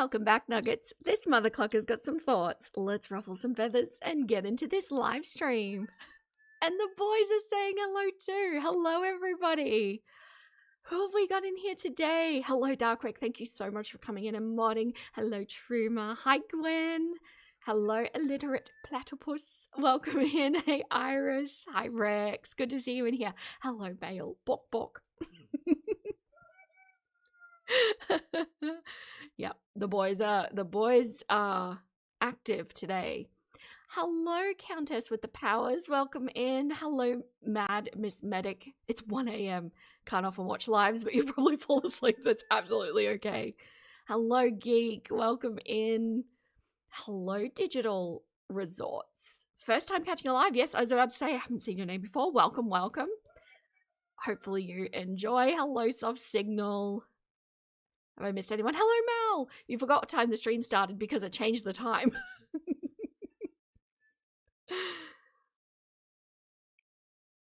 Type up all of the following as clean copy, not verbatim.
Welcome back, Nuggets. This mother clucker's got some thoughts. Let's ruffle some feathers and get into this live stream. And the boys are saying hello too. Hello, everybody. Who have we got in here today? Hello, Darkwick. Thank you so much for coming in and modding. Hello, Truma. Hi, Gwen. Hello, Illiterate Platypus. Welcome in. Hey, Iris. Hi, Rex. Good to see you in here. Hello, Bale. Bok bok. Yep, the boys are active today. Hello, Countess with the powers. Welcome in. Hello, Mad Miss Medic. It's 1 a.m. Can't often watch lives, but you probably fall asleep. That's absolutely okay. Hello, Geek. Welcome in. Hello, Digital Resorts. First time catching a live. Yes, I was about to say I haven't seen your name before. Welcome, welcome. Hopefully you enjoy. Hello, Soft Signal. Have I missed anyone? Hello, Mal. You forgot what time the stream started because it changed the time.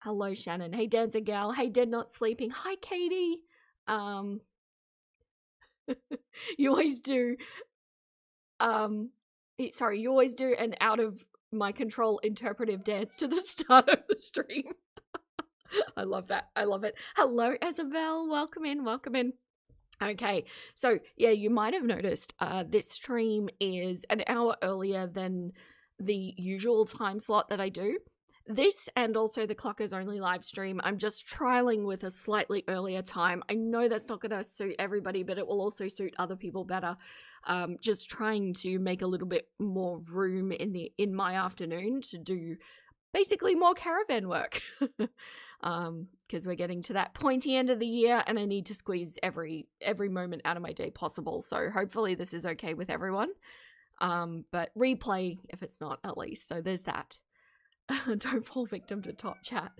Hello, Shannon. Hey, Dancer Gal. Hey, Dead Not Sleeping. Hi, Katie. You always do. You always do an out of my control interpretive dance to the start of the stream. I love that. I love it. Hello, Isabel. Welcome in. Welcome in. Okay, so yeah, you might have noticed this stream is an hour earlier than the usual time slot that I do. This and also the Clucker's only live stream, I'm just trialing with a slightly earlier time. I know that's not going to suit everybody, but it will also suit other people better. Just trying to make a little bit more room in my afternoon to do basically more caravan work. Because we're getting to that pointy end of the year and I need to squeeze every moment out of my day possible. So hopefully this is okay with everyone. But replay if it's not, at least. So there's that. Don't fall victim to top chat.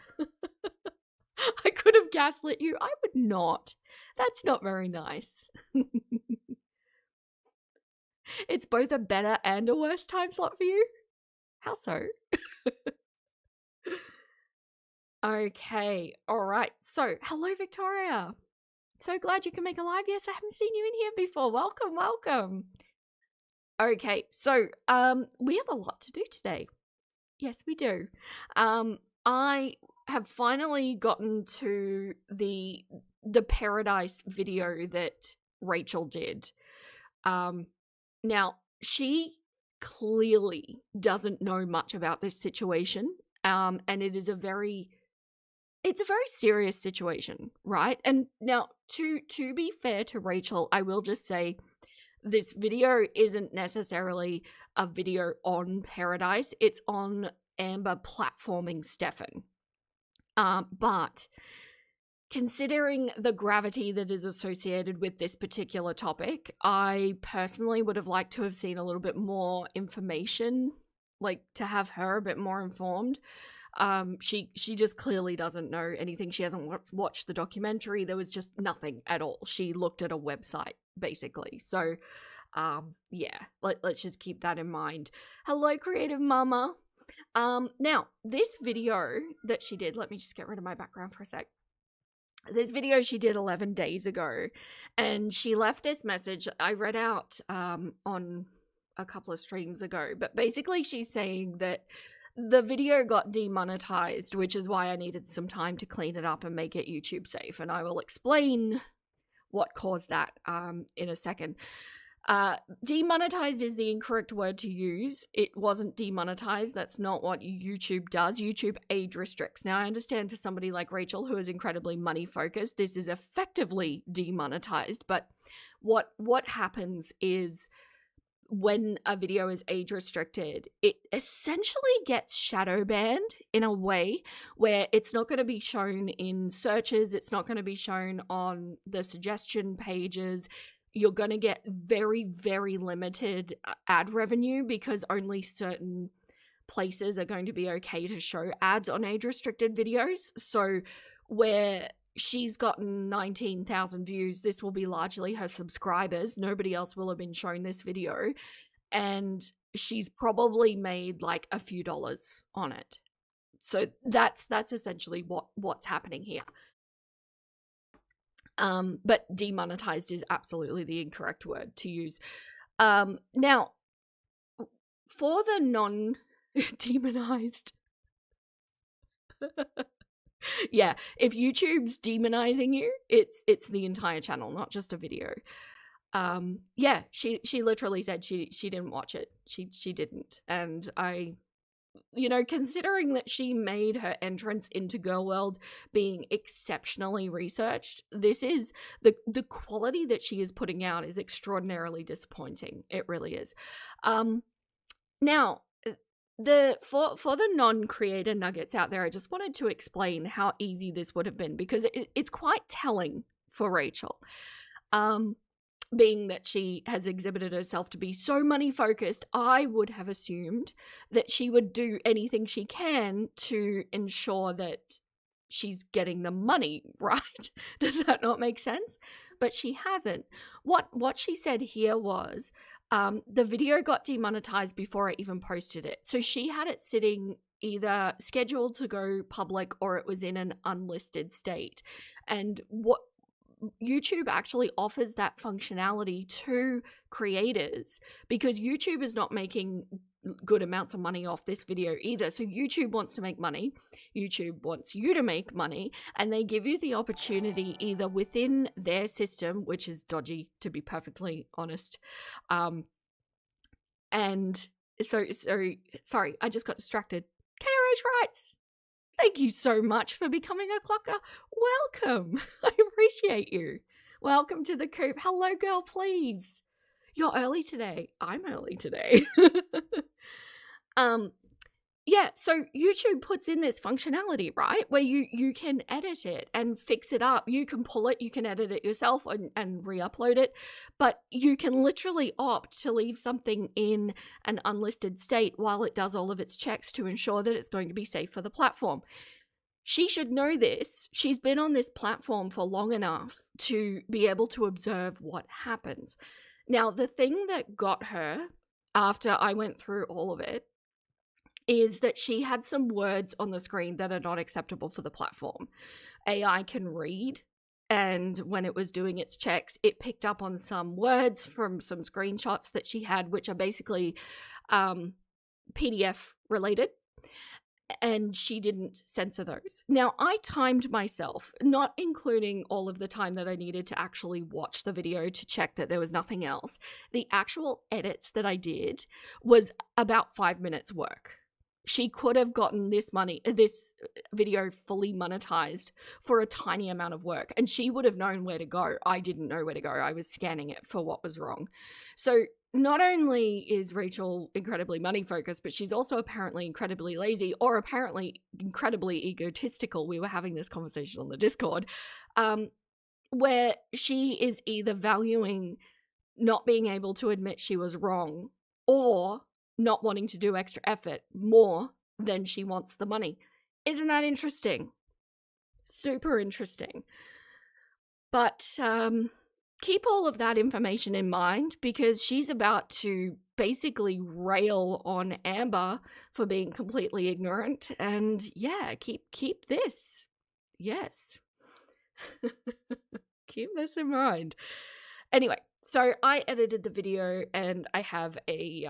I could have gaslit you. I would not. That's not very nice. It's both a better and a worse time slot for you? How so? Okay, all right. So, hello, Victoria. So glad you can make a live. Yes, I haven't seen you in here before. Welcome, welcome. Okay, so we have a lot to do today. Yes, we do. I have finally gotten to the Pearadise video that Rachel did. Now, she clearly doesn't know much about this situation, and it's a very serious situation, right? And now, to be fair to Rachel, I will just say this video isn't necessarily a video on Pearadise. It's on Amber platforming Stefan. But considering the gravity that is associated with this particular topic, I personally would have liked to have seen a little bit more information, like to have her a bit more informed. She just clearly doesn't know anything. She hasn't watched the documentary. There was just nothing at all. She looked at a website, basically. So, yeah, let's just keep that in mind. Hello, Creative Mama. Now, this video that she did, let me just get rid of my background for a sec. This video she did 11 days ago, and she left this message I read out on a couple of streams ago, but basically she's saying that the video got demonetized, which is why I needed some time to clean it up and make it YouTube safe, and I will explain what caused that in a second. Demonetized is the incorrect word to use. It wasn't demonetized. That's not what YouTube does. YouTube age restricts. Now, I understand for somebody like Rachel, who is incredibly money focused, this is effectively demonetized, but what happens is when a video is age restricted, it essentially gets shadow banned in a way where it's not going to be shown in searches. It's not going to be shown on the suggestion pages. You're going to get very, very limited ad revenue because only certain places are going to be okay to show ads on age restricted videos. So where she's gotten 19,000 views, this will be largely her subscribers. Nobody else will have been shown this video. And she's probably made like a few dollars on it. So that's essentially what's happening here. But demonetized is absolutely the incorrect word to use. Now, for the non-demonized, yeah, if YouTube's demonizing you, it's the entire channel, not just a video. Yeah, she literally said she didn't watch it. She didn't. And I, considering that she made her entrance into Girl World being exceptionally researched, this is the quality that she is putting out is extraordinarily disappointing. It really is. Now, for the non-creator nuggets out there, I just wanted to explain how easy this would have been, because it's quite telling for Rachel. Being that she has exhibited herself to be so money focused, I would have assumed that she would do anything she can to ensure that she's getting the money, right? Does that not make sense? But she hasn't. What she said here was, the video got demonetized before I even posted it. So she had it sitting either scheduled to go public or it was in an unlisted state. And what YouTube actually offers that functionality to creators, because YouTube is not making good amounts of money off this video either. So YouTube wants to make money. YouTube wants you to make money, and they give you the opportunity either within their system, which is dodgy, to be perfectly honest. And so sorry, I just got distracted. KRH Rights, thank you so much for becoming a Clucker. Welcome. I appreciate you. Welcome to the coop. Hello, girl, please. You're early today. I'm early today. Yeah, so YouTube puts in this functionality, right, where you can edit it and fix it up. You can pull it, you can edit it yourself and re-upload it, but you can literally opt to leave something in an unlisted state while it does all of its checks to ensure that it's going to be safe for the platform. She should know this. She's been on this platform for long enough to be able to observe what happens. Now, the thing that got her after I went through all of it is that she had some words on the screen that are not acceptable for the platform. AI can read, and when it was doing its checks, it picked up on some words from some screenshots that she had, which are basically PDF related, and she didn't censor those. Now, I timed myself, not including all of the time that I needed to actually watch the video to check that there was nothing else. The actual edits that I did was about 5 minutes work. She could have gotten this video fully monetized for a tiny amount of work, and she would have known where to go. I didn't know where to go. I was scanning it for what was wrong. So not only is Rachel incredibly money focused, but she's also apparently incredibly lazy, or apparently incredibly egotistical. We were having this conversation on the Discord, where she is either valuing not being able to admit she was wrong, or not wanting to do extra effort more than she wants the money. Isn't that interesting? Super interesting. But keep all of that information in mind, because she's about to basically rail on Amber for being completely ignorant. And yeah, keep this. Yes. Keep this in mind. Anyway, so I edited the video and I have a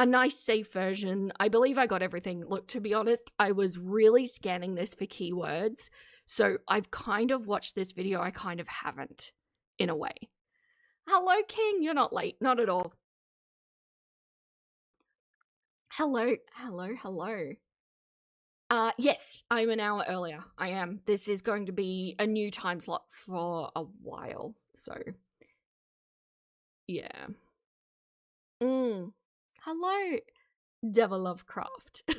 nice safe version. I believe I got everything. Look, to be honest, I was really scanning this for keywords. So I've kind of watched this video. I kind of haven't, in a way. Hello, King. You're not late. Not at all. Hello. Yes, I'm an hour earlier. I am. This is going to be a new time slot for a while. So yeah. Hello, Devil Lovecraft.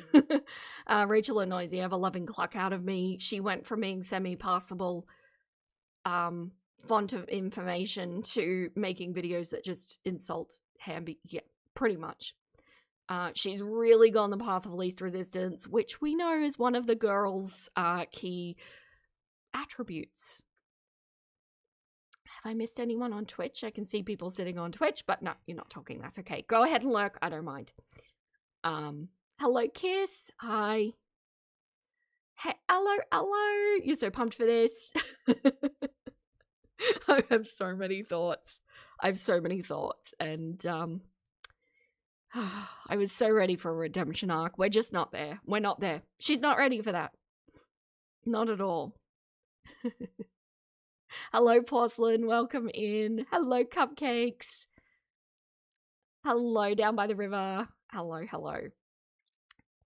Rachel annoys the ever-loving cluck out of me. She went from being semi-passable font of information to making videos that just insult Hamby. Yeah, pretty much. She's really gone the path of least resistance, which we know is one of the girl's key attributes. Have I missed anyone on Twitch? I can see people sitting on Twitch, but no, you're not talking. That's okay. Go ahead and lurk. I don't mind. Hello, Kiss. Hi. Hey, hello. You're so pumped for this. I have so many thoughts. I have so many thoughts, and I was so ready for a redemption arc. We're just not there. We're not there. She's not ready for that. Not at all. Hello, Porcelain. Welcome in. Hello, Cupcakes. Hello, down by the river. Hello, hello.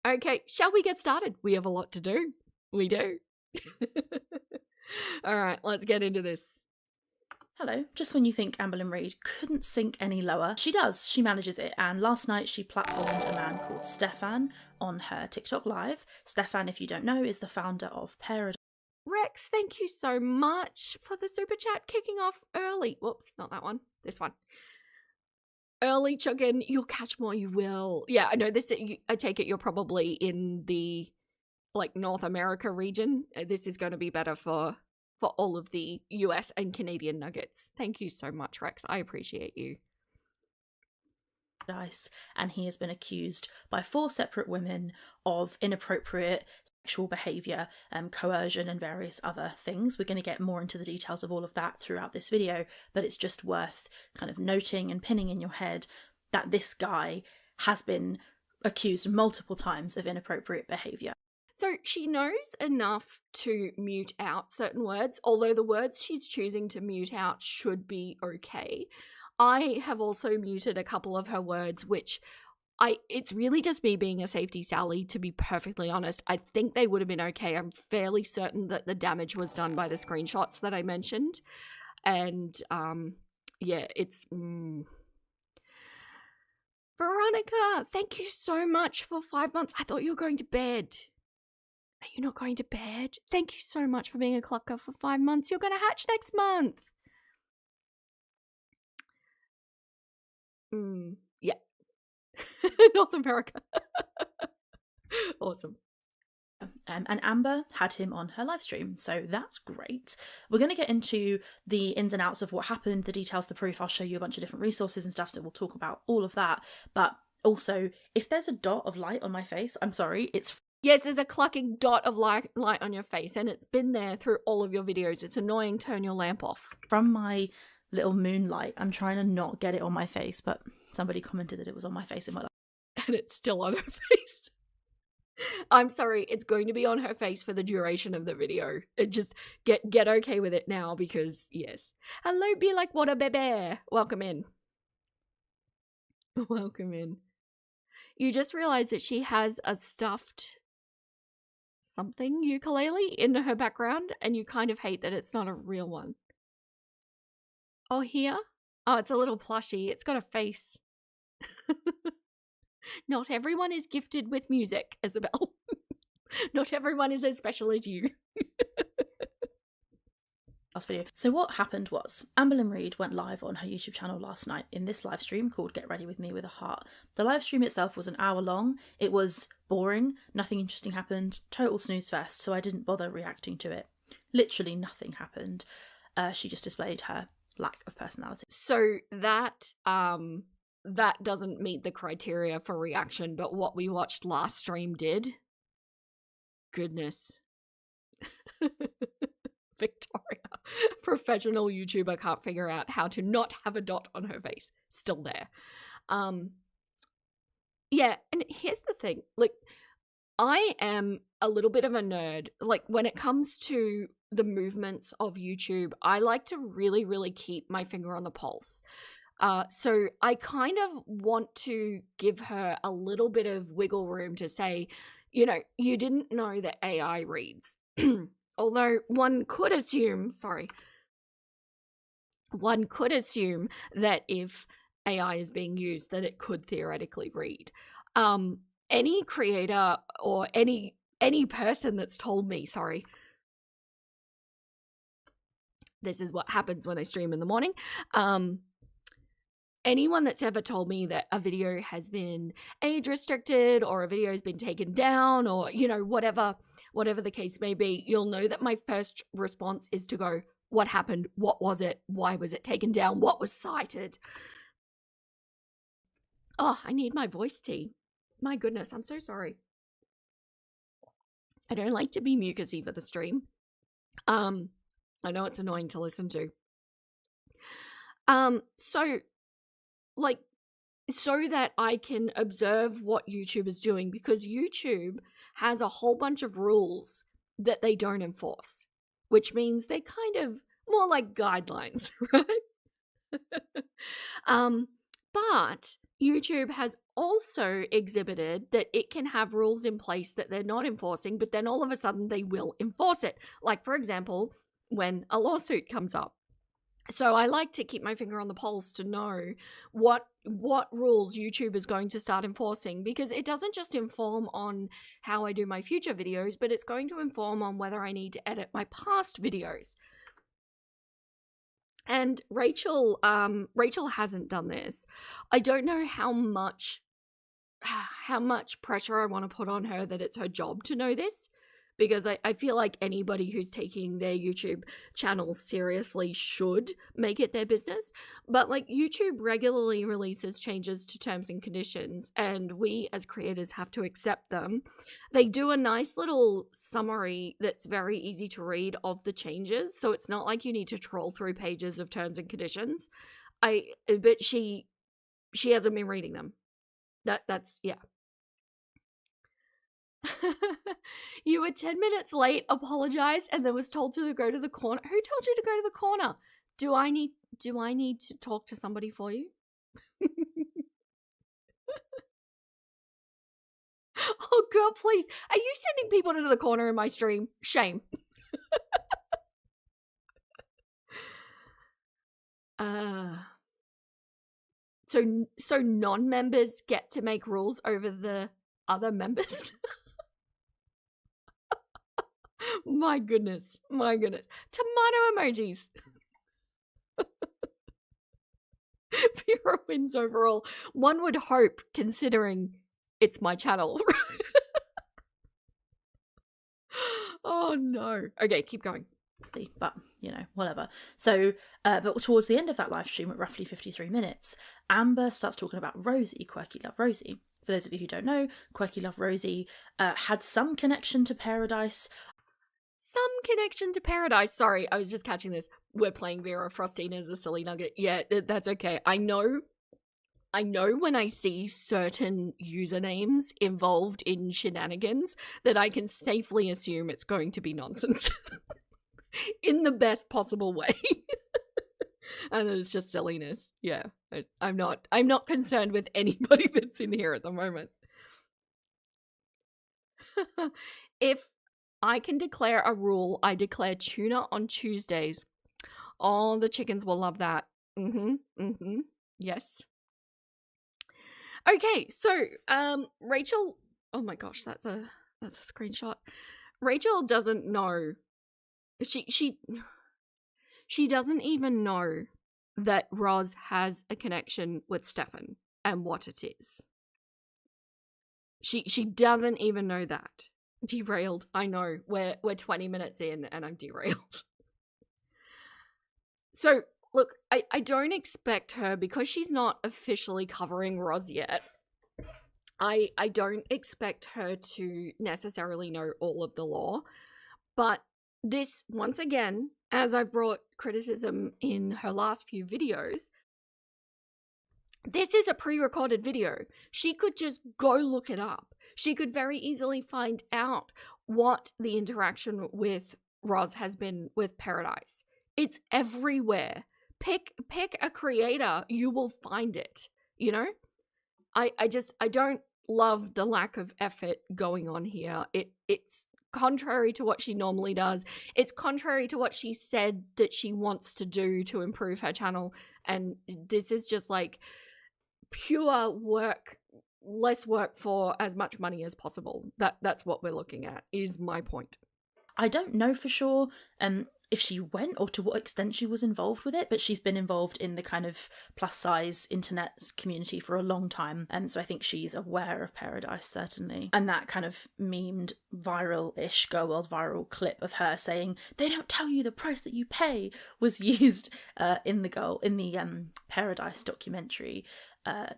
Okay, shall we get started? We have a lot to do. We do. All right, let's get into this. Hello. Just when you think Amberlynn Reid couldn't sink any lower, she does. She manages it. And last night she platformed a man called Stefan on her TikTok live. Stefan, if you don't know, is the founder of Pearadise. Rex, thank you so much for the super chat kicking off early. Whoops, not that one. This one. Early chicken, you'll catch more, you will. Yeah, I know this. I take it you're probably in the North America region. This is going to be better for all of the US and Canadian nuggets. Thank you so much, Rex. I appreciate you. And he has been accused by 4 separate women of inappropriate sexual behaviour, coercion and various other things. We're going to get more into the details of all of that throughout this video, but it's just worth kind of noting and pinning in your head that this guy has been accused multiple times of inappropriate behaviour. So she knows enough to mute out certain words, although the words she's choosing to mute out should be okay. I have also muted a couple of her words, which it's really just me being a safety Sally, to be perfectly honest. I think they would have been okay. I'm fairly certain that the damage was done by the screenshots that I mentioned. And yeah, it's... Veronica, thank you so much for 5 months. I thought you were going to bed. Are you not going to bed? Thank you so much for being a clucker for 5 months. You're going to hatch next month. Yeah. North America. Awesome. And Amber had him on her live stream, so that's great. We're going to get into the ins and outs of what happened, the details, the proof. I'll show you a bunch of different resources and stuff, so we'll talk about all of that. But also, if there's a dot of light on my face, I'm sorry, it's... Yes, there's a clucking dot of light on your face, and it's been there through all of your videos. It's annoying. Turn your lamp off. From my little moonlight, I'm trying to not get it on my face, but somebody commented that it was on my face in my life. And it's still on her face. I'm sorry, it's going to be on her face for the duration of the video. Just get okay with it now, because yes. Hello, be like water baby. Welcome in. Welcome in. You just realized that she has a stuffed something ukulele in her background, and you kind of hate that it's not a real one. Oh, here? Oh, it's a little plushie. It's got a face. Not everyone is gifted with music, Isabel. Not everyone is as special as you. Last video. So what happened was, Amberlynn Reid went live on her YouTube channel last night in this live stream called Get Ready With Me With A Heart. The live stream itself was an hour long. It was boring. Nothing interesting happened. Total snooze fest, so I didn't bother reacting to it. Literally nothing happened. She just displayed her lack of personality. So that doesn't meet the criteria for reaction, but what we watched last stream did. Goodness. Victoria, professional YouTuber, can't figure out how to not have a dot on her face. Still there. Yeah, and here's the thing. I am a little bit of a nerd. When it comes to the movements of YouTube, I like to really, really keep my finger on the pulse. So I kind of want to give her a little bit of wiggle room to say, you didn't know that AI reads. Although one could assume that if AI is being used, that it could theoretically read. Any creator or any person that's told me, this is what happens when I stream in the morning. Anyone that's ever told me that a video has been age restricted or a video has been taken down or, whatever the case may be, you'll know that my first response is to go, what happened? What was it? Why was it taken down? What was cited? Oh, I need my voice tea. My goodness, I'm so sorry. I don't like to be mucusy for the stream. I know it's annoying to listen to. So, like, so that I can observe what YouTube is doing, because YouTube has a whole bunch of rules that they don't enforce, which means they're kind of more like guidelines, right? But YouTube has also exhibited that it can have rules in place that they're not enforcing, but then all of a sudden they will enforce it. Like, for example, when a lawsuit comes up. So I like to keep my finger on the pulse to know what rules YouTube is going to start enforcing, because it doesn't just inform on how I do my future videos, but it's going to inform on whether I need to edit my past videos. And Rachel hasn't done this. I don't know how much pressure I want to put on her that it's her job to know this, because I feel like anybody who's taking their YouTube channel seriously should make it their business. But like, YouTube regularly releases changes to terms and conditions, and we as creators have to accept them. They do a nice little summary that's very easy to read of the changes, so it's not like you need to troll through pages of terms and conditions. But she hasn't been reading them. That's yeah. You were 10 minutes late, apologized, and then was told to go to the corner. Who told you to go to the corner? Do I need to talk to somebody for you? Oh, girl, please. Are you sending people to the corner in my stream? Shame. So non-members get to make rules over the other members? My goodness. Tomato emojis. Vera wins overall. One would hope, considering it's my channel. Oh no. Okay, keep going. But, you know, whatever. So, but towards the end of that live stream at roughly 53 minutes, Amber starts talking about Rosie, Quirky Love Rosie. For those of you who don't know, Quirky Love Rosie had some connection to Pearadise. Sorry, I was just catching this. We're playing Vera Frostina as a silly nugget. Yeah, that's okay. I know when I see certain usernames involved in shenanigans that I can safely assume it's going to be nonsense. In the best possible way. And it's just silliness. Yeah. I'm not concerned with anybody that's in here at the moment. If I can declare a rule, I declare tuna on Tuesdays. Oh, the chickens will love that. Yes. Okay, so Rachel, oh my gosh, that's a screenshot. Rachel doesn't know. She doesn't even know that Roz has a connection with Stefan and what it is. She doesn't even know that. Derailed. I know. We're 20 minutes in and I'm derailed. So, look, I don't expect her, because she's not officially covering Roz yet, I don't expect her to necessarily know all of the law. But this, once again, as I've brought criticism in her last few videos, this is a pre-recorded video. She could just go look it up. She could very easily find out what the interaction with Roz has been with Pearadise. It's everywhere. Pick a creator, you will find it, you know? I don't love the lack of effort going on here. It's contrary to what she normally does. It's contrary to what she said that she wants to do to improve her channel. And this is just like pure work, less work for as much money as possible. That's what we're looking at, is my point. I don't know for sure if she went or to what extent she was involved with it, but she's been involved in the kind of plus size internet community for a long time, and so I think she's aware of Pearadise, certainly. And that kind of memed viral-ish Girl World viral clip of her saying, "They don't tell you the price that you pay," was used in the Pearadise documentary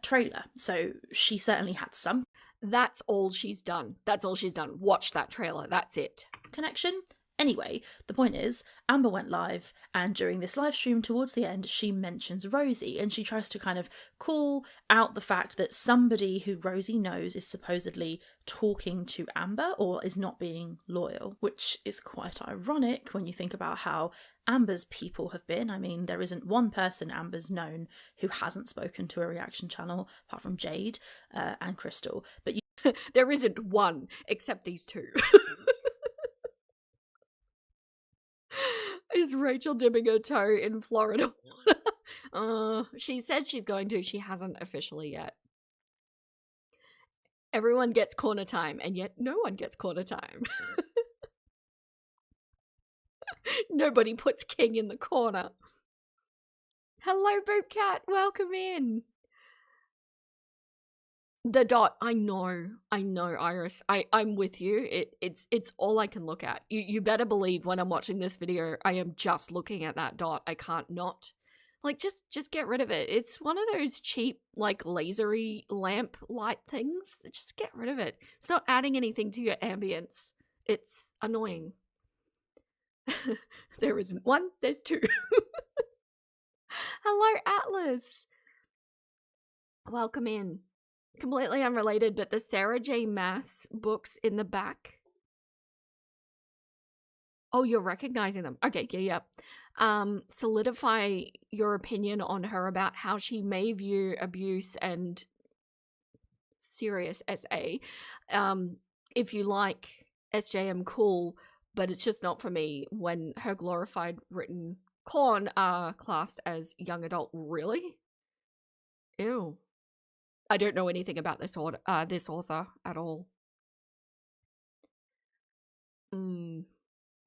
trailer. So she certainly had some. That's all she's done. Watch that trailer. That's it. Connection. Anyway, the point is, Amber went live, and during this live stream towards the end, she mentions Rosie, and she tries to kind of call out the fact that somebody who Rosie knows is supposedly talking to Amber or is not being loyal, which is quite ironic when you think about how Amber's people have been. I mean, there isn't one person Amber's known who hasn't spoken to a reaction channel, apart from Jade and Crystal. But there isn't one, except these two. Is Rachel dipping her toe in Florida water? She says she's going to. She hasn't officially yet. Everyone gets corner time, and yet no one gets corner time. Nobody puts King in the corner. Hello, Bootcat. Welcome in. The dot. I know, Iris. I'm with you. It's all I can look at. You better believe when I'm watching this video, I am just looking at that dot. I can't not. Like, just get rid of it. It's one of those cheap, like, lasery lamp light things. Just get rid of it. It's not adding anything to your ambience. It's annoying. There isn't one, there's two. Hello, Atlas. Welcome in. Completely unrelated, but the Sarah J. Maas books in the back. Oh, you're recognizing them. Okay, yeah. Solidify your opinion on her about how she may view abuse and serious SA. If you like SJM, cool, but it's just not for me when her glorified written corn are classed as young adult. Really? Ew. I don't know anything about this author at all.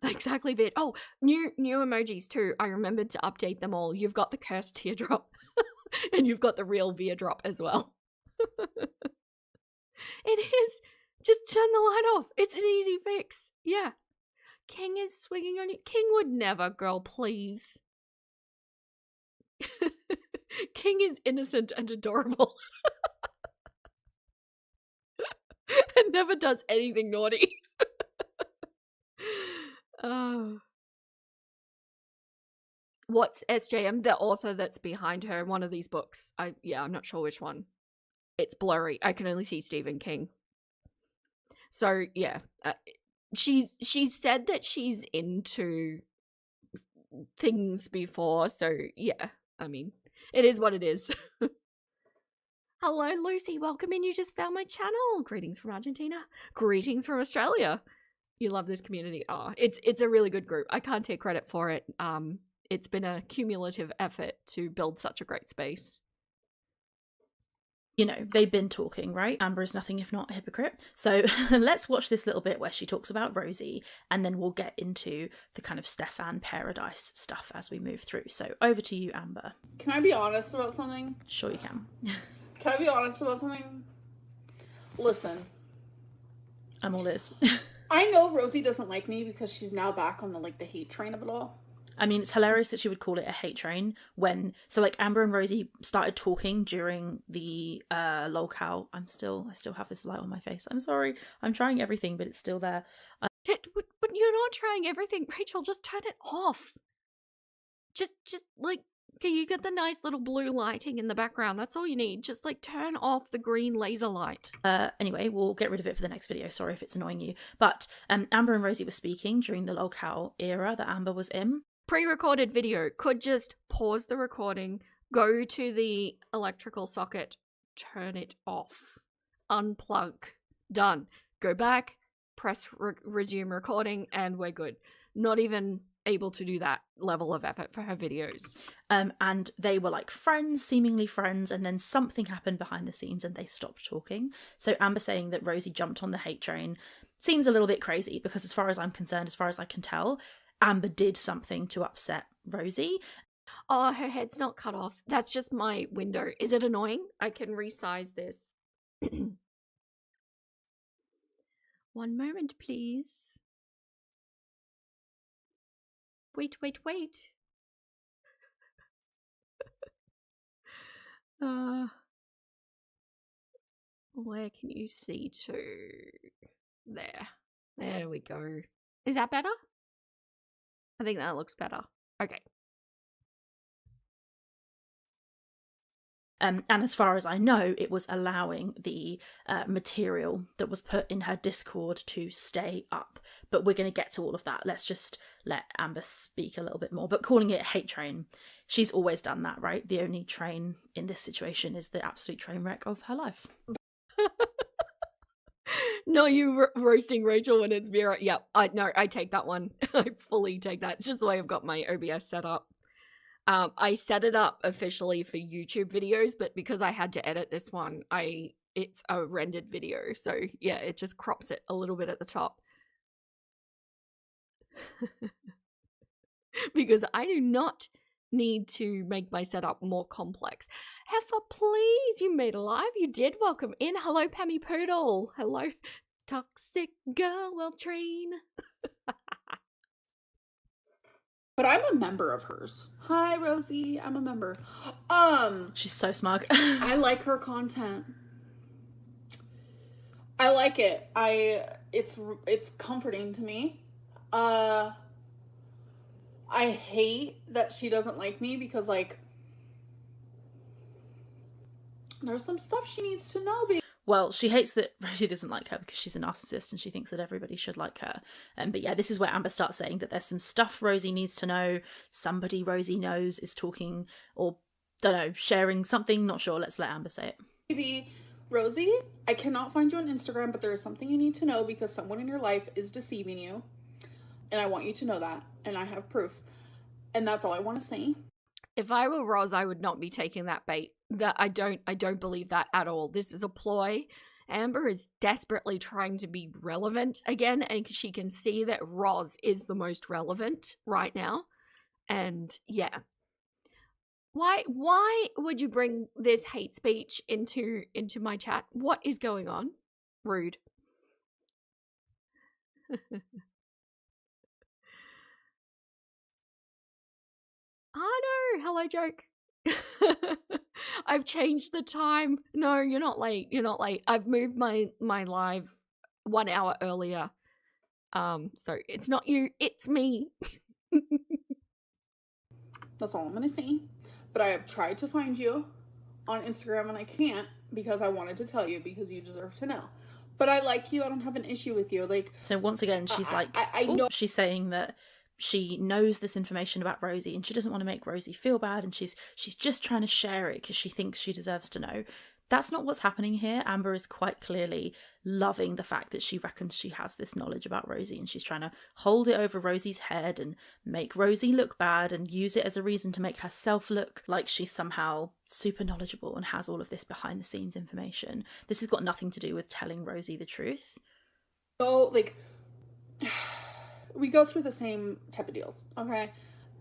Exactly, Vid. Oh, new emojis too. I remembered to update them all. You've got the cursed teardrop, and you've got the real Veer drop as well. It is. Just turn the light off. It's an easy fix. Yeah. King is swinging on you. King would never, girl, please. King is innocent and adorable. And never does anything naughty. Oh. What's SJM? The author that's behind her, one of these books. I'm not sure which one. It's blurry. I can only see Stephen King. So, yeah. She's said that she's into things before, so yeah. I mean, it is what it is. Hello, Lucy. Welcome in. You just found my channel. Greetings from Argentina. Greetings from Australia. You love this community. Oh, it's a really good group. I can't take credit for it. It's been a cumulative effort to build such a great space. You know, they've been talking, right? Amber is nothing if not a hypocrite. So let's watch this little bit where she talks about Rosie, and then we'll get into the kind of Stefan Pearadise stuff as we move through. So over to you, Amber. Can I be honest about something? Sure you can. Can I be honest about something? Listen. I'm all ears. I know Rosie doesn't like me because she's now back on the hate train of it all. I mean, it's hilarious that she would call it a hate train when, so like Amber and Rosie started talking during the lolcow. I still have this light on my face. I'm sorry. I'm trying everything, but it's still there. But you're not trying everything, Rachel. Just turn it off. Just like, okay, you get the nice little blue lighting in the background. That's all you need. Just like turn off the green laser light. Anyway, we'll get rid of it for the next video. Sorry if it's annoying you. But Amber and Rosie were speaking during the lolcow era that Amber was in. Pre-recorded video. Could just pause the recording, go to the electrical socket, turn it off, unplug, done. Go back, press resume recording, and we're good. Not even able to do that level of effort for her videos. And they were like friends, seemingly friends, and then something happened behind the scenes and they stopped talking. So Amber saying that Rosie jumped on the hate train seems a little bit crazy because as far as I'm concerned, as far as I can tell, Amber did something to upset Rosie. Oh, her head's not cut off. That's just my window. Is it annoying? I can resize this. One moment, please. Wait. Where can you see to? There we go. Is that better? I think that looks better. Okay. And as far as I know, it was allowing the material that was put in her Discord to stay up. But we're going to get to all of that. Let's just let Amber speak a little bit more. But calling it hate train, she's always done that, right? The only train in this situation is the absolute train wreck of her life. No, you roasting Rachel when it's Vera. Yeah, I take that one. I fully take that. It's just the way I've got my OBS set up. I set it up officially for YouTube videos, but because I had to edit this one, it's a rendered video. So yeah, it just crops it a little bit at the top. Because I do not need to make my setup more complex. Heifer, please, you made it live. You did. Welcome in. Hello, Pammy Poodle. Hello, toxic girl will train. But I'm a member of hers. Hi, Rosie. I'm a member. She's so smug. I like her content. I like it. It's comforting to me. I hate that she doesn't like me because, like, there's some stuff she needs to know. Well, she hates that Rosie doesn't like her because she's a narcissist and she thinks that everybody should like her. But yeah, this is where Amber starts saying that there's some stuff Rosie needs to know. Somebody Rosie knows is talking or, don't know, sharing something. Not sure. Let's let Amber say it. Maybe, Rosie, I cannot find you on Instagram, but there is something you need to know because someone in your life is deceiving you. And I want you to know that. And I have proof. And that's all I want to say. If I were Roz, I would not be taking that bait. That I don't believe that at all. This is a ploy. Amber is desperately trying to be relevant again, and she can see that Roz is the most relevant right now. And yeah. Why would you bring this hate speech into my chat? What is going on? Rude. I know. Hello, joke. I've changed the time. No, you're not late. You're not late. I've moved my live 1 hour earlier. So it's not you, it's me. That's all I'm gonna say. But I have tried to find you on Instagram and I can't because I wanted to tell you because you deserve to know. But I like you. I don't have an issue with you. Like, so once again, she's I know she's saying that she knows this information about Rosie and she doesn't want to make Rosie feel bad and she's just trying to share it because she thinks she deserves to know. That's not what's happening here. Amber is quite clearly loving the fact that she reckons she has this knowledge about Rosie and she's trying to hold it over Rosie's head and make Rosie look bad and use it as a reason to make herself look like she's somehow super knowledgeable and has all of this behind the scenes information. This has got nothing to do with telling Rosie the truth. So, like, we go through the same type of deals, okay?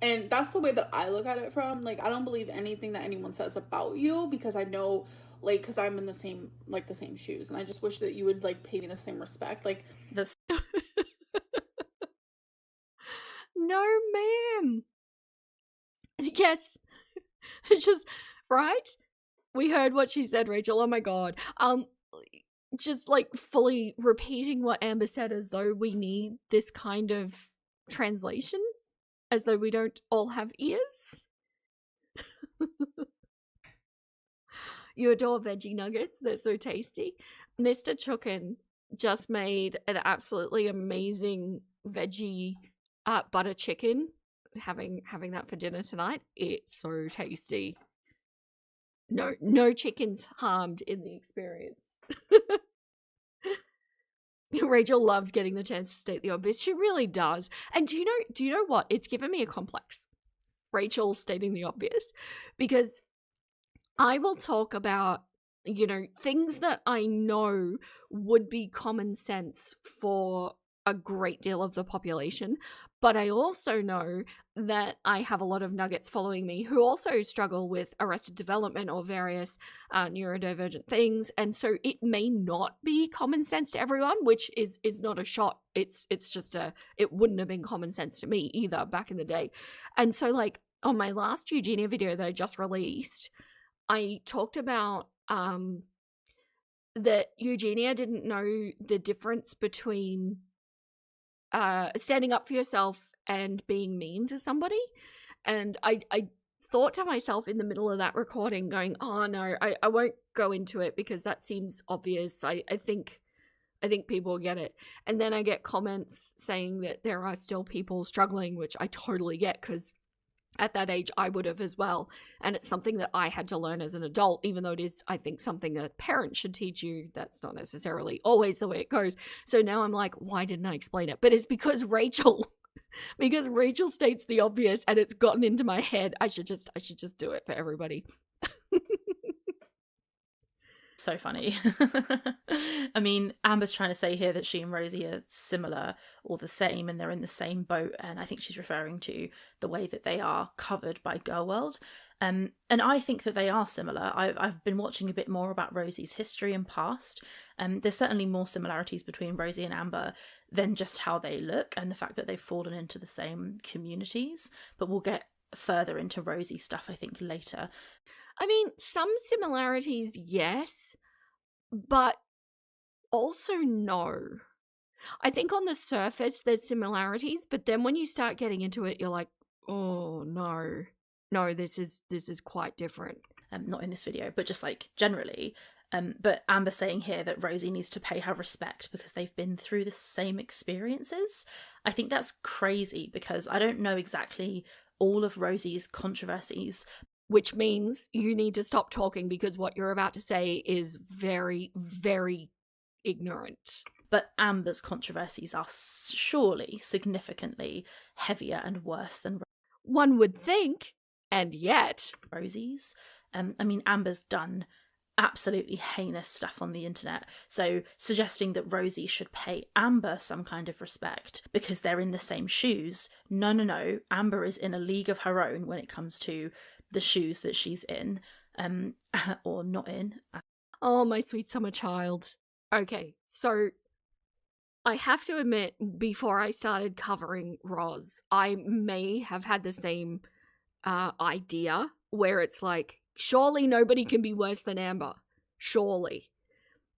And that's the way that I look at it from. Like, I don't believe anything that anyone says about you because I know, like, because I'm in the same shoes. And I just wish that you would, like, pay me the same respect. Like, That's No, ma'am. Yes. It's just, right? We heard what she said, Rachel. Oh my god. Just like fully repeating what Amber said as though we need this kind of translation, as though we don't all have ears. You adore veggie nuggets. They're so tasty. Mr. Chukin just made an absolutely amazing veggie butter chicken. Having that for dinner tonight. It's so tasty. No chickens harmed in the experience. Rachel loves getting the chance to state the obvious. She really does. And do you know what? It's given me a complex. Rachel stating the obvious. Because I will talk about, things that I know would be common sense for a great deal of the population. But I also know that I have a lot of nuggets following me who also struggle with arrested development or various neurodivergent things. And so it may not be common sense to everyone, which is not a shot. It's just it wouldn't have been common sense to me either back in the day. And so, like, on my last Eugenia video that I just released, I talked about that Eugenia didn't know the difference between standing up for yourself and being mean to somebody. And I thought to myself in the middle of that recording going, oh no, I won't go into it because that seems obvious. I think people get it. And then I get comments saying that there are still people struggling, which I totally get, because at that age I would have as well. And it's something that I had to learn as an adult, even though it is, I think, something that a parent should teach you. That's not necessarily always the way it goes. So now I'm like, why didn't I explain it? But it's because Rachel states the obvious, and it's gotten into my head. I should just do it for everybody. So funny. I mean, Amber's trying to say here that she and Rosie are similar or the same, and they're in the same boat, and I think she's referring to the way that they are covered by Girl World. And I think that they are similar. I've been watching a bit more about Rosie's history and past. There's certainly more similarities between Rosie and Amber than just how they look and the fact that they've fallen into the same communities. But we'll get further into Rosie stuff, I think, later. I mean, some similarities, yes, but also no. I think on the surface there's similarities, but then when you start getting into it, you're like, oh no, this is quite different. Not in this video, but just like generally. But Amber's saying here that Rosie needs to pay her respect because they've been through the same experiences. I think that's crazy because I don't know exactly all of Rosie's controversies. Which means you need to stop talking because what you're about to say is very, very ignorant. But Amber's controversies are surely significantly heavier and worse than one would think, and yet Rosie's. I mean, Amber's done absolutely heinous stuff on the internet, so suggesting that Rosie should pay Amber some kind of respect because they're in the same shoes. No. Amber is in a league of her own when it comes to the shoes that she's in, or not in. Oh, my sweet summer child. Okay, so I have to admit, before I started covering Roz, I may have had the same idea where it's like, surely nobody can be worse than Amber. Surely.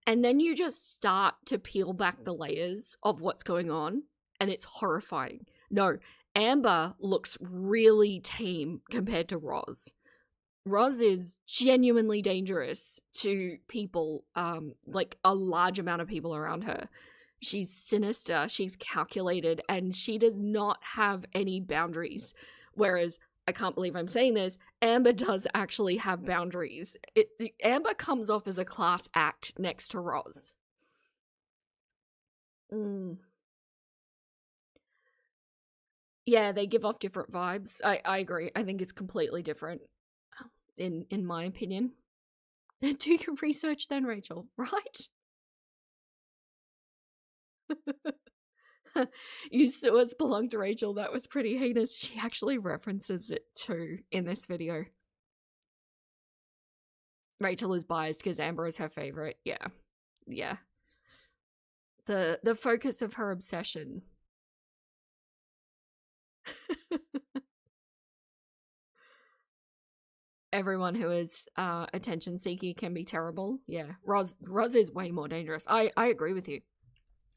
And then you just start to peel back the layers of what's going on, and it's horrifying. No, Amber looks really tame compared to Roz. Roz is genuinely dangerous to people, like a large amount of people around her. She's sinister, she's calculated, and she does not have any boundaries. Whereas, I can't believe I'm saying this, Amber does actually have boundaries. Amber comes off as a class act next to Roz. Yeah, they give off different vibes. I agree. I think it's completely different, in my opinion. Do your research then, Rachel, right? You sewers belong to Rachel. That was pretty heinous. She actually references it too in this video. Rachel is biased because Amber is her favorite. Yeah. The focus of her obsession. Everyone who is attention seeking can be terrible. Yeah, Roz is way more dangerous. I agree with you.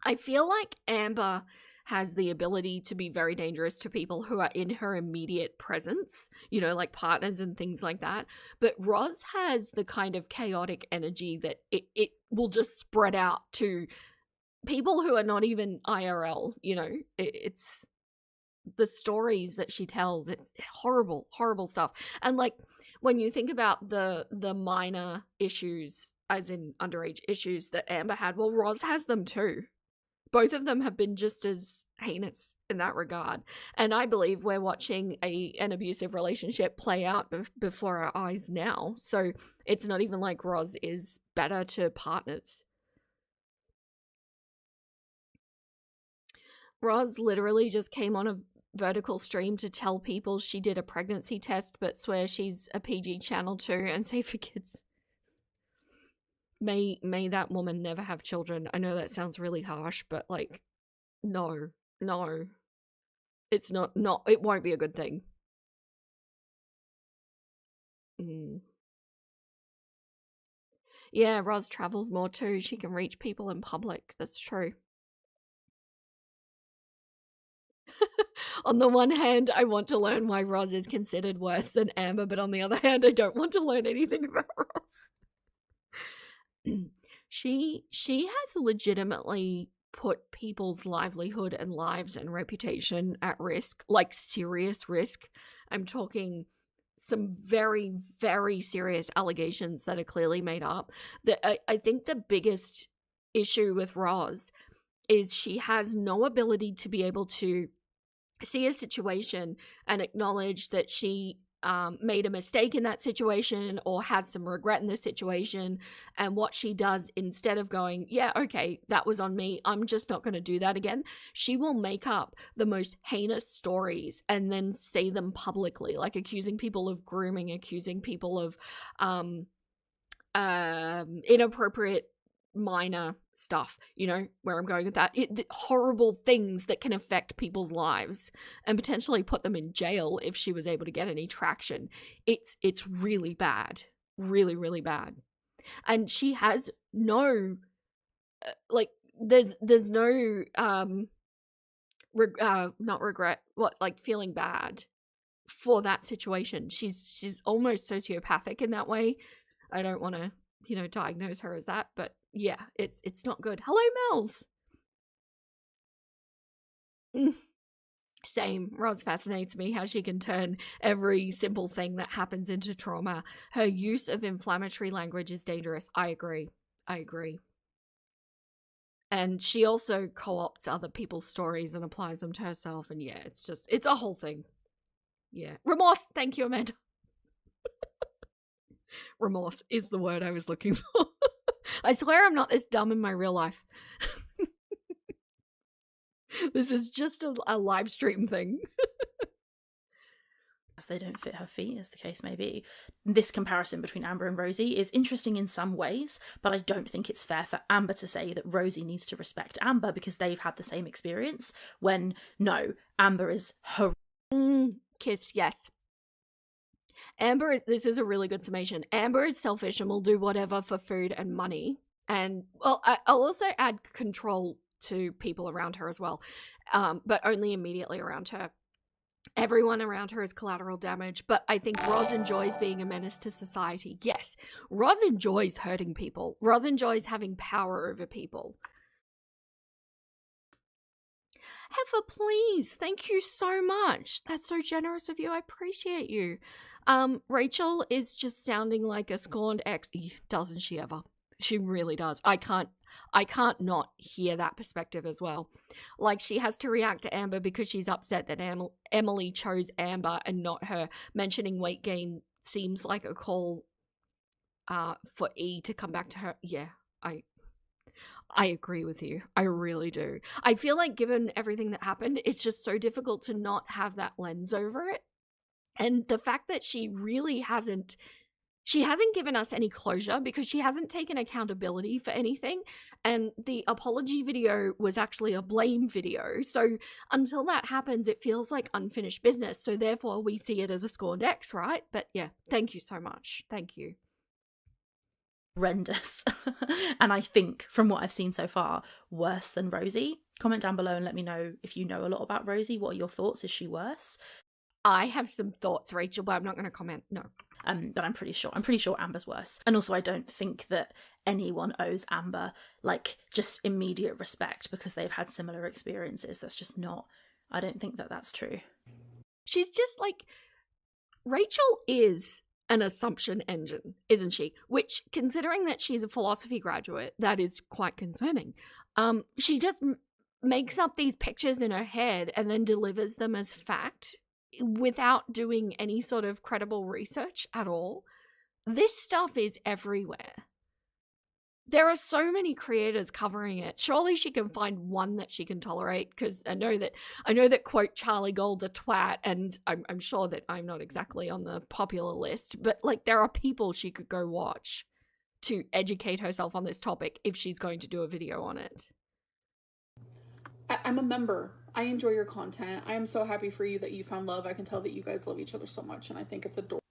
I feel like Amber has the ability to be very dangerous to people who are in her immediate presence, you know, like partners and things like that. But Roz has the kind of chaotic energy that it will just spread out to people who are not even IRL, you know. It's the stories that she tells. It's horrible, horrible stuff. And like, when you think about the minor issues, as in underage issues that Amber had, well, Roz has them too. Both of them have been just as heinous in that regard. And I believe we're watching an abusive relationship play out before our eyes now. So it's not even like Roz is better to partners. Roz literally just came on a vertical stream to tell people she did a pregnancy test but swear she's a PG channel too and safe for kids. May that woman never have children. I know that sounds really harsh, but like, no. It's not, it won't be a good thing. Yeah, Roz travels more too. She can reach people in public. That's true. On the one hand, I want to learn why Roz is considered worse than Amber, but on the other hand, I don't want to learn anything about Roz. She has legitimately put people's livelihood and lives and reputation at risk, like serious risk. I'm talking some very, very serious allegations that are clearly made up. I think the biggest issue with Roz is she has no ability to be able to see a situation and acknowledge that she made a mistake in that situation or has some regret in the situation. And what she does, instead of going, yeah, okay, that was on me, I'm just not going to do that again, she will make up the most heinous stories and then say them publicly, like accusing people of grooming, accusing people of inappropriate minor stuff, you know, where I'm going with that. Horrible things that can affect people's lives and potentially put them in jail if she was able to get any traction. It's really bad. Really, really bad. And she has no, like, there's no, not regret, like feeling bad for that situation. She's almost sociopathic in that way. I don't want to, you know, diagnose her as that, but yeah, it's not good. Hello, Mel's. Same. Roz fascinates me, how she can turn every simple thing that happens into trauma. Her use of inflammatory language is dangerous. I agree. And she also co-opts other people's stories and applies them to herself, and yeah, it's a whole thing. Yeah. Remorse. Thank you, Amanda. Remorse is the word I was looking for. I swear I'm not this dumb in my real life. This is just a live stream thing. They don't fit her feet, as the case may be. This comparison between Amber and Rosie is interesting in some ways, but I don't think it's fair for Amber to say that Rosie needs to respect Amber because they've had the same experience, when, no, Amber is her... Kiss, yes. Amber, this is a really good summation. Amber is selfish and will do whatever for food and money. And, well, I'll also add control to people around her as well, but only immediately around her. Everyone around her is collateral damage, but I think Roz enjoys being a menace to society. Yes, Roz enjoys hurting people. Roz enjoys having power over people. Heifer, please. Thank you so much. That's so generous of you. I appreciate you. Rachel is just sounding like a scorned ex. Doesn't she ever? She really does. I can't not hear that perspective as well. Like, she has to react to Amber because she's upset that Emily chose Amber and not her. Mentioning weight gain seems like a call for E to come back to her. Yeah, I agree with you. I really do. I feel like, given everything that happened, it's just so difficult to not have that lens over it. And the fact that she really hasn't given us any closure because she hasn't taken accountability for anything. And the apology video was actually a blame video. So until that happens, it feels like unfinished business. So therefore, we see it as a scorned ex, right? But yeah, thank you so much. Thank you. Horrendous. And I think, from what I've seen so far, worse than Rosie. Comment down below and let me know if you know a lot about Rosie. What are your thoughts? Is she worse? I have some thoughts, Rachel, but I'm not going to comment. No. But I'm pretty sure Amber's worse. And also, I don't think that anyone owes Amber, like, just immediate respect because they've had similar experiences. That's just not... I don't think that that's true. She's just, like... Rachel is an assumption engine, isn't she? Which, considering that she's a philosophy graduate, that is quite concerning. She just makes up these pictures in her head and then delivers them as fact without doing any sort of credible research at all. This stuff is everywhere. There are so many creators covering it. Surely she can find one that she can tolerate, because I know that quote Charlie Gold a twat, and I'm sure that I'm not exactly on the popular list, but like, there are people she could go watch to educate herself on this topic if she's going to do a video on it. I'm a member. I enjoy your content. I am so happy for you that you found love. I can tell that you guys love each other so much, and I think it's adorable.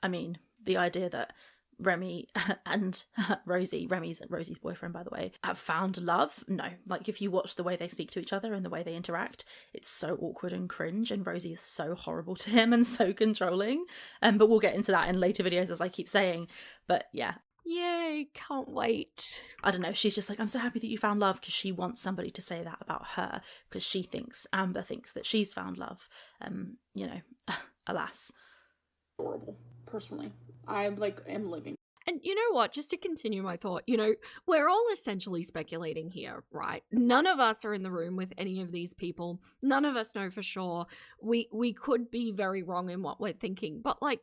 I mean, the idea that Remy and Rosie's boyfriend, by the way, have found love. No, like if you watch the way they speak to each other and the way they interact, it's so awkward and cringe, and Rosie is so horrible to him and so controlling. But we'll get into that in later videos, as I keep saying. But yeah. Yay, can't wait. I don't know, she's just like, I'm so happy that you found love, because she wants somebody to say that about her, because Amber thinks that she's found love. You know, alas. Adorable, personally. I am living. And you know what, just to continue my thought, you know, we're all essentially speculating here, right? None of us are in the room with any of these people. None of us know for sure. We could be very wrong in what we're thinking, but like,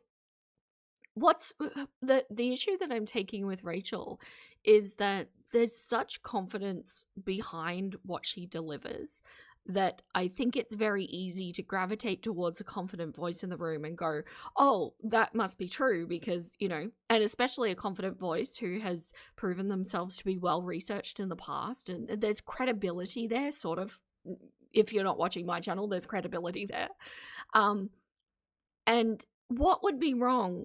what's the issue that I'm taking with Rachel is that there's such confidence behind what she delivers that I think it's very easy to gravitate towards a confident voice in the room and go, oh, that must be true because, you know, and especially a confident voice who has proven themselves to be well researched in the past, and there's credibility there, sort of. If you're not watching my channel, there's credibility there. And what would be wrong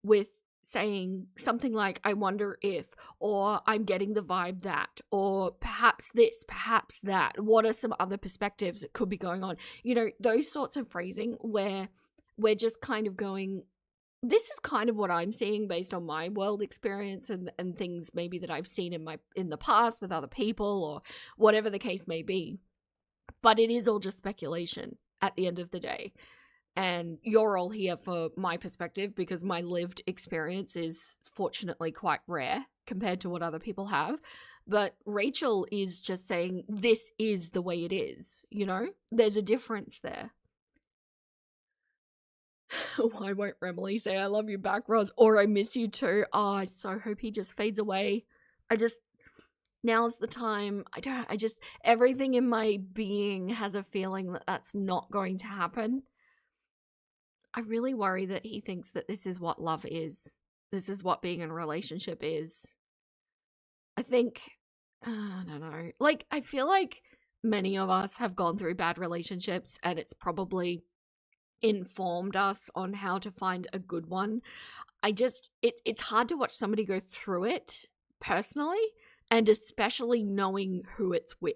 with saying something like, I wonder if, or I'm getting the vibe that, or perhaps this, perhaps that, what are some other perspectives that could be going on? You know, those sorts of phrasing where we're just kind of going, this is kind of what I'm seeing based on my world experience and things maybe that I've seen in the past with other people or whatever the case may be. But it is all just speculation at the end of the day. And you're all here for my perspective because my lived experience is fortunately quite rare compared to what other people have. But Rachel is just saying, this is the way it is, you know? There's a difference there. Why won't Remily say I love you back, Roz? Or I miss you too? Oh, I so hope he just fades away. Now's the time. Everything in my being has a feeling that that's not going to happen. I really worry that he thinks that this is what love is. This is what being in a relationship is. I think, I don't know. Like, I feel like many of us have gone through bad relationships and it's probably informed us on how to find a good one. It's hard to watch somebody go through it personally, and especially knowing who it's with.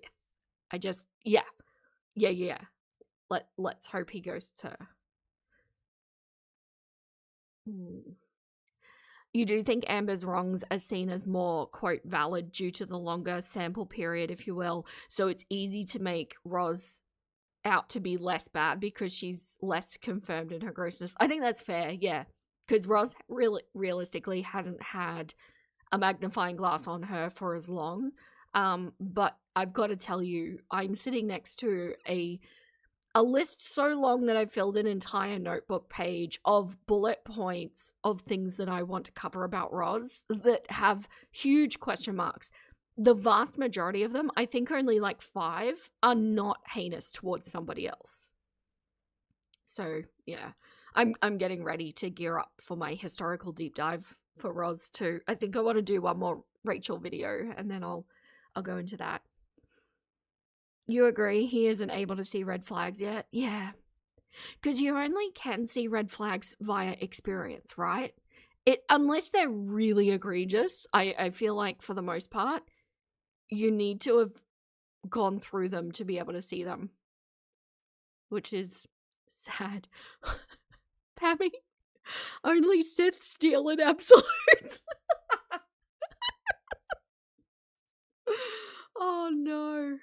Yeah. Let's hope he goes to... You do think Amber's wrongs are seen as more, quote, valid due to the longer sample period, if you will, so it's easy to make Roz out to be less bad because she's less confirmed in her grossness. I think that's fair, yeah, because Roz realistically hasn't had a magnifying glass on her for as long, but I've got to tell you, I'm sitting next to a list so long that I filled an entire notebook page of bullet points of things that I want to cover about Roz that have huge question marks. The vast majority of them, I think only like 5, are not heinous towards somebody else. So, yeah, I'm getting ready to gear up for my historical deep dive for Roz too. I think I want to do one more Rachel video and then I'll go into that. You agree he isn't able to see red flags yet? Yeah. Because you only can see red flags via experience, right? Unless they're really egregious, I feel like for the most part, you need to have gone through them to be able to see them. Which is sad. Pammy, only Sith steal in absolutes. Oh no.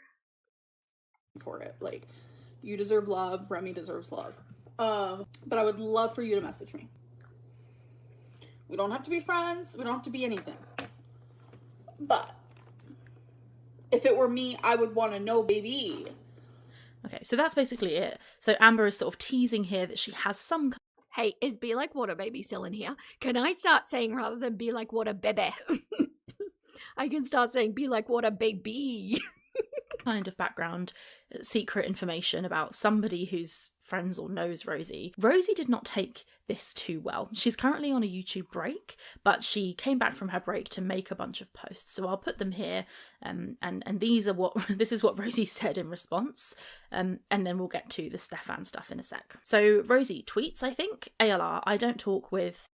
For it, like, you deserve love, Remy deserves love, but I would love for you to message me. We don't have to be friends, we don't have to be anything, but if it were me, I would want to know, baby. Okay, so that's basically it. So Amber is sort of teasing here that she has some... Hey, is Be Like Water Baby still in here? Can I start saying, rather than Be Like Water Bebe, I can start saying Be Like Water Baby. kind of background, secret information about somebody who's friends or knows Rosie. Rosie did not take this too well. She's currently on a YouTube break, but she came back from her break to make a bunch of posts. So I'll put them here, and this is what Rosie said in response, and then we'll get to the Stefan stuff in a sec. So Rosie tweets, I think, ALR, I don't talk with...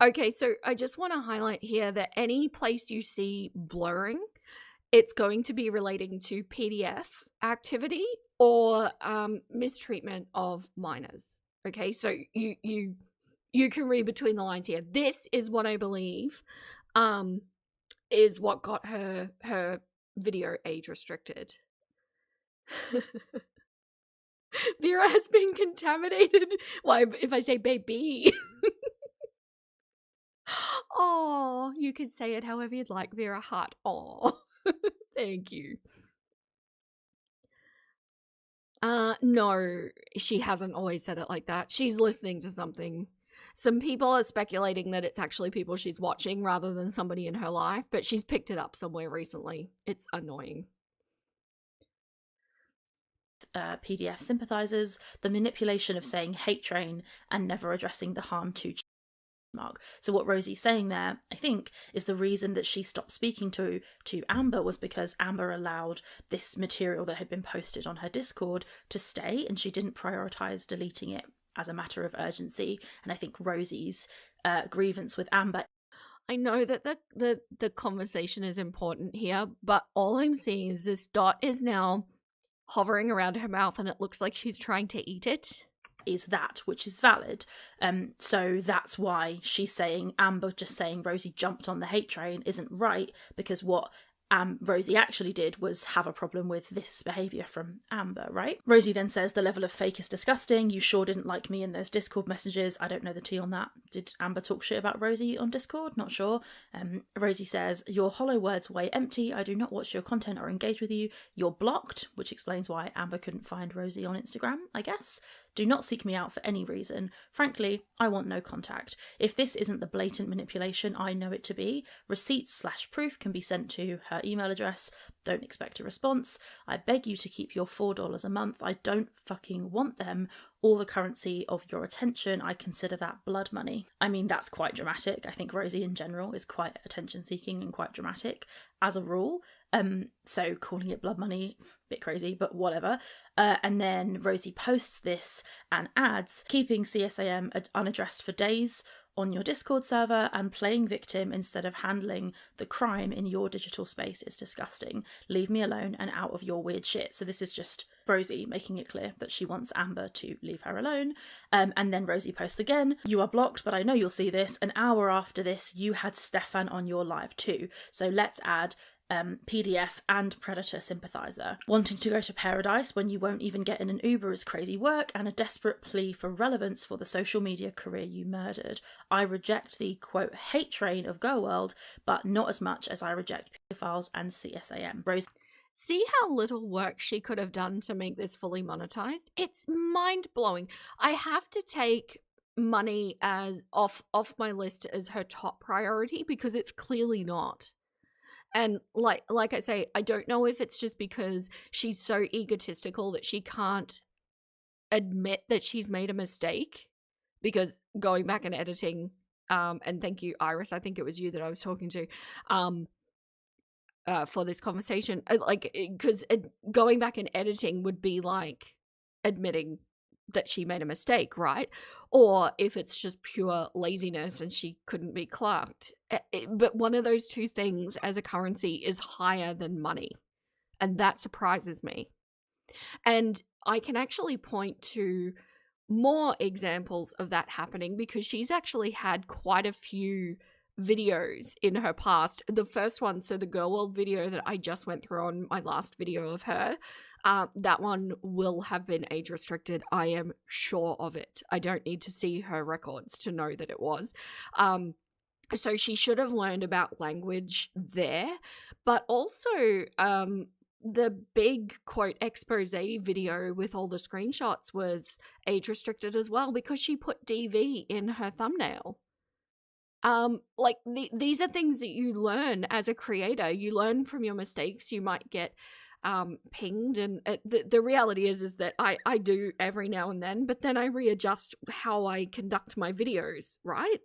Okay, so I just want to highlight here that any place you see blurring, it's going to be relating to PDF activity or mistreatment of minors. Okay, so you can read between the lines here. This is what I believe is what got her video age restricted. Vera has been contaminated. Why, if I say baby? Oh, you can say it however you'd like, Vera Hart. Oh, thank you. No, she hasn't always said it like that. She's listening to something. Some people are speculating that it's actually people she's watching rather than somebody in her life, but she's picked it up somewhere recently. It's annoying. PDF sympathizers, the manipulation of saying hate train and never addressing the harm to mark. So what Rosie's saying there, I think, is the reason that she stopped speaking to Amber was because Amber allowed this material that had been posted on her Discord to stay, and she didn't prioritize deleting it as a matter of urgency. And I think Rosie's grievance with Amber, I know that the conversation is important here, but all I'm seeing is this dot is now hovering around her mouth and it looks like she's trying to eat it. Is that, which is valid. So that's why she's saying Amber just saying Rosie jumped on the hate train isn't right, because what Rosie actually did was have a problem with this behaviour from Amber, right? Rosie then says the level of fake is disgusting. You sure didn't like me in those Discord messages. I don't know the tea on that. Did Amber talk shit about Rosie on Discord? Not sure. Rosie says, your hollow words weigh empty. I do not watch your content or engage with you. You're blocked, which explains why Amber couldn't find Rosie on Instagram, I guess. Do not seek me out for any reason. Frankly, I want no contact. If this isn't the blatant manipulation I know it to be, receipts/proof can be sent to her email address. Don't expect a response. I beg you to keep your $4 a month. I don't fucking want them or the currency of your attention. I consider that blood money. I mean, that's quite dramatic. I think Rosie in general is quite attention seeking and quite dramatic as a rule. So calling it blood money, a bit crazy, but whatever. And then Rosie posts this and adds, keeping CSAM unaddressed for days on your Discord server and playing victim instead of handling the crime in your digital space is disgusting. Leave me alone and out of your weird shit. So this is just Rosie making it clear that she wants Amber to leave her alone. And then Rosie posts again, you are blocked, but I know you'll see this. An hour after this, you had Stefan on your live too. So let's add PDF and Predator sympathizer. Wanting to go to Pearadise when you won't even get in an Uber is crazy work, and a desperate plea for relevance for the social media career you murdered. I reject the, quote, hate train of Girl World, but not as much as I reject pedophiles and CSAM. Rose. See how little work she could have done to make this fully monetized? It's mind-blowing. I have to take money as off my list as her top priority because it's clearly not. And like I say, I don't know if it's just because she's so egotistical that she can't admit that she's made a mistake. Because going back and editing, and thank you, Iris, I think it was you that I was talking to, for this conversation. Because going back and editing would be like admitting that she made a mistake, right? Or if it's just pure laziness and she couldn't be clerked. But one of those two things as a currency is higher than money. And that surprises me. And I can actually point to more examples of that happening because she's actually had quite a few videos in her past. The first one, so the Girl World video that I just went through on my last video of her, that one will have been age restricted. I am sure of it. I don't need to see her records to know that it was. So she should have learned about language there, but also the big quote expose video with all the screenshots was age restricted as well because she put DV in her thumbnail. These are things that you learn as a creator. You learn from your mistakes. You might get pinged, and the reality is that I do every now and then, but then I readjust how I conduct my videos, right?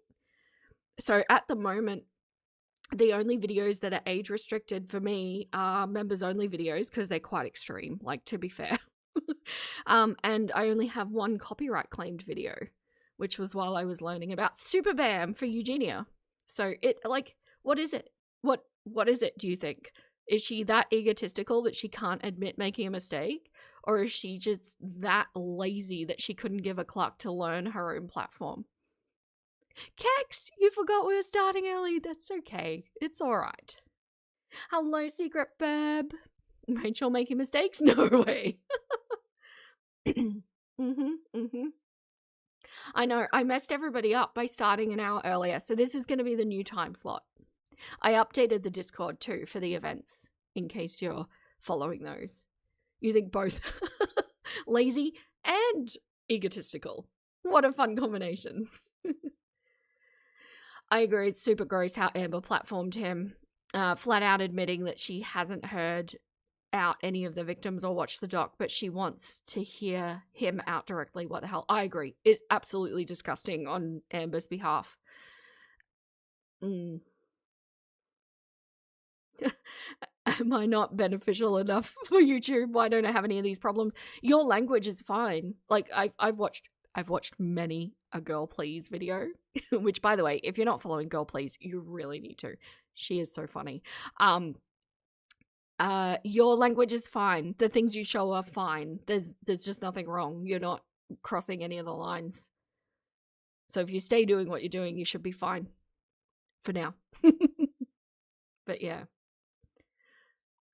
So at the moment, the only videos that are age restricted for me are members only videos because they're quite extreme, like, to be fair. And I only have one copyright claimed video, which was while I was learning about Super Bam for Eugenia. So it, like, what is it? What is it, do you think? Is she that egotistical that she can't admit making a mistake? Or is she just that lazy that she couldn't give a cluck to learn her own platform? Kex, you forgot we were starting early. That's okay. It's alright. Hello, Secret Bab. Rachel making mistakes? No way. I know, I messed everybody up by starting an hour earlier, so this is going to be the new time slot. I updated the Discord too for the events, in case you're following those. You think both lazy and egotistical. What a fun combination. I agree, it's super gross how Amber platformed him, flat out admitting that she hasn't heard out any of the victims or watched the doc, but she wants to hear him out directly. What the hell? I agree. It's absolutely disgusting on Amber's behalf. Am I not beneficial enough for YouTube? Why don't I have any of these problems? Your language is fine. Like, I've watched many a Girl Please video, which, by the way, if you're not following Girl Please, you really need to. She is so funny. Your language is fine. The things you show are fine. There's just nothing wrong. You're not crossing any of the lines. So if you stay doing what you're doing, you should be fine. For now. But yeah.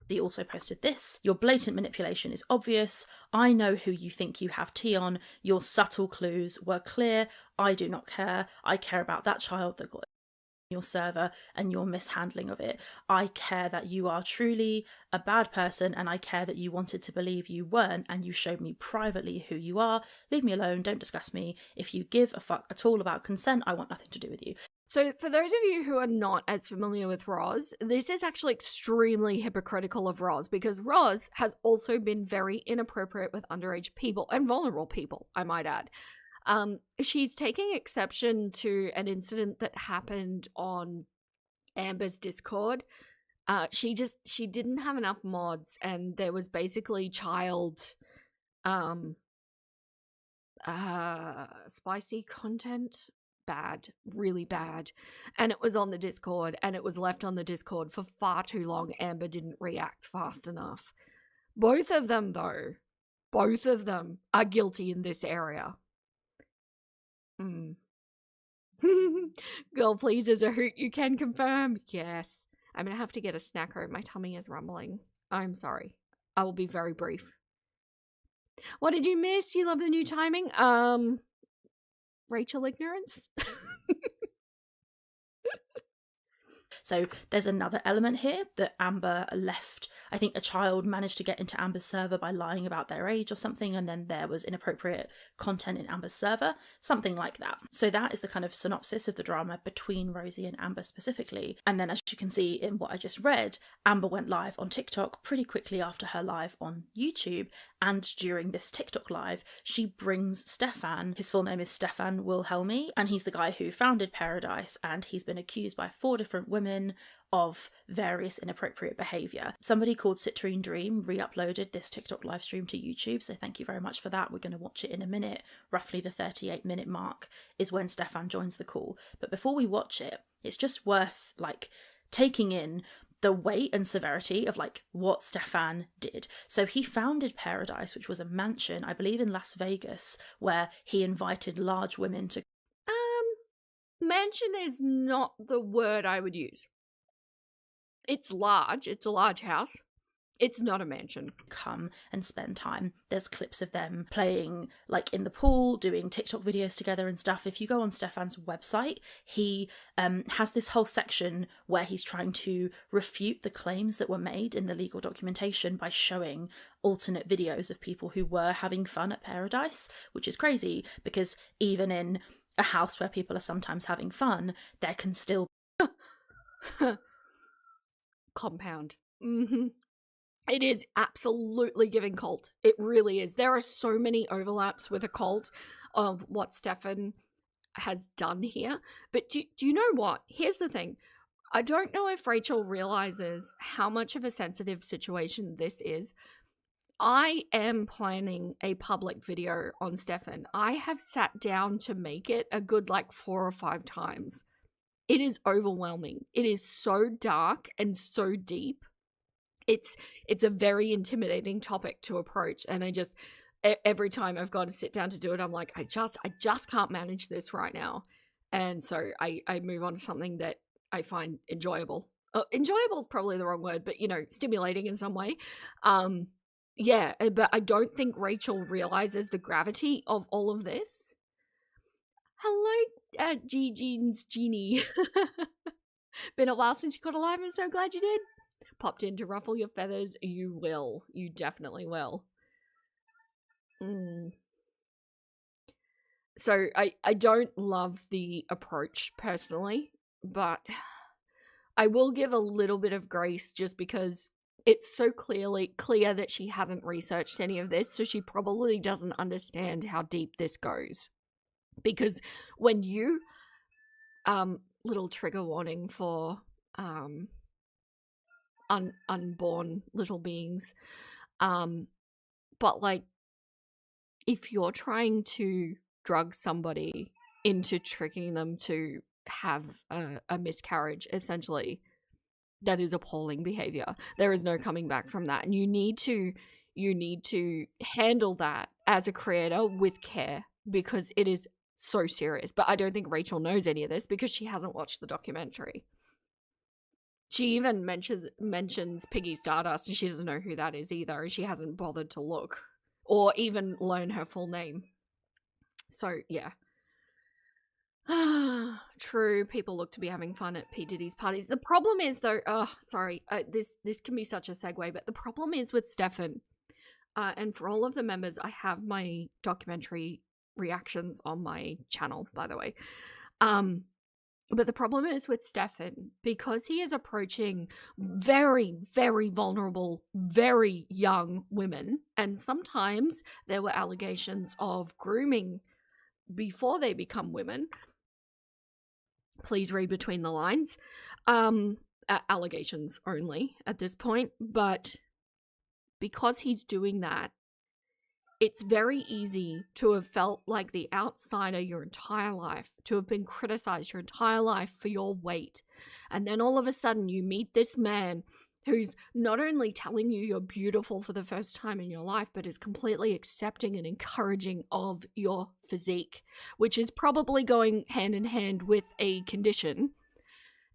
He also posted this. Your blatant manipulation is obvious. I know who you think you have tea on. Your subtle clues were clear. I do not care. I care about that child that got your server and your mishandling of it. I care that you are truly a bad person, and I care that you wanted to believe you weren't, and you showed me privately who you are. Leave me alone. Don't discuss me. If you give a fuck at all about consent, I want nothing to do with you. So for those of you who are not as familiar with Roz, this is actually extremely hypocritical of Roz, because Roz has also been very inappropriate with underage people and vulnerable people, I might add. She's taking exception to an incident that happened on Amber's Discord. She didn't have enough mods, and there was basically child spicy content. Bad, really bad, and it was on the Discord, and it was left on the Discord for far too long. Amber didn't react fast enough. Both of them, though, are guilty in this area. Girl Please is a hoot, you can confirm. Yes. I'm gonna have to get a snacker. My tummy is rumbling. I'm sorry. I will be very brief. What did you miss? You love the new timing? Rachel ignorance? So there's another element here that Amber left. I think a child managed to get into Amber's server by lying about their age or something, and then there was inappropriate content in Amber's server, something like that. So that is the kind of synopsis of the drama between Rosie and Amber specifically. And then, as you can see in what I just read, Amber went live on TikTok pretty quickly after her live on YouTube, and during this TikTok live, she brings Stefan. His full name is Stefan Wilhelmi, and he's the guy who founded Pearadise, and he's been accused by 4 different women of various inappropriate behaviour. Somebody called Citrine Dream re-uploaded this TikTok live stream to YouTube, so thank you very much for that. We're going to watch it in a minute. Roughly the 38-minute mark is when Stefan joins the call. But before we watch it, it's just worth taking in the weight and severity of what Stefan did. So he founded Pearadise, which was a mansion, I believe in Las Vegas, where he invited large women to mansion is not the word I would use. It's large. It's a large house. It's not a mansion. Come and spend time. There's clips of them playing in the pool, doing TikTok videos together and stuff. If you go on Stefan's website, he has this whole section where he's trying to refute the claims that were made in the legal documentation by showing alternate videos of people who were having fun at Pearadise, which is crazy because even in a house where people are sometimes having fun, there can still compound. It is absolutely giving cult. It really is. There are so many overlaps with a cult of what Stefan has done here. But do you know what? Here's the thing. I don't know if Rachel realizes how much of a sensitive situation this is. I am planning a public video on Stefan. I have sat down to make it a good 4 or 5 times. It is overwhelming. It is so dark and so deep. It's a very intimidating topic to approach, and I just every time I've got to sit down to do it, I'm like, I just can't manage this right now. And so I move on to something that I find enjoyable. Enjoyable is probably the wrong word, but stimulating in some way. Yeah, but I don't think Rachel realizes the gravity of all of this. Hello, Gigi's Genie. Been a while since you got alive. I'm so glad you did. Popped in to ruffle your feathers. You will. You definitely will. So I don't love the approach personally, but I will give a little bit of grace just because it's so clear that she hasn't researched any of this, so she probably doesn't understand how deep this goes. Because when you little trigger warning for unborn little beings, but if you're trying to drug somebody into tricking them to have a miscarriage, essentially, that is appalling behavior. There is no coming back from that, and you need to handle that as a creator with care, because it is so serious. But I don't think Rachel knows any of this because she hasn't watched the documentary. She even mentions Piggy Stardust, and she doesn't know who that is either, and she hasn't bothered to look or even learn her full name. So yeah. True, people look to be having fun at P. Diddy's parties. The problem is, though, this can be such a segue, but the problem is with Stefan, and for all of the members, I have my documentary reactions on my channel, by the way. But the problem is with Stefan, because he is approaching very, very vulnerable, very young women, and sometimes there were allegations of grooming before they become women. Please read between the lines. Allegations only at this point, but because he's doing that, it's very easy to have felt like the outsider your entire life, to have been criticized your entire life for your weight. And then all of a sudden you meet this man who's not only telling you you're beautiful for the first time in your life, but is completely accepting and encouraging of your physique, which is probably going hand in hand with a condition.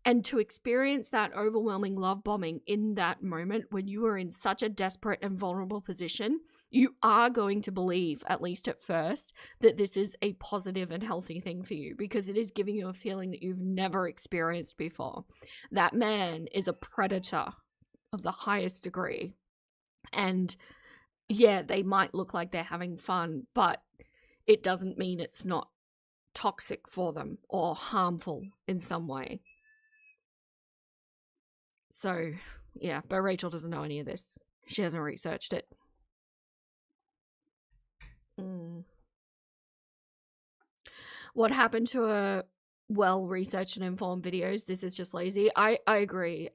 And to experience that overwhelming love bombing in that moment when you are in such a desperate and vulnerable position, you are going to believe, at least at first, that this is a positive and healthy thing for you, because it is giving you a feeling that you've never experienced before. That man is a predator of the highest degree. And yeah, they might look like they're having fun, but it doesn't mean it's not toxic for them or harmful in some way. So, yeah, but Rachel doesn't know any of this. She hasn't researched it. What happened to her well-researched and informed videos? This is just lazy. I agree.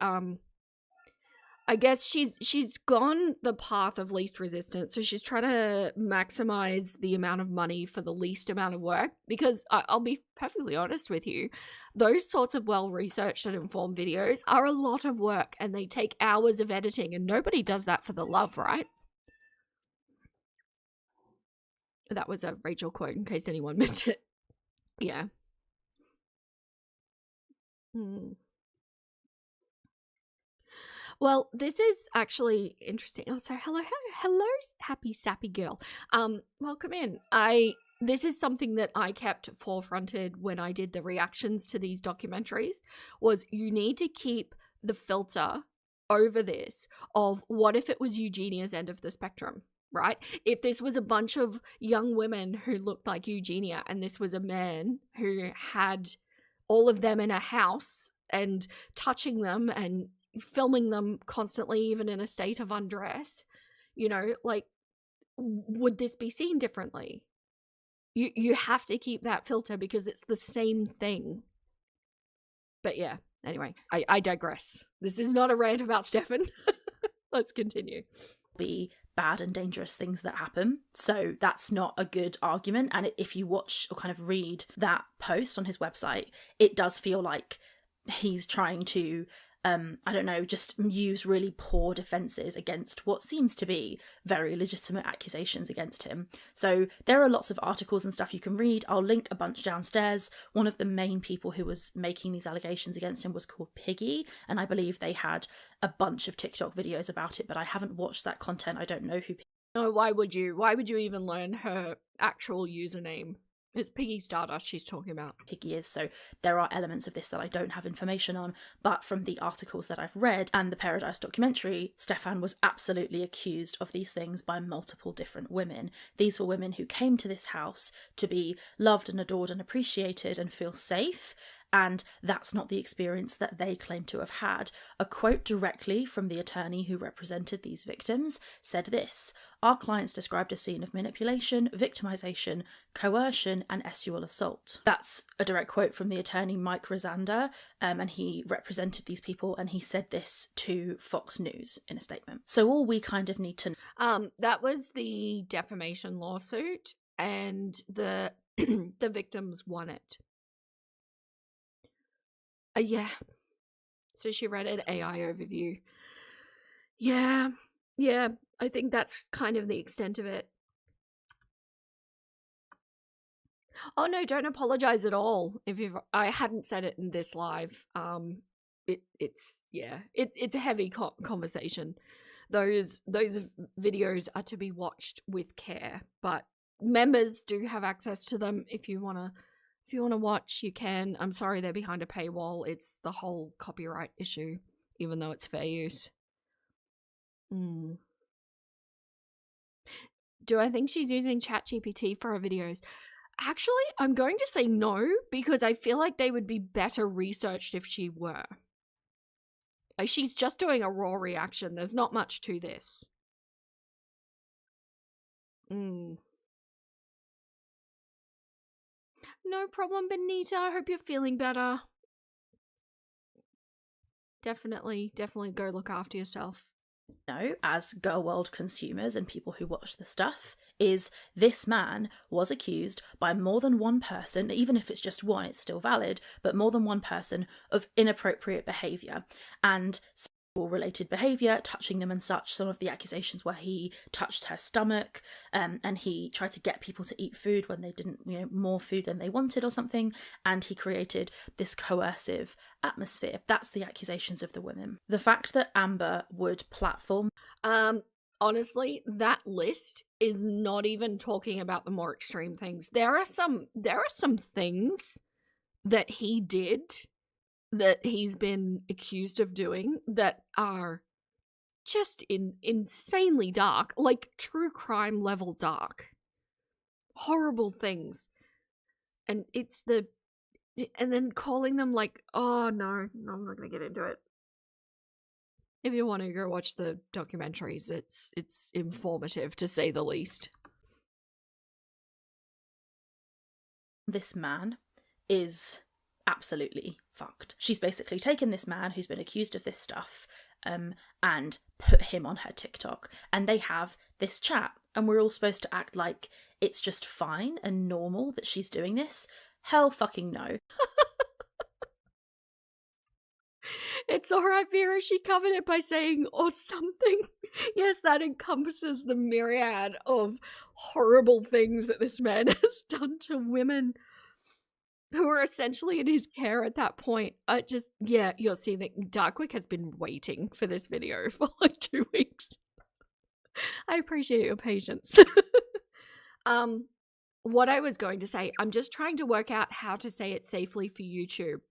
I guess she's gone the path of least resistance, so she's trying to maximize the amount of money for the least amount of work, because I'll be perfectly honest with you, those sorts of well-researched and informed videos are a lot of work, and they take hours of editing, and nobody does that for the love, right? That was a Rachel quote, in case anyone missed it. Yeah. Well, this is actually interesting. Oh, so hello, happy sappy girl. Welcome in. This is something that I kept forefronted when I did the reactions to these documentaries, was you need to keep the filter over this of what if it was Eugenia's end of the spectrum, right? If this was a bunch of young women who looked like Eugenia, and this was a man who had all of them in a house and touching them and filming them constantly, even in a state of undress, would this be seen differently? You have to keep that filter because it's the same thing. But yeah, anyway, I digress. This is not a rant about Stefan. Let's continue. Be bad and dangerous things that happen. So that's not a good argument. And if you watch or kind of read that post on his website, it does feel like he's trying to I don't know, just use really poor defences against what seems to be very legitimate accusations against him. So there are lots of articles and stuff you can read. I'll link a bunch downstairs. One of the main people who was making these allegations against him was called Piggy, and I believe they had a bunch of TikTok videos about it, but I haven't watched that content. I don't know who. No, why would you? Why would you even learn her actual username? It's Piggy Stardust she's talking about. Piggy is, so there are elements of this that I don't have information on, but from the articles that I've read and the Pearadise documentary, Stefan was absolutely accused of these things by multiple different women. These were women who came to this house to be loved and adored and appreciated and feel safe, and that's not the experience that they claim to have had. A quote directly from the attorney who represented these victims said this: "Our clients described a scene of manipulation, victimization, coercion, and sexual assault." That's a direct quote from the attorney Mike Rosander, and he represented these people, and he said this to Fox News in a statement. So all we kind of need to that was the defamation lawsuit, and the the victims won it. Yeah. So she read an AI overview. Yeah, I think that's kind of the extent of it. Oh no, don't apologize at all. I hadn't said it in this live. It's a heavy conversation. Those videos are to be watched with care, but members do have access to them. If you wanna watch, you can. I'm sorry they're behind a paywall. It's the whole copyright issue, even though it's fair use. Do I think she's using ChatGPT for her videos? Actually, I'm going to say no, because I feel like they would be better researched if she were. Like, she's just doing a raw reaction. There's not much to this. No problem, Benita. I hope you're feeling better. Definitely go look after yourself. Know, as Girl World consumers and people who watch the stuff, is this man was accused by more than one person, even if it's just one, it's still valid, but more than one person, of inappropriate behaviour and related behaviour, touching them and such. Some of the accusations were he touched her stomach, and he tried to get people to eat food when they didn't, more food than they wanted or something, and he created this coercive atmosphere. That's the accusations of the women. The fact that Amber would platform honestly, that list is not even talking about the more extreme things. There are some things that he did, that he's been accused of doing, that are just insanely dark, like true crime level dark. Horrible things. And and then calling them like, oh no, I'm not gonna get into it. If you want to go watch the documentaries, it's informative, to say the least. This man is absolutely fucked. She's basically taken this man who's been accused of this stuff and put him on her TikTok, and they have this chat, and we're all supposed to act like it's just fine and normal that she's doing this. Hell fucking no. It's alright, Vera, she covered it by saying, or something. Yes, that encompasses the myriad of horrible things that this man has done to women who are essentially in his care at that point. You'll see that Darkwick has been waiting for this video for like 2 weeks. I appreciate your patience. What I was going to say, I'm just trying to work out how to say it safely for YouTube.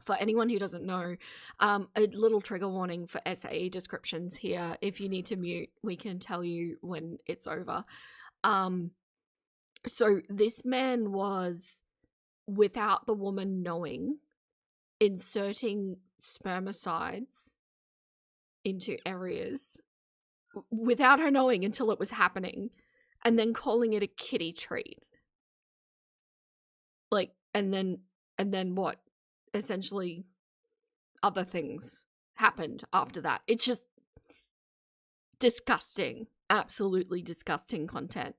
For anyone who doesn't know, a little trigger warning for SAE descriptions here. If you need to mute, we can tell you when it's over. So this man was, without the woman knowing, inserting spermicides into areas without her knowing until it was happening, and then calling it a kitty treat. Like, and then what? Essentially, other things happened after that. It's just disgusting. absolutely disgusting content.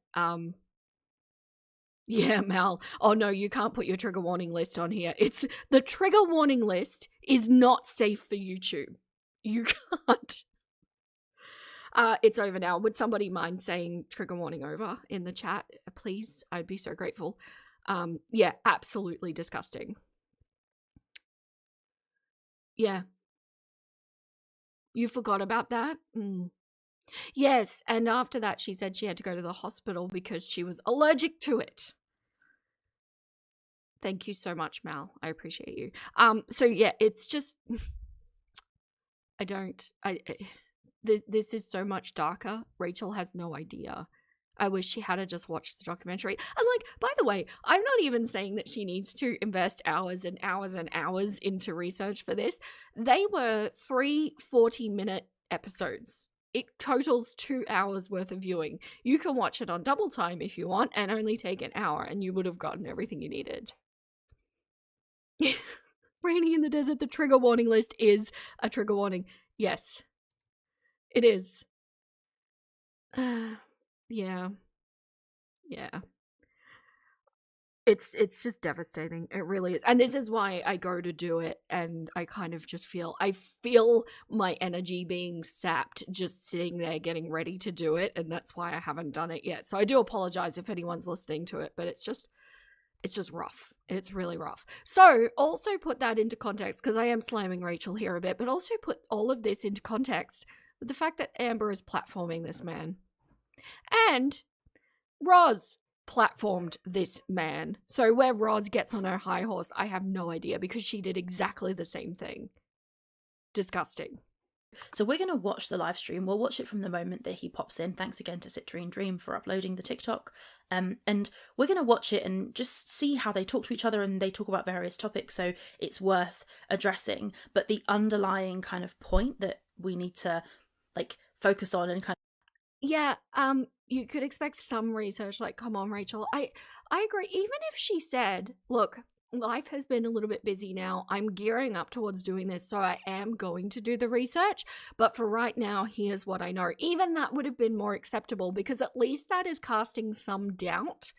Yeah, Mal. Oh no, you can't put your trigger warning list on here. It's the trigger warning list is not safe for YouTube. You can't. It's over now. Would somebody mind saying trigger warning over in the chat, please? I'd be so grateful. Yeah, absolutely disgusting. Yeah. You forgot about that? Yes, and after that she said she had to go to the hospital because she was allergic to it. Thank you so much, Mal. I appreciate you. So yeah, it's just this is so much darker. Rachel has no idea. I wish she had just watched the documentary. And like, by the way, I'm not even saying that she needs to invest hours and hours and hours into research for this. They were 3 40-minute episodes. It totals 2 hours worth of viewing. You can watch it on double time if you want and only take an hour and you would have gotten everything you needed. Raining in the desert, the trigger warning list is a trigger warning. Yes. It is. Yeah. It's just devastating. It really is. And this is why I go to do it and I kind of just feel my energy being sapped just sitting there getting ready to do it, and that's why I haven't done it yet. So I do apologize if anyone's listening to it, but it's just rough. It's really rough. So also put that into context, because I am slamming Rachel here a bit, but also put all of this into context with the fact that Amber is platforming this man. And Roz platformed this man. So where Roz gets on her high horse, I have no idea, because she did exactly the same thing. Disgusting. So we're going to watch the live stream. We'll watch it from the moment that he pops in. Thanks again to Citrine Dream for uploading the TikTok. And we're going to watch it and just see how they talk to each other, and they talk about various topics, so it's worth addressing. But the underlying kind of point that we need to like focus on and kind of... Yeah, you could expect some research, like, come on, Rachel. I agree. Even if she said, look, life has been a little bit busy now. I'm gearing up towards doing this, so I am going to do the research. But for right now, here's what I know. Even that would have been more acceptable, because at least that is casting some doubt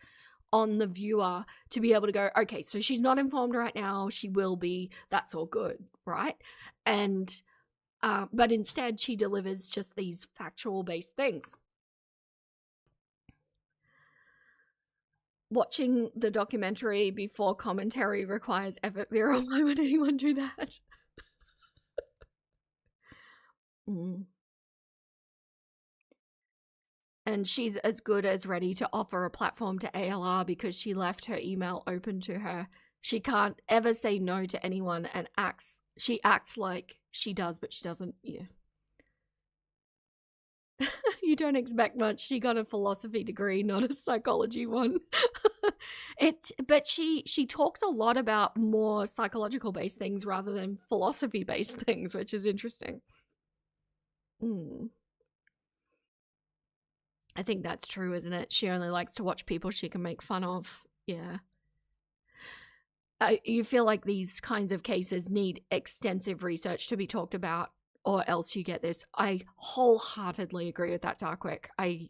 on the viewer to be able to go, okay, so she's not informed right now. She will be. That's all good, right? And but instead, she delivers just these factual-based things. Watching the documentary before commentary requires effort, Vera. Why would anyone do that? And she's as good as ready to offer a platform to ALR because she left her email open to her. She can't ever say no to anyone, and she acts like she does, but she doesn't. Yeah. You don't expect much. She got a philosophy degree, not a psychology one. But she talks a lot about more psychological based things rather than philosophy based things, which is interesting. I think that's true, isn't it? She only likes to watch people she can make fun of. Yeah. You feel like these kinds of cases need extensive research to be talked about, or else you get this. I wholeheartedly agree with that, Darkwick. I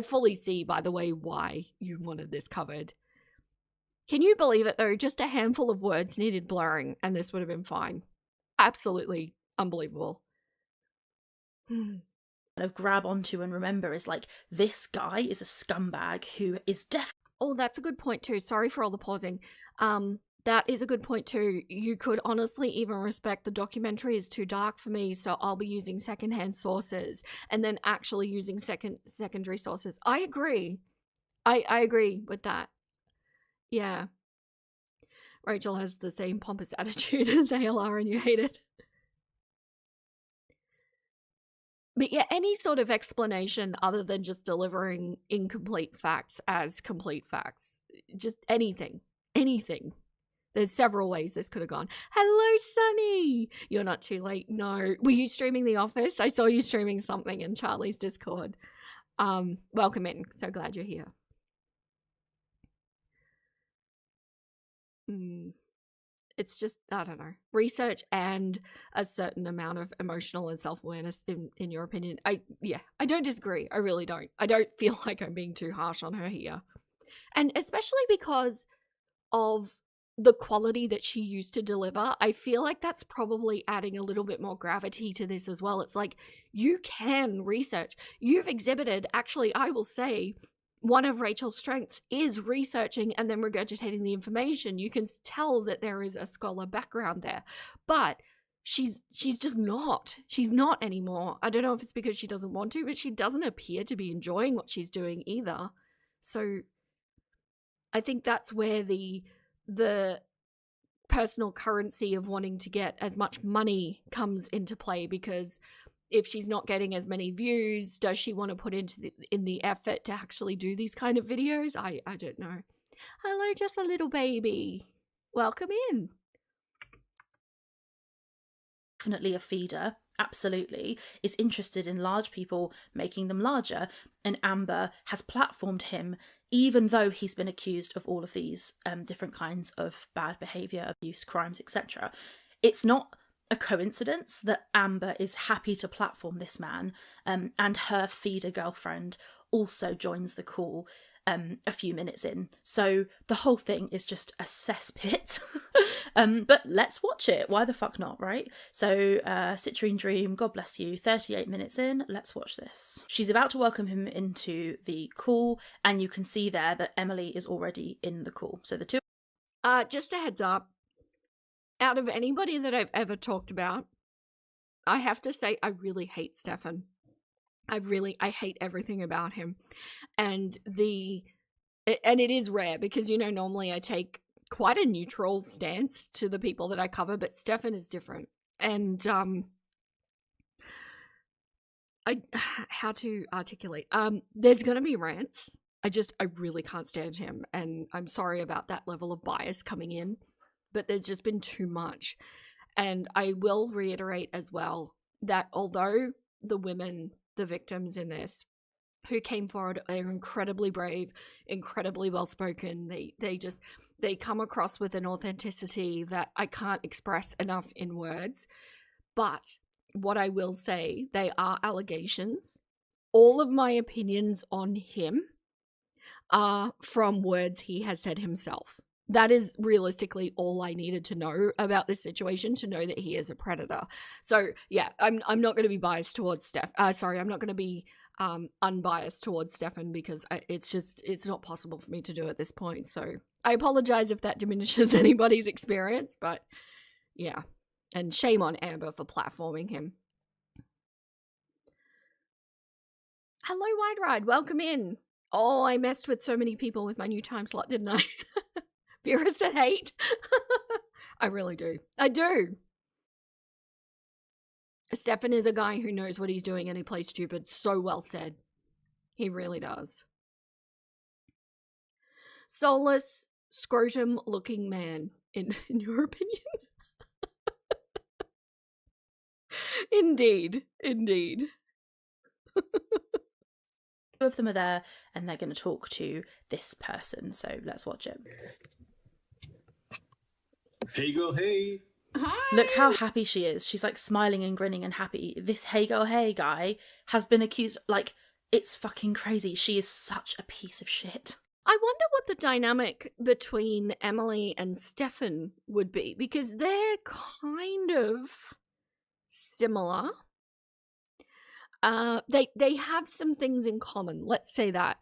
fully see, by the way, why you wanted this covered. Can you believe it, though? Just a handful of words needed blurring, and this would have been fine. Absolutely unbelievable. Kind of grab onto and remember is like, this guy is a scumbag who is definitely... Oh, that's a good point too. Sorry for all the pausing. That is a good point too. You could honestly even respect the documentary is too dark for me, so I'll be using secondhand sources and then actually using secondary sources. I agree. I agree with that. Yeah. Rachel has the same pompous attitude as ALR and you hate it. But yeah, any sort of explanation other than just delivering incomplete facts as complete facts. Just anything. Anything. There's several ways this could have gone. Hello, Sunny! You're not too late. No. Were you streaming The Office? I saw you streaming something in Charlie's Discord. Welcome in. So glad you're here. it's just, I don't know, research and a certain amount of emotional and self-awareness in your opinion. I don't disagree. I really don't. I don't feel like I'm being too harsh on her here. And especially because of the quality that she used to deliver, I feel like that's probably adding a little bit more gravity to this as well. It's like, you can research. You've exhibited, actually, I will say, one of Rachel's strengths is researching and then regurgitating the information. You can tell that there is a scholar background there, but she's just not. She's not anymore. I don't know if it's because she doesn't want to, but she doesn't appear to be enjoying what she's doing either. So I think that's where the personal currency of wanting to get as much money comes into play, because if she's not getting as many views, does she want to put in the effort to actually do these kind of videos? I don't know. Hello, just a little baby. Welcome in. Definitely a feeder, absolutely, is interested in large people, making them larger, and Amber has platformed him even though he's been accused of all of these different kinds of bad behaviour, abuse, crimes, etc. It's not a coincidence that Amber is happy to platform this man, and her feeder girlfriend also joins the call a few minutes in. So the whole thing is just a cesspit. But let's watch it. Why the fuck not, right? So Citrine Dream, God bless you, 38 minutes in, let's watch this. She's about to welcome him into the call, and you can see there that Emily is already in the call. So the two... Just a heads up, out of anybody that I've ever talked about, I have to say I really hate Stefan. I hate everything about him. And it is rare because, you know, normally I take quite a neutral stance to the people that I cover, but Stefan is different. And how to articulate, there's gonna be rants. I really can't stand him, and I'm sorry about that level of bias coming in, but there's just been too much. And I will reiterate as well that although the women, the victims in this, who came forward, are incredibly brave, incredibly well spoken. They come across with an authenticity that I can't express enough in words. But what I will say, they are allegations. All of my opinions on him are from words he has said himself. That is realistically all I needed to know about this situation to know that he is a predator. So yeah, I'm not going to be biased towards I'm not going to be unbiased towards Stefan, because it's not possible for me to do at this point. So I apologize if that diminishes anybody's experience, but yeah. And shame on Amber for platforming him. Hello, Wide Ride. Welcome in. Oh, I messed with so many people with my new time slot, didn't I? Vera said hate. I really do. I do. Stefan is a guy who knows what he's doing and he plays stupid. So well said. He really does. Soulless, scrotum-looking man, in your opinion? Indeed. Indeed. Two of them are there, and they're going to talk to this person. So let's watch it. Hey girl, hey. Hi. Look how happy she is. She's like smiling and grinning and happy. This hey girl, hey guy has been accused. Like, it's fucking crazy. She is such a piece of shit. I wonder what the dynamic between Emily and Stefan would be, because they're kind of similar. They have some things in common, let's say that.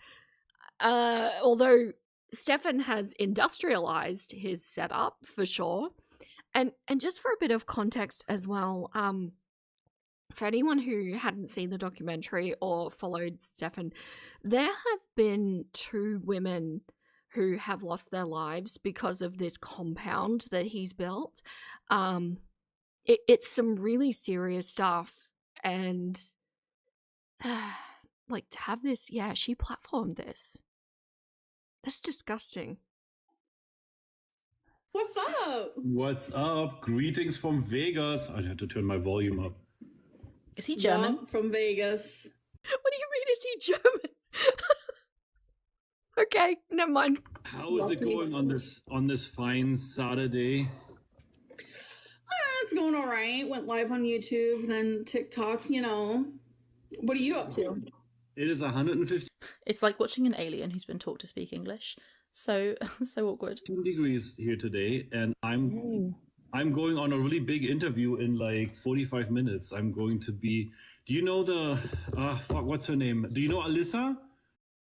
Although Stefan has industrialized his setup for sure. And just for a bit of context as well, for anyone who hadn't seen the documentary or followed Stefan, there have been 2 women who have lost their lives because of this compound that he's built. It's some really serious stuff, and like, to have this, yeah, she platformed this. That's disgusting. What's up? What's up? Greetings from Vegas. I had to turn my volume up. Is he German? Yeah, from Vegas. What do you mean, is he German? Okay, never mind. How is it going on this fine Saturday? going all right. Went live on YouTube, then TikTok, you know. What are you up to? It is 115 It's like watching an alien who's been taught to speak English. So awkward. degrees here today, and I'm going on a really big interview in like 45 minutes. I'm going to be. Do you know what's her name? Do you know Alyssa?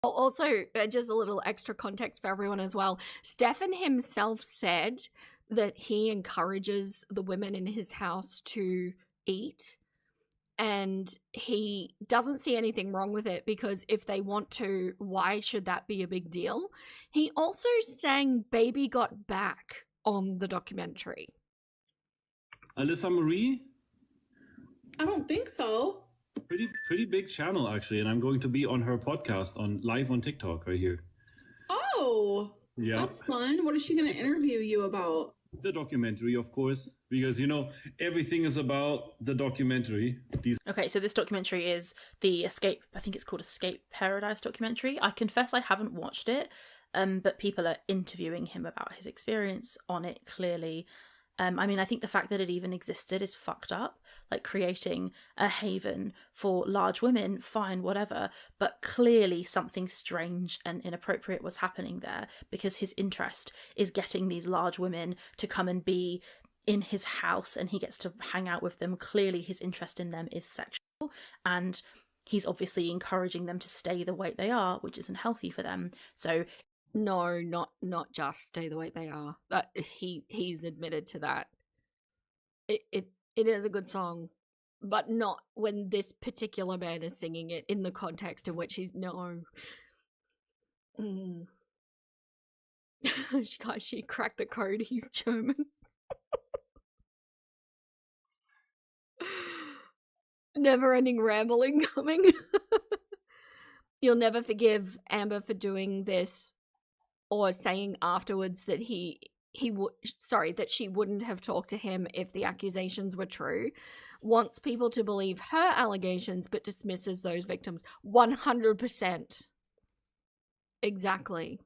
Also, just a little extra context for everyone as well. Stefan himself said that he encourages the women in his house to eat, and he doesn't see anything wrong with it because if they want to, why should that be a big deal? He also sang Baby Got Back on the documentary. Alyssa Marie? I don't think so. Pretty big channel actually, and I'm going to be on her podcast live on TikTok right here. Oh, yeah, that's fun. What is she going to interview you about? The documentary, of course, because everything is about the documentary. Okay, so this documentary is I think it's called Escape Pearadise documentary. I confess I haven't watched it, but people are interviewing him about his experience on it clearly. I think the fact that it even existed is fucked up. Like creating a haven for large women, fine, whatever. But clearly something strange and inappropriate was happening there because his interest is getting these large women to come and be in his house and he gets to hang out with them. Clearly his interest in them is sexual and he's obviously encouraging them to stay the way they are, which isn't healthy for them. So no, not just stay the way they are. That he's admitted to that. It is a good song, but not when this particular man is singing it in the context in which he's no. She cracked the code. He's German. Never-ending rambling coming. You'll never forgive Amber for doing this. Or saying afterwards that that she wouldn't have talked to him if the accusations were true. Wants people to believe her allegations but dismisses those victims. 100%. Exactly.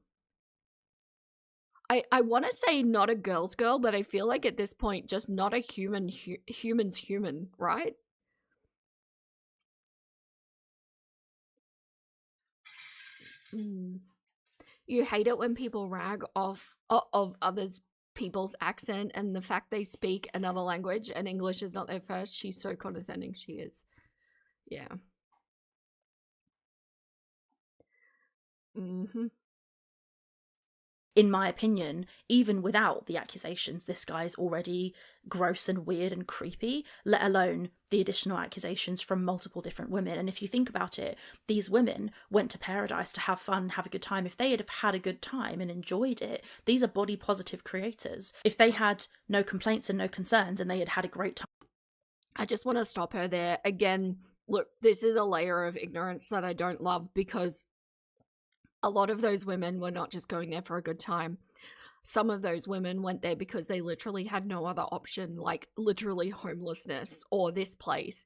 I want to say not a girl's girl, but I feel like at this point just not a human's human, right? You hate it when people rag of others people's accent and the fact they speak another language and English is not their first. She's so condescending. She is. Yeah. In my opinion, even without the accusations, this guy's already gross and weird and creepy, let alone the additional accusations from multiple different women. And if you think about it, these women went to Pearadise to have fun, have a good time. If they had had a good time and enjoyed it, these are body positive creators. If they had no complaints and no concerns and they had had a great time. I just want to stop her there. Again, look, this is a layer of ignorance that I don't love because a lot of those women were not just going there for a good time. Some of those women went there because they literally had no other option, like literally homelessness or this place.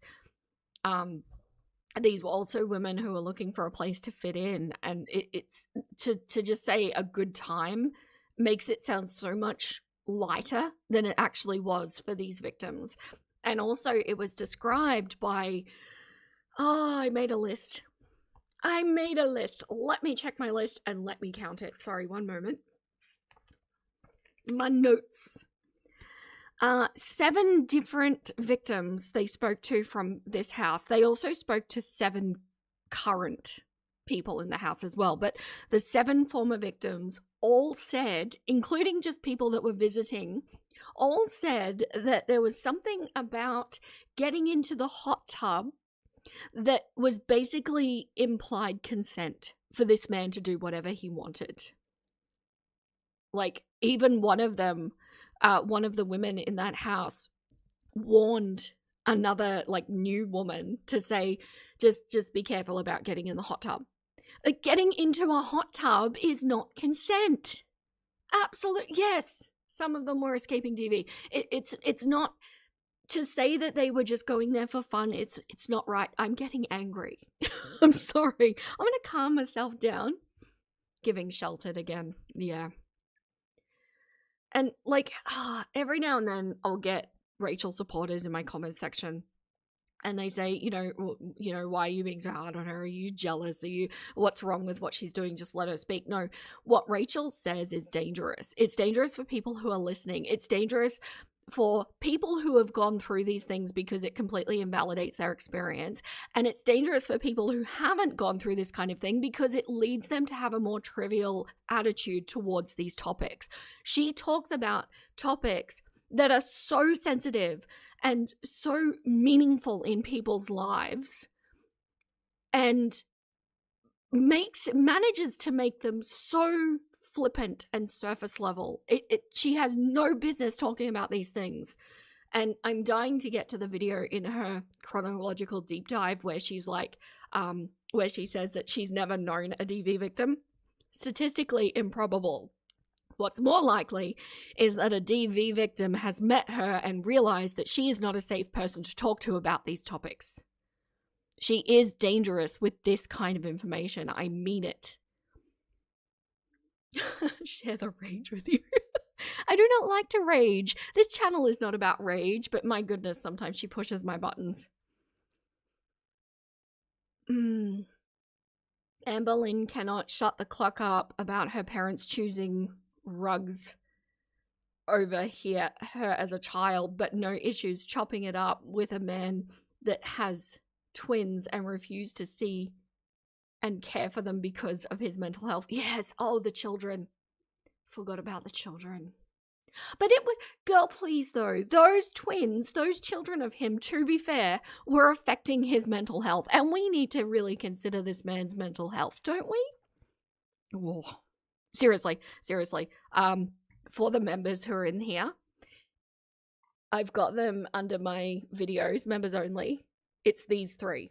These were also women who were looking for a place to fit in, and it's to just say a good time makes it sound so much lighter than it actually was for these victims. And also it was described by, I made a list. Let me check my list and let me count it. Sorry, one moment. My notes. 7 different victims they spoke to from this house. They also spoke to 7 current people in the house as well. But the 7 former victims all said, including just people that were visiting, all said that there was something about getting into the hot tub that was basically implied consent for this man to do whatever he wanted. Like, even one of them, one of the women in that house warned another, like, new woman to say, just be careful about getting in the hot tub. Like, getting into a hot tub is not consent. Absolute, yes. Some of them were escaping DV. It's not... To say that they were just going there for fun, it's not right. I'm getting angry. I'm sorry. I'm gonna calm myself down. Giving sheltered again. Yeah. And like, every now and then I'll get Rachel supporters in my comments section. And they say, why are you being so hard on her? Are you jealous? What's wrong with what she's doing? Just let her speak. No, what Rachel says is dangerous. It's dangerous for people who are listening. It's dangerous for people who have gone through these things because it completely invalidates their experience. And it's dangerous for people who haven't gone through this kind of thing because it leads them to have a more trivial attitude towards these topics. She talks about topics that are so sensitive and so meaningful in people's lives, and manages to make them so flippant and surface level. She has no business talking about these things. And I'm dying to get to the video in her chronological deep dive where she's like, where she says that she's never known a DV victim. Statistically improbable. What's more likely is that a DV victim has met her and realized that she is not a safe person to talk to about these topics. She is dangerous with this kind of information. I mean it. Share the rage with you. I do not like to rage. This channel is not about rage, but my goodness, sometimes she pushes my buttons. Amber Lynn cannot shut the clock up about her parents choosing rugs over her as a child, but no issues chopping it up with a man that has twins and refused to see and care for them because of his mental health. Yes, the children. Forgot about the children. But it was, girl, please though, those twins, those children of him, to be fair, were affecting his mental health, and we need to really consider this man's mental health, don't we? Oh. Seriously. For the members who are in here, I've got them under my videos, members only. It's these 3.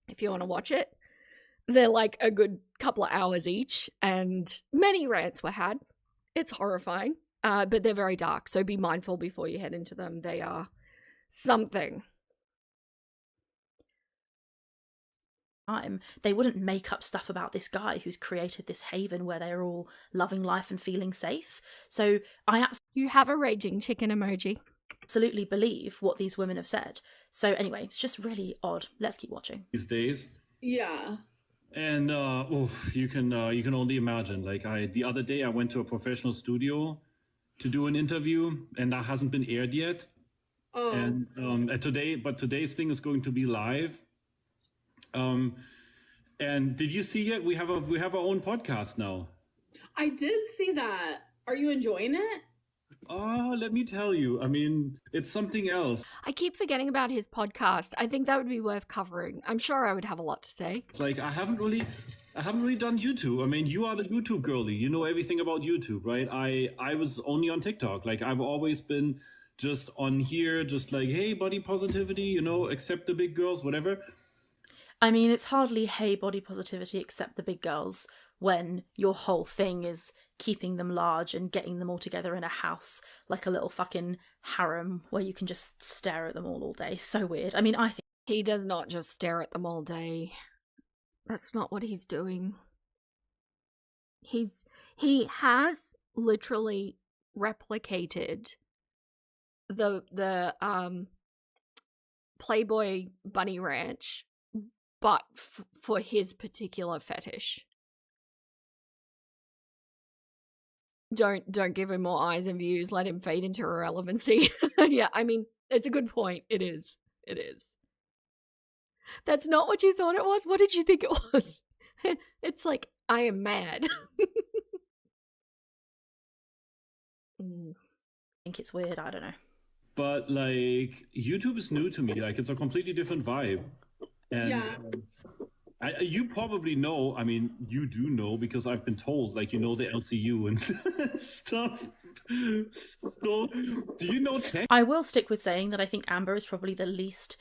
If you want to watch it, they're like a good couple of hours each, and many rants were had. It's horrifying, but they're very dark, so be mindful before you head into them. They are something. They wouldn't make up stuff about this guy who's created this haven where they're all loving life and feeling safe. So You have a raging chicken emoji. Absolutely believe what these women have said. So anyway, it's just really odd. Let's keep watching. These days. Yeah. And you can only imagine. Like the other day I went to a professional studio to do an interview, and that hasn't been aired yet. Oh. And today's thing is going to be live. And did you see it? We have our own podcast now. I did see that. Are you enjoying it? Oh, let me tell you. I mean, it's something else. I keep forgetting about his podcast. I think that would be worth covering. I'm sure I would have a lot to say. It's like I haven't really done YouTube. I mean, you are the YouTube girly. You know everything about YouTube, right? I was only on TikTok. Like I've always been just on here, just like, hey, body positivity, accept the big girls, whatever. I mean, it's hardly hey body positivity except the big girls when your whole thing is keeping them large and getting them all together in a house like a little fucking harem where you can just stare at them all day. So weird. I mean, I think he does not just stare at them all day. That's not what he's doing. He has literally replicated the Playboy Bunny Ranch, but for his particular fetish. Don't give him more eyes and views. Let him fade into irrelevancy. Yeah, I mean, it's a good point. It is. That's not what you thought it was? What did you think it was? It's like, I am mad. I think it's weird. I don't know. But, like, YouTube is new to me. Like, it's a completely different vibe. And Yeah. You probably know, I mean, you do know because I've been told, like, the LCU and stuff. So, do you know tech? I will stick with saying that I think Amber is probably the least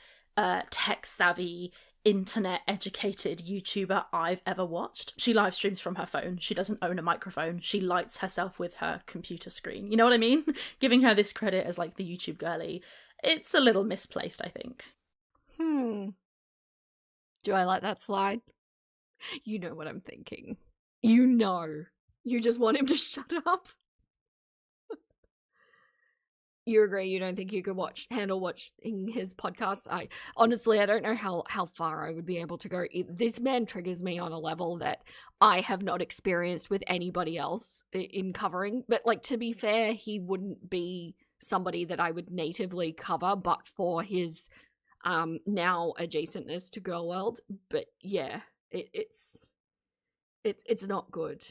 tech-savvy, internet-educated YouTuber I've ever watched. She live streams from her phone. She doesn't own a microphone. She lights herself with her computer screen. You know what I mean? Giving her this credit as, like, the YouTube girly, it's a little misplaced, I think. Do I let that slide? You know what I'm thinking. You know. You just want him to shut up. you agree you don't think you could handle watching his podcast? I honestly, I don't know how far I would be able to go. This man triggers me on a level that I have not experienced with anybody else in covering. But like, to be fair, he wouldn't be somebody that I would natively cover, but for his now adjacentness to Girl World. But yeah, it's not good.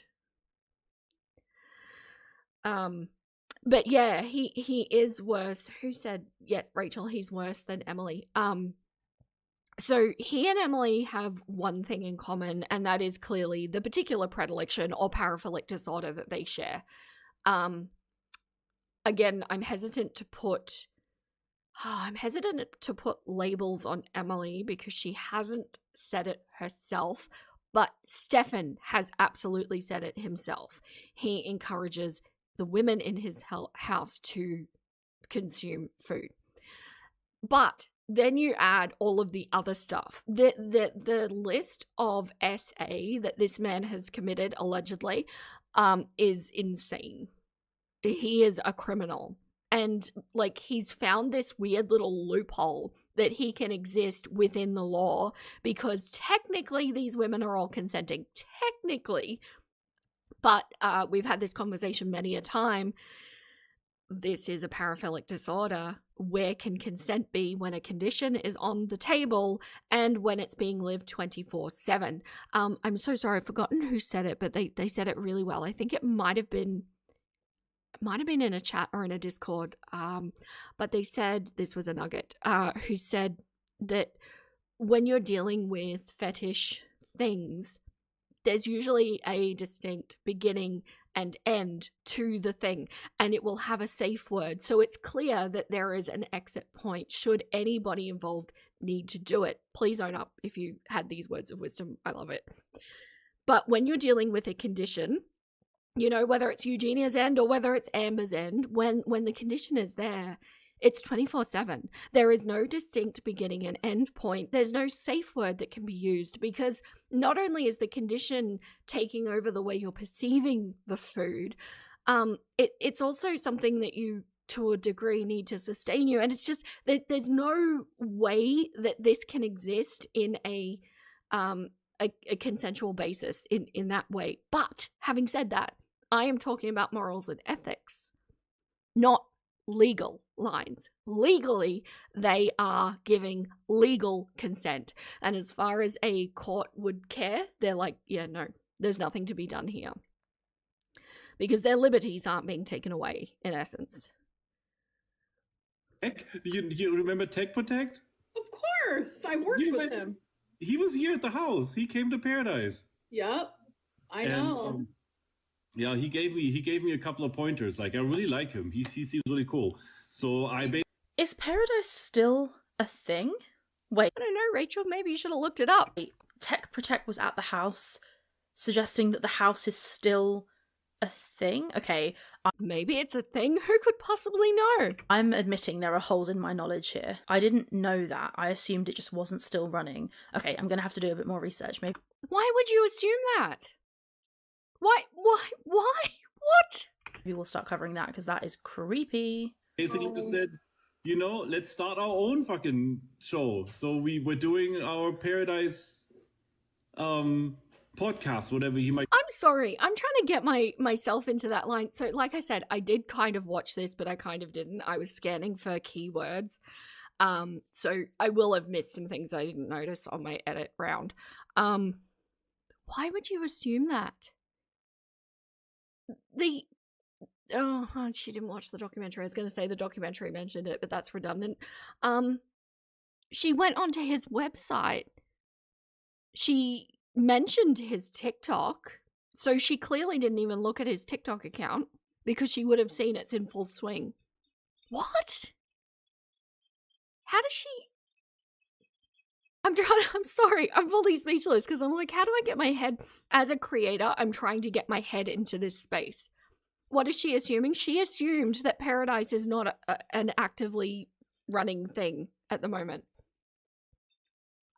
But yeah, he is worse. Who said, yes, Rachel, he's worse than Emily. So he and Emily have one thing in common, and that is clearly the particular predilection or paraphilic disorder that they share. Again, I'm hesitant to put labels on Emily because she hasn't said it herself, but Stefan has absolutely said it himself. He encourages the women in his house to consume food. But then you add all of the other stuff. The list of SA that this man has committed, allegedly, is insane. He is a criminal. And, like, he's found this weird little loophole that he can exist within the law because technically these women are all consenting. Technically. But we've had this conversation many a time. This is a paraphilic disorder. Where can consent be when a condition is on the table and when it's being lived 24/7? I'm so sorry, I've forgotten who said it, but they said it really well. I think it might have been in a chat or in a Discord, but they said, this was a nugget, who said that when you're dealing with fetish things, there's usually a distinct beginning and end to the thing, and it will have a safe word. So it's clear that there is an exit point should anybody involved need to do it. Please own up if you had these words of wisdom. I love it. But when you're dealing with a condition, you know, whether it's Eugenia's end or whether it's Amber's end, when the condition is there, it's 24/7. There is no distinct beginning and end point. There's no safe word that can be used because not only is the condition taking over the way you're perceiving the food, it's also something that you, to a degree, need to sustain you. And it's just, there's no way that this can exist in a consensual basis in that way. But having said that, I am talking about morals and ethics, not legal lines. Legally, they are giving legal consent. And as far as a court would care, they're like, yeah, no, there's nothing to be done here. Because their liberties aren't being taken away, in essence. Tech? You remember Tech Protect? Of course, I worked with him. He was here at the house. He came to Pearadise. Yep, I know. Yeah, he gave me a couple of pointers. Like, I really like him. He seems really cool. So Is Pearadise still a thing? Wait. I don't know, Rachel. Maybe you should have looked it up. Wait, Tech Protect was at the house, suggesting that the house is still a thing? Okay. Maybe it's a thing. Who could possibly know? I'm admitting there are holes in my knowledge here. I didn't know that. I assumed it just wasn't still running. Okay, I'm going to have to do a bit more research. Maybe. Why would you assume that? Why? What? Maybe we'll start covering that because that is creepy. Basically just said, you know, let's start our own fucking show. So we were doing our Pearadise podcast, whatever you might. I'm sorry. I'm trying to get myself into that line. So like I said, I did kind of watch this, but I kind of didn't. I was scanning for keywords. So I will have missed some things I didn't notice on my edit round. Why would you assume that? She didn't watch the documentary. I was going to say the documentary mentioned it, but that's redundant. She went onto his website. She mentioned his TikTok, so she clearly didn't even look at his TikTok account because she would have seen it's in full swing. What? How does she? I'm sorry, I'm fully speechless because I'm like, how do I get my head, as a creator, I'm trying to get my head into this space. What is she assuming? She assumed that Pearadise is not an actively running thing at the moment.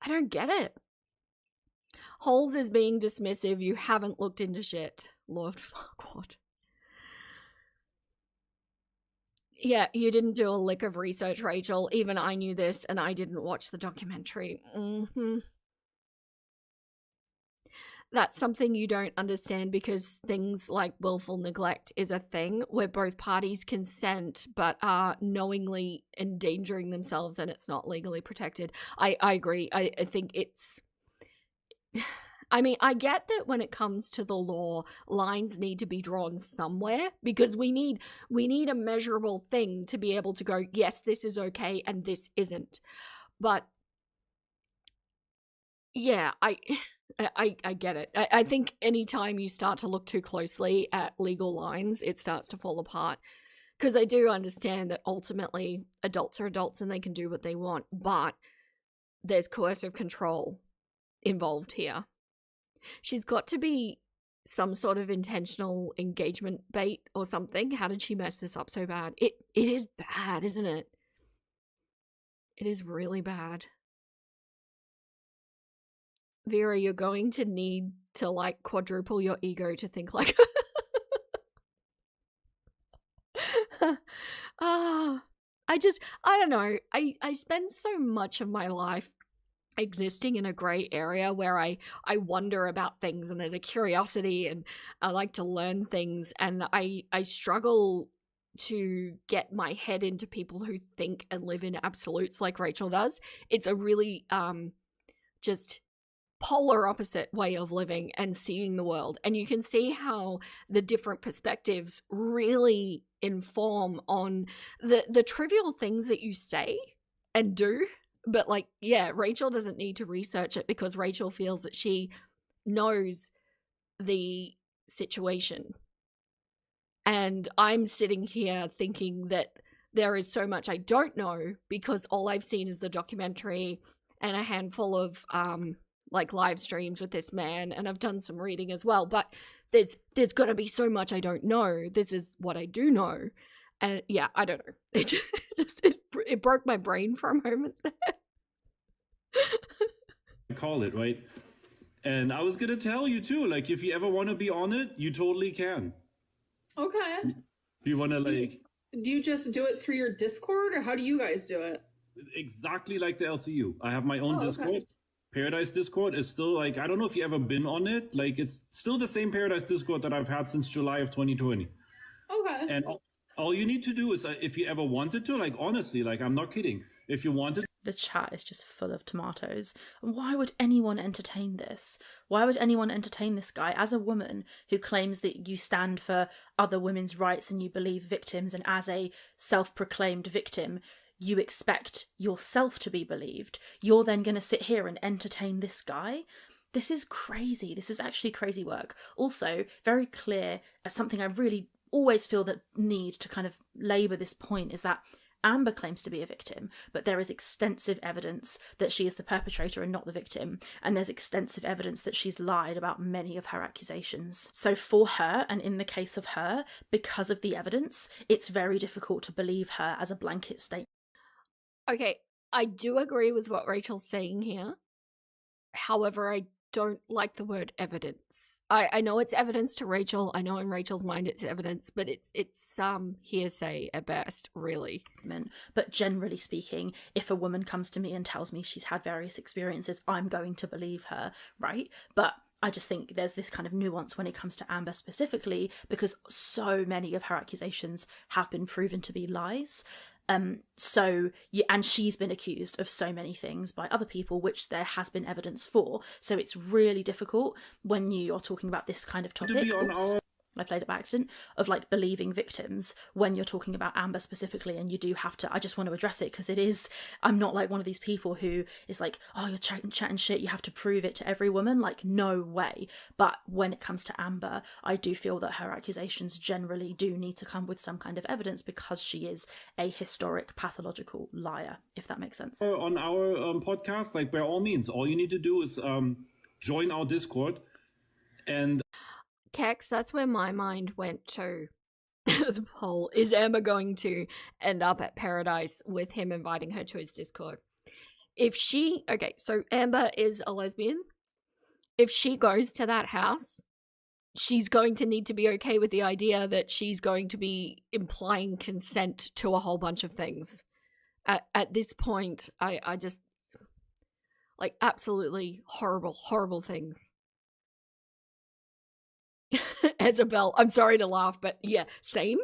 I don't get it. Holes is being dismissive. You haven't looked into shit. Lord, fuck, what? Yeah, you didn't do a lick of research, Rachel. Even I knew this, and I didn't watch the documentary. That's something you don't understand, because things like willful neglect is a thing where both parties consent but are knowingly endangering themselves, and it's not legally protected. I agree. I think it's... I mean, I get that when it comes to the law, lines need to be drawn somewhere, because we need a measurable thing to be able to go, yes, this is okay and this isn't. But yeah, I get it. I think anytime you start to look too closely at legal lines, it starts to fall apart. Because I do understand that ultimately adults are adults and they can do what they want, but there's coercive control involved here. She's got to be some sort of intentional engagement bait or something. How did she mess this up so bad? It is bad, isn't it? It is really bad. Vera, you're going to need to, like, quadruple your ego to think like... I don't know. I spend so much of my life existing in a gray area where I wonder about things, and there's a curiosity, and I like to learn things, and I struggle to get my head into people who think and live in absolutes like Rachel does. It's a really just polar opposite way of living and seeing the world, and you can see how the different perspectives really inform on the trivial things that you say and do. But, like, yeah, Rachel doesn't need to research it because Rachel feels that she knows the situation, and I'm sitting here thinking that there is so much I don't know because all I've seen is the documentary and a handful of like live streams with this man, and I've done some reading as well, but there's got to be so much I don't know. This is what I do know. And yeah, I don't know. It broke my brain for a moment there. Call it, right? And I was gonna tell you too, like, if you ever want to be on it, you totally can. Okay. Do you want to, like... Do you just do it through your Discord, or how do you guys do it? Exactly like the LCU. I have my own Discord. Okay. Pearadise Discord is still, like, I don't know if you ever been on it. Like, it's still the same Pearadise Discord that I've had since July of 2020. Okay. And all you need to do is, if you ever wanted to, like, honestly, like, I'm not kidding. If you wanted... The chat is just full of tomatoes. Why would anyone entertain this? Why would anyone entertain this guy as a woman who claims that you stand for other women's rights and you believe victims, and as a self-proclaimed victim, you expect yourself to be believed? You're then going to sit here and entertain this guy? This is crazy. This is actually crazy work. Also, very clear, as something I really always feel that need to kind of labour this point, is that Amber claims to be a victim, but there is extensive evidence that she is the perpetrator and not the victim, and there's extensive evidence that she's lied about many of her accusations. So for her, and in the case of her, because of the evidence, it's very difficult to believe her as a blanket statement. Okay, I do agree with what Rachel's saying here. However, I don't like the word evidence. I know it's evidence to Rachel. I know in Rachel's mind it's evidence, but it's hearsay at best, really. But generally speaking, if a woman comes to me and tells me she's had various experiences, I'm going to believe her, right? But I just think there's this kind of nuance when it comes to Amber specifically, because so many of her accusations have been proven to be lies. And she's been accused of so many things by other people, which there has been evidence for. So it's really difficult when you are talking about this kind of topic. I played it by accident, of like believing victims when you're talking about Amber specifically, and you do have to, I just want to address it because it is, I'm not like one of these people who is like, oh, you're chatting shit, you have to prove it to every woman, like, no way. But when it comes to Amber, I do feel that her accusations generally do need to come with some kind of evidence, because she is a historic pathological liar, if that makes sense. On our podcast, like, by all means, all you need to do is join our Discord. And Kex, that's where my mind went to. The poll, is Amber going to end up at Pearadise with him inviting her to his Discord? Okay, so Amber is a lesbian. If she goes to that house, she's going to need to be okay with the idea that she's going to be implying consent to a whole bunch of things. At this point, I just, like, absolutely horrible things. Isabel, I'm sorry to laugh, but yeah, same.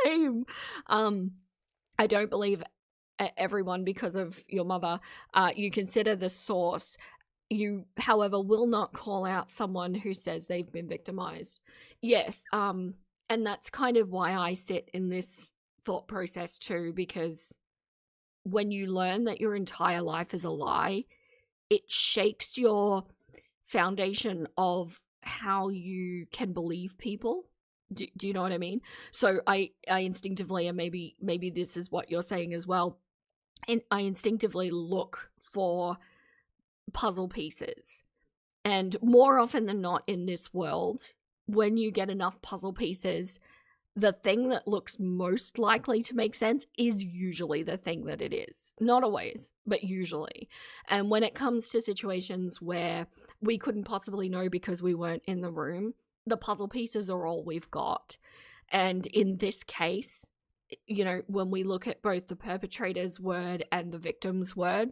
Same. I don't believe everyone because of your mother. You consider the source. You, however, will not call out someone who says they've been victimized. Yes, and that's kind of why I sit in this thought process too, because when you learn that your entire life is a lie, it shakes your foundation of how you can believe people. Do you know what I mean? So I instinctively, and maybe this is what you're saying as well, and I instinctively look for puzzle pieces. And more often than not in this world, when you get enough puzzle pieces, the thing that looks most likely to make sense is usually the thing that it is. Not always, but usually. And when it comes to situations where we couldn't possibly know because we weren't in the room, the puzzle pieces are all we've got. And in this case, you know, when we look at both the perpetrator's word and the victim's word,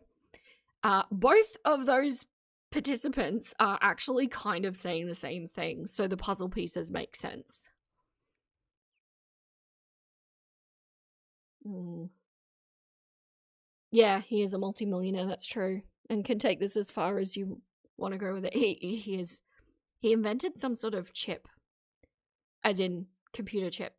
both of those participants are actually kind of saying the same thing. So the puzzle pieces make sense. Yeah, he is a multimillionaire, that's true, and can take this as far as you want to go with it. He invented some sort of chip, as in computer chip.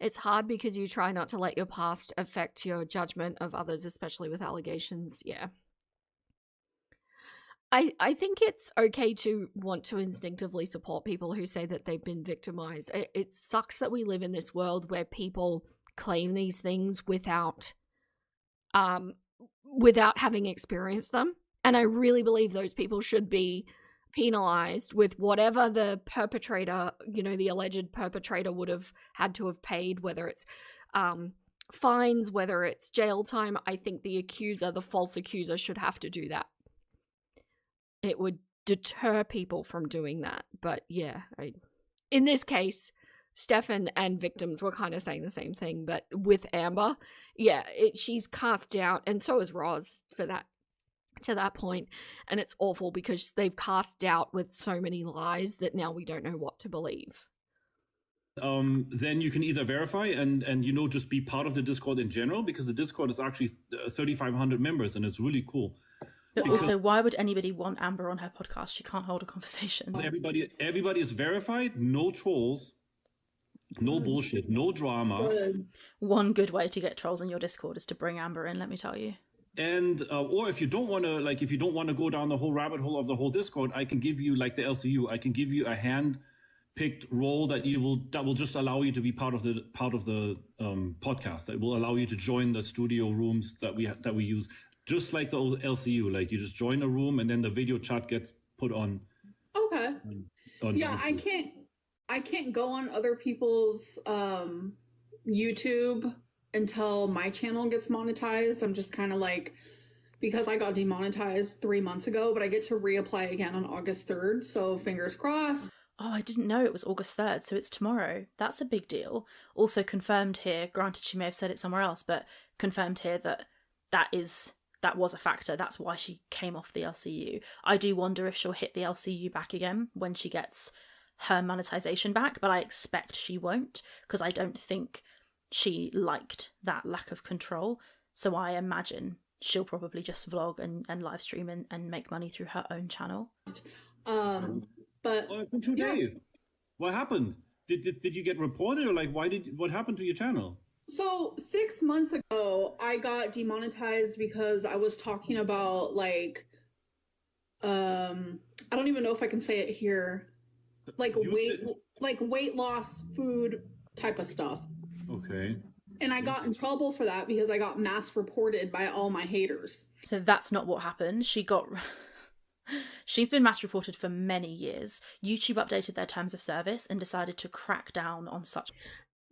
It's hard because you try not to let your past affect your judgment of others, especially with allegations. Yeah. I think it's okay to want to instinctively support people who say that they've been victimized. It sucks that we live in this world where people claim these things without having experienced them. And I really believe those people should be penalized with whatever the perpetrator, you know, the alleged perpetrator would have had to have paid, whether it's fines, whether it's jail time. I think the accuser, the false accuser, should have to do that. It would deter people from doing that. But yeah, in this case, Stefan and victims were kind of saying the same thing, but with Amber, yeah, she's cast doubt, and so is Roz for that, to that point, and it's awful because they've cast doubt with so many lies that now we don't know what to believe. Then you can either verify and you know, just be part of the Discord in general, because the Discord is actually 3,500 members and it's really cool. But also, why would anybody want Amber on her podcast? She can't hold a conversation. Everybody is verified, no trolls, no bullshit, no drama. Good. One good way to get trolls in your Discord is to bring Amber in, let me tell you. And or if you don't want to go down the whole rabbit hole of the whole Discord, I can give you, like the LCU, I can give you a hand-picked role that will just allow you to be part of the podcast. That will allow you to join the studio rooms that we use. Just like the old LCU, like you just join a room and then the video chat gets put on. Okay. Yeah, I can't go on other people's YouTube until my channel gets monetized. I'm just kind of like, because I got demonetized 3 months ago, but I get to reapply again on August 3rd. So fingers crossed. Oh, I didn't know it was August 3rd, so it's tomorrow. That's a big deal. Also confirmed here, granted she may have said it somewhere else, but confirmed here that was a factor. That's why she came off the LCU. I do wonder if she'll hit the LCU back again when she gets her monetization back, but I expect she won't, because I don't think she liked that lack of control. So I imagine she'll probably just vlog and live stream and make money through her own channel. But in 2 days. What happened? Did you get reported, or like what happened to your channel? So 6 months ago, I got demonetized because I was talking about like, I don't even know if I can say it here, like weight loss, food type of stuff. Okay. And I got in trouble for that because I got mass reported by all my haters. So that's not what happened. She's been mass reported for many years. YouTube updated their terms of service and decided to crack down on such.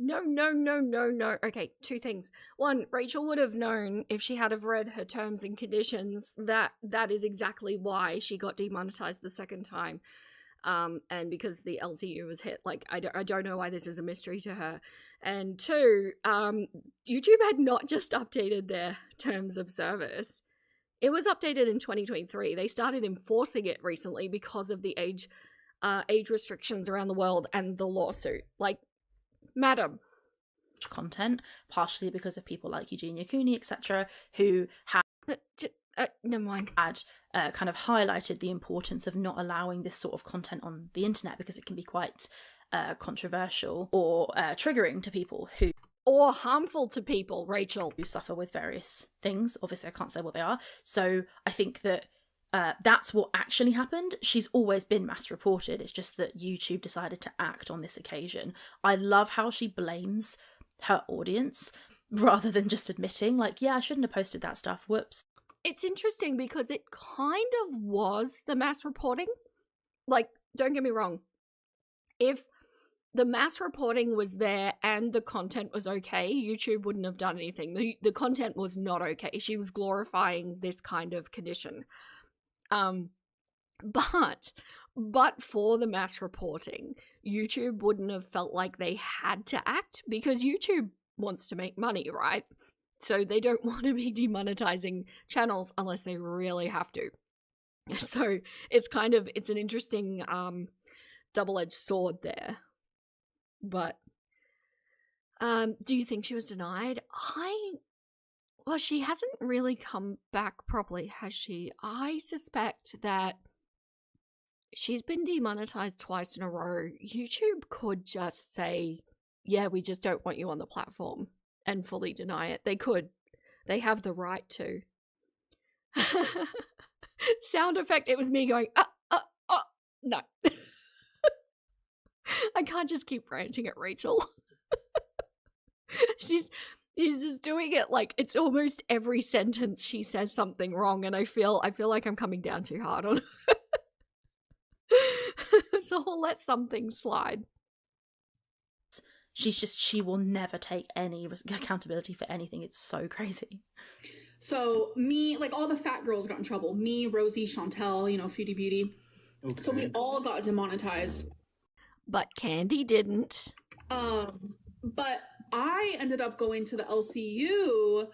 No. Okay, two things. One, Rachel would have known if she had have read her terms and conditions that that is exactly why she got demonetized the second time. And because the LCU was hit, like, I don't know why this is a mystery to her. And two, YouTube had not just updated their terms of service. It was updated in 2023. They started enforcing it recently because of the age restrictions around the world and the lawsuit. Like, madam. Content, partially because of people like Eugenia Cooney, etc., who have Never mind. had kind of highlighted the importance of not allowing this sort of content on the internet because it can be quite controversial or triggering to people who... Or harmful to people, Rachel. Who suffer with various things. Obviously, I can't say what they are. So I think that that's what actually happened. She's always been mass reported. It's just that YouTube decided to act on this occasion. I love how she blames her audience rather than just admitting, like, yeah, I shouldn't have posted that stuff. Whoops. It's interesting because it kind of was the mass reporting. Like, don't get me wrong. If the mass reporting was there and the content was okay, YouTube wouldn't have done anything. The content was not okay. She was glorifying this kind of condition. But for the mass reporting, YouTube wouldn't have felt like they had to act because YouTube wants to make money, right? So they don't want to be demonetizing channels unless they really have to. So it's an interesting double-edged sword there. But do you think she was denied? Well, she hasn't really come back properly, has she? I suspect that she's been demonetized twice in a row. YouTube could just say, yeah, we just don't want you on the platform and fully deny it. They could. They have the right to. Sound effect, it was me going, no. I can't just keep ranting at Rachel. She's just doing it like it's almost every sentence she says something wrong, and I feel like I'm coming down too hard on her. So I'll let something slide. She will never take any accountability for anything. It's so crazy. So me, like all the fat girls got in trouble. Me, Rosie, Chantel, Foodie Beauty. Okay. So we all got demonetized. But Candy didn't. But I ended up going to the LCU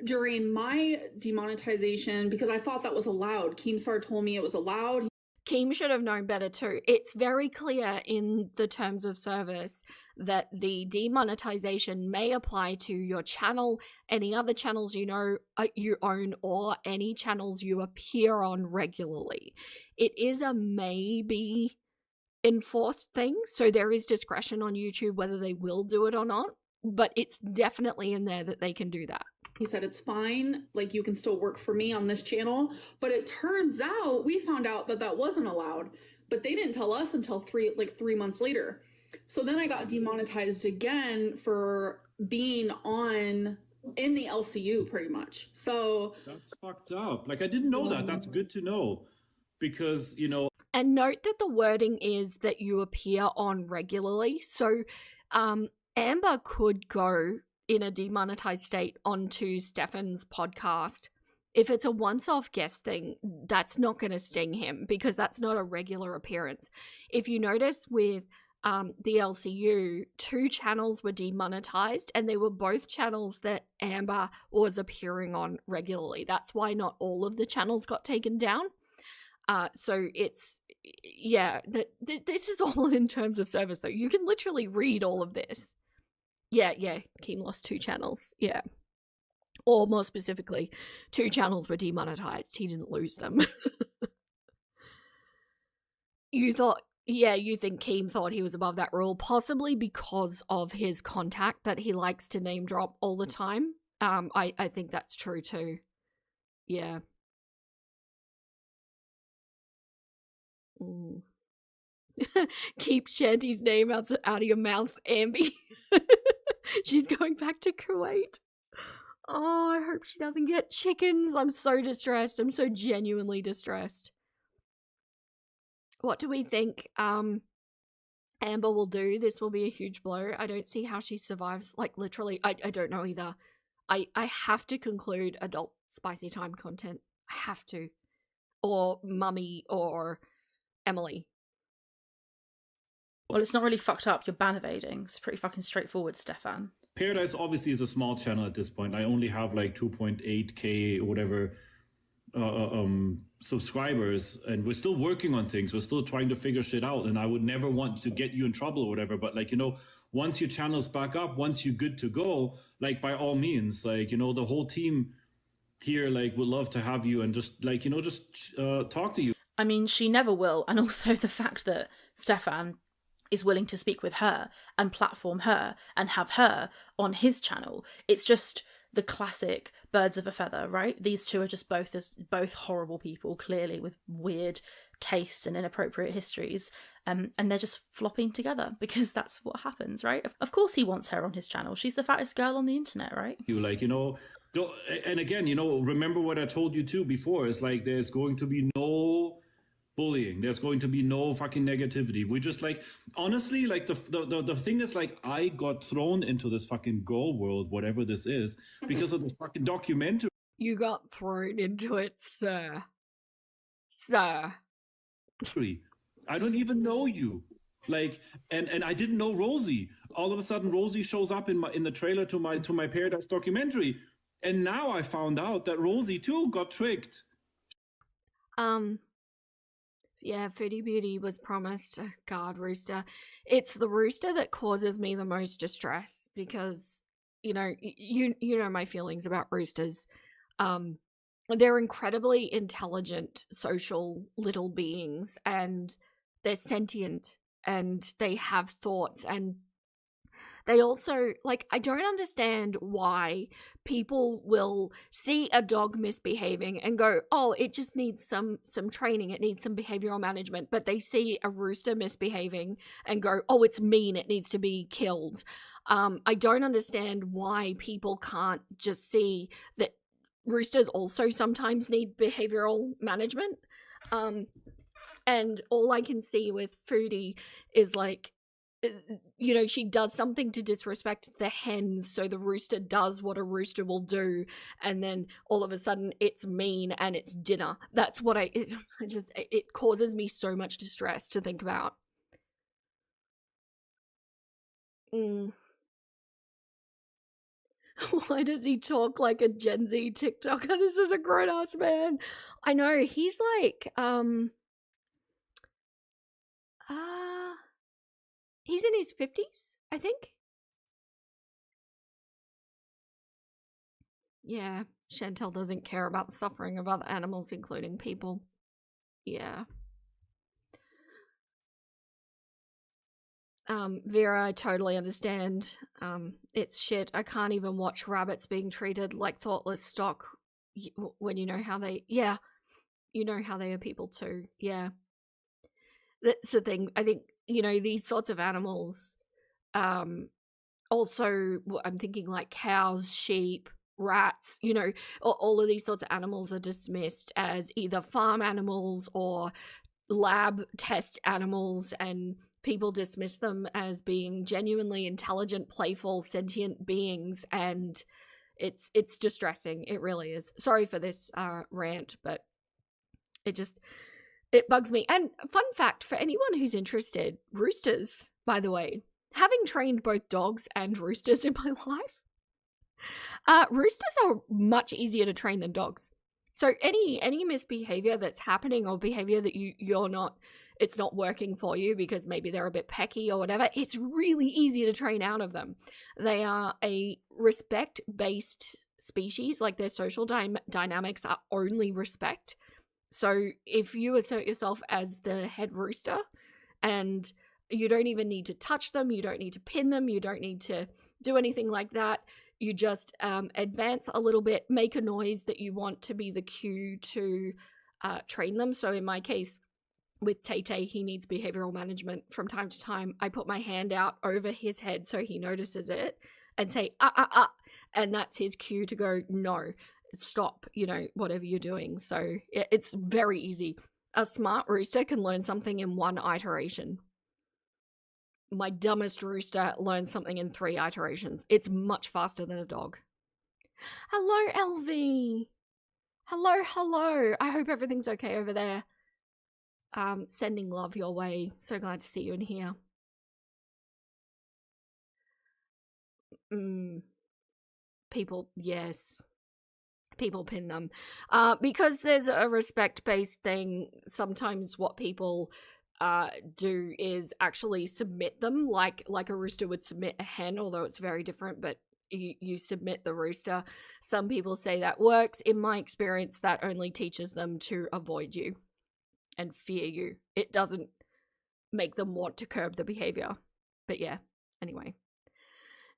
during my demonetization because I thought that was allowed. Keemstar told me it was allowed. Keem should have known better too. It's very clear in the terms of service that the demonetization may apply to your channel, any other channels you own, or any channels you appear on regularly. It is a maybe enforced thing, so there is discretion on YouTube whether they will do it or not, but it's definitely in there that they can do that. He said it's fine, like you can still work for me on this channel, but it turns out we found out that wasn't allowed, but they didn't tell us until 3 months later. So then I got demonetized again for being in the LCU pretty much. So that's fucked up. Like, I didn't know that. That's good to know because, And note that the wording is that you appear on regularly. So Amber could go in a demonetized state onto Stefan's podcast. If it's a once-off guest thing, that's not going to sting him because that's not a regular appearance. If you notice with the LCU, 2 channels were demonetized and they were both channels that Amber was appearing on regularly. That's why not all of the channels got taken down. So it's, yeah, this is all in terms of service though. You can literally read all of this. Yeah, Keem lost 2 channels, yeah. Or more specifically, 2 channels were demonetized. He didn't lose them. You think Keem thought he was above that rule, possibly because of his contact that he likes to name drop all the time. I think that's true too. Yeah. Keep Shanty's name out of your mouth, Ambi. She's going back to Kuwait. Oh, I hope she doesn't get chickens. I'm so distressed. I'm so genuinely distressed. What do we think? Amber will do, this will be a huge blow. I don't see how she survives. Like, literally, I don't know either. I have to conclude adult spicy time content. I have to. Or Mummy or Emily. Well, it's not really fucked up. You're ban evading. It's pretty fucking straightforward, Stefan. Pearadise obviously is a small channel at this point. I only have like 2.8k or whatever subscribers, and we're still working on things. We're still trying to figure shit out, and I would never want to get you in trouble or whatever, but like, you know, once your channel's back up, once you're good to go, like, by all means, like, you know, the whole team here like would love to have you and just like, you know, just talk to you. I mean, she never will. And also the fact that Stefan is willing to speak with her and platform her and have her on his channel. It's just the classic birds of a feather, right? These two are just both horrible people, clearly with weird tastes and inappropriate histories, and they're just flopping together because that's what happens, right? Of course he wants her on his channel. She's the fattest girl on the internet, right? You like, you know, and again, you know, remember what I told you too before. It's like there's going to be no bullying. There's going to be no fucking negativity. We just like, honestly, like the thing is like, I got thrown into this fucking girl world, whatever this is, because of this fucking documentary. You got thrown into it, sir. Sir. I don't even know you. Like, and I didn't know Rosie. All of a sudden Rosie shows up in the trailer to my Pearadise documentary. And now I found out that Rosie too got tricked. Yeah, Foodie Beauty was promised a guard rooster. It's the rooster that causes me the most distress because, you know, you know my feelings about roosters. They're incredibly intelligent, social little beings, and they're sentient, and they have thoughts, and they also, like, I don't understand why people will see a dog misbehaving and go, oh, it just needs some training, it needs some behavioral management, but they see a rooster misbehaving and go, oh, it's mean, it needs to be killed. I don't understand why people can't just see that roosters also sometimes need behavioral management. And all I can see with Foodie is like, you know, she does something to disrespect the hens, so the rooster does what a rooster will do, and then all of a sudden it's mean and it's dinner. That's what it causes me so much distress to think about. Why does he talk like a Gen Z TikToker? This is a grown-ass man. I know, he's like, he's in his 50s, I think. Yeah, Chantel doesn't care about the suffering of other animals, including people. Yeah. Vera, I totally understand. It's shit. I can't even watch rabbits being treated like thoughtless stock when you know how they... Yeah, you know how they are people too. Yeah. That's the thing. I think, you know, these sorts of animals, also, I'm thinking like cows, sheep, rats, you know, all of these sorts of animals are dismissed as either farm animals or lab test animals, and people dismiss them as being genuinely intelligent, playful, sentient beings, and it's distressing. It really is. Sorry for this rant, but it bugs me. And fun fact for anyone who's interested, roosters, by the way, having trained both dogs and roosters in my life, roosters are much easier to train than dogs. So any misbehavior that's happening, or behavior that you're not, it's not working for you because maybe they're a bit pecky or whatever, it's really easy to train out of them. They are a respect-based species. Like, their social dynamics are only respect. So if you assert yourself as the head rooster, and you don't even need to touch them, you don't need to pin them, you don't need to do anything like that, you just advance a little bit, make a noise that you want to be the cue to train them. So in my case, with Tay-Tay, he needs behavioral management. From time to time, I put my hand out over his head so he notices it and say, and that's his cue to go, no, stop, you know, whatever you're doing. So it's very easy. A smart rooster can learn something in one iteration. My dumbest rooster learns something in 3 iterations. It's much faster than a dog. Hello, LV. Hello. I hope everything's okay over there. Sending love your way. So glad to see you in here. People, yes. People pin them. Because there's a respect-based thing, sometimes what people do is actually submit them like a rooster would submit a hen, although it's very different, but you submit the rooster. Some people say that works. In my experience, that only teaches them to avoid you and fear you. It doesn't make them want to curb the behavior. But yeah, anyway.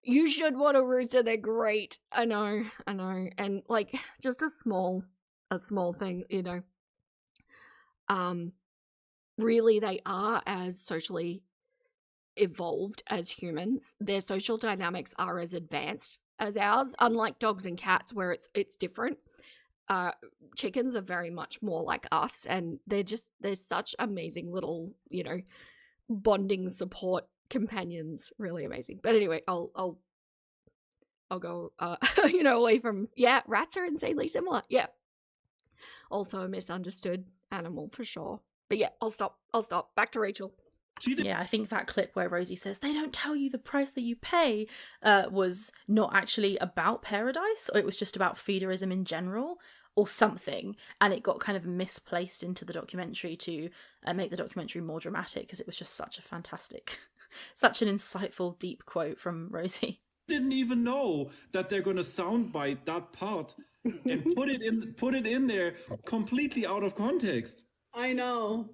You should want a rooster, they're great. I know. And like just a small thing, you know. Really they are as socially evolved as humans. Their social dynamics are as advanced as ours, unlike dogs and cats where it's different. Chickens are very much more like us, and they're such amazing little, you know, bonding support companions. Really amazing. But anyway, I'll go you know, away from, yeah, rats are insanely similar. Yeah. Also a misunderstood animal for sure. But yeah, I'll stop. Back to Rachel. Yeah, I think that clip where Rosie says, they don't tell you the price that you pay, was not actually about Pearadise, or it was just about feederism in general, or something, and it got kind of misplaced into the documentary to make the documentary more dramatic, because it was just such a fantastic, such an insightful, deep quote from Rosie. Didn't even know that they're gonna soundbite that part and put it in there completely out of context. I know.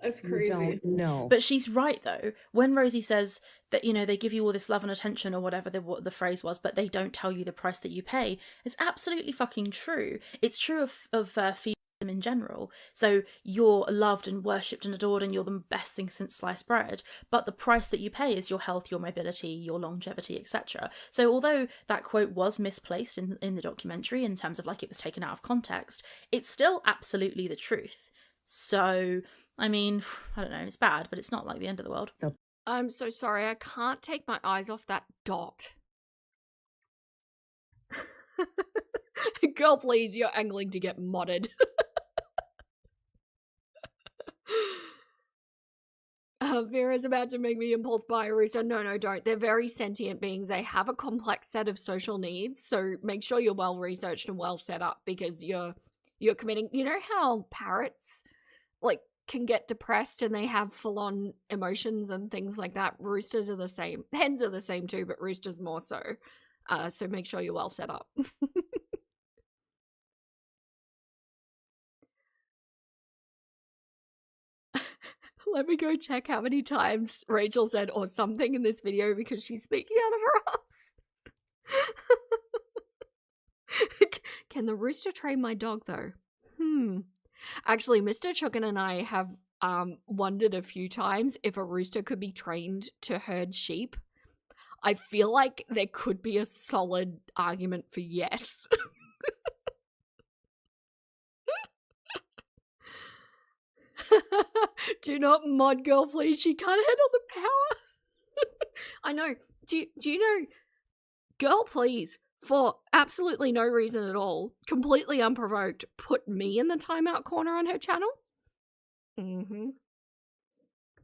That's crazy. Don't know. But she's right, though. When Rosie says that, you know, they give you all this love and attention, or whatever the phrase was, but they don't tell you the price that you pay, it's absolutely fucking true. It's true of feeding in general. So you're loved and worshipped and adored, and you're the best thing since sliced bread, but the price that you pay is your health, your mobility, your longevity, etc. So although that quote was misplaced in the documentary in terms of like it was taken out of context, it's still absolutely the truth. So I mean, I don't know, it's bad, but it's not like the end of the world. I'm so sorry, I can't take my eyes off that dot. Girl, please, you're angling to get modded. Vera's about to make me impulse buy a rooster. No, don't. They're very sentient beings. They have a complex set of social needs, so make sure you're well researched and well set up, because you're committing. You know how parrots like can get depressed and they have full-on emotions and things like that? Roosters are the same. Hens are the same too, but roosters more so. So make sure you're well set up. Let me go check how many times Rachel said or something in this video, because she's speaking out of her ass. Can the rooster train my dog though? Actually, Mr. Chuggin and I have wondered a few times if a rooster could be trained to herd sheep. I feel like there could be a solid argument for yes. Do not mod girl, please. She can't handle the power. I know. Do you know, girl, please, for absolutely no reason at all, completely unprovoked, put me in the timeout corner on her channel?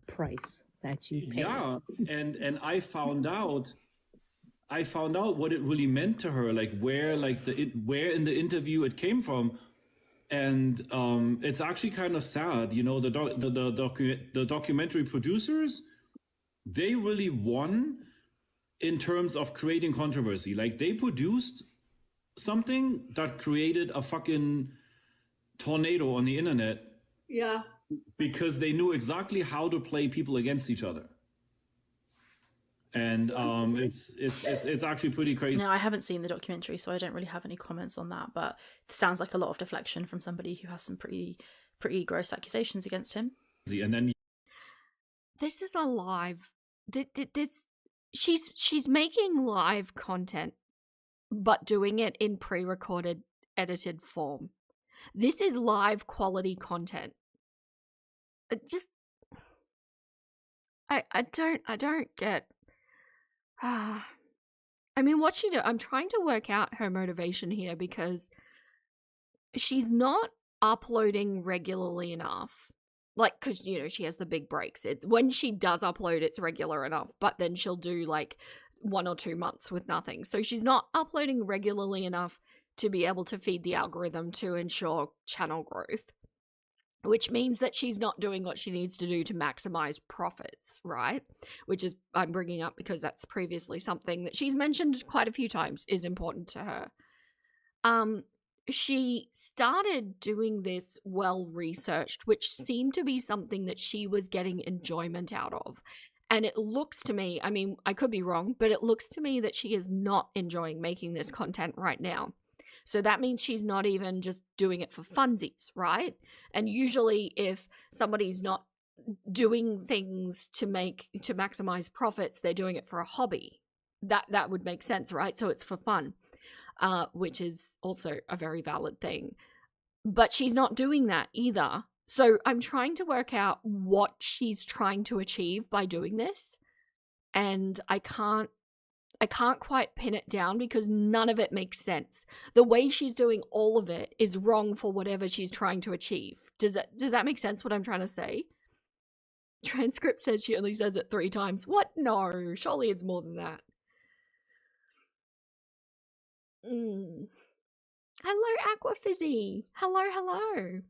Price that you pay. Yeah, and I found out what it really meant to her, like where in the interview it came from. And it's actually kind of sad, you know. The documentary producers, they really won in terms of creating controversy. Like, they produced something that created a fucking tornado on the internet. Yeah. Because they knew exactly how to play people against each other. And it's actually pretty crazy. Now, I haven't seen the documentary, so I don't really have any comments on that, but it sounds like a lot of deflection from somebody who has some pretty gross accusations against him. And then this is a live. She's making live content, but doing it in pre-recorded, edited form. This is live quality content. Just I don't get. I mean, what she do? I'm trying to work out her motivation here because she's not uploading regularly enough. Like, because, you know, she has the big breaks. It's when she does upload, it's regular enough, but then she'll do like 1 or 2 months with nothing. So she's not uploading regularly enough to be able to feed the algorithm to ensure channel growth, which means that she's not doing what she needs to do to maximize profits, right? Which is, I'm bringing up because that's previously something that she's mentioned quite a few times is important to her. She started doing this well-researched, which seemed to be something that she was getting enjoyment out of. And it looks to me, I mean, I could be wrong, but it looks to me that she is not enjoying making this content right now. So that means she's not even just doing it for funsies, right? And usually if somebody's not doing things to maximize profits, they're doing it for a hobby. That would make sense, right? So it's for fun, which is also a very valid thing. But she's not doing that either. So I'm trying to work out what she's trying to achieve by doing this. And I can't quite pin it down because none of it makes sense. The way she's doing all of it is wrong for whatever she's trying to achieve. Does that make sense what I'm trying to say? Transcript says she only says it 3 times. What? No, surely it's more than that. Hello, Aquafizzy. Hello.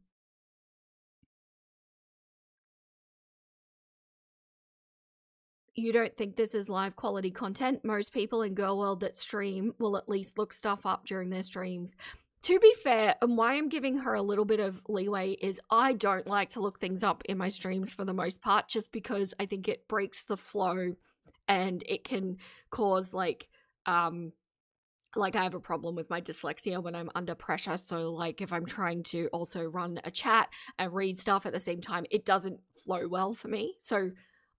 You don't think this is live quality content? Most people in Girl World that stream will at least look stuff up during their streams. To be fair, and why I'm giving her a little bit of leeway is I don't like to look things up in my streams for the most part, just because I think it breaks the flow and it can cause like I have a problem with my dyslexia when I'm under pressure. So like if I'm trying to also run a chat and read stuff at the same time, it doesn't flow well for me. So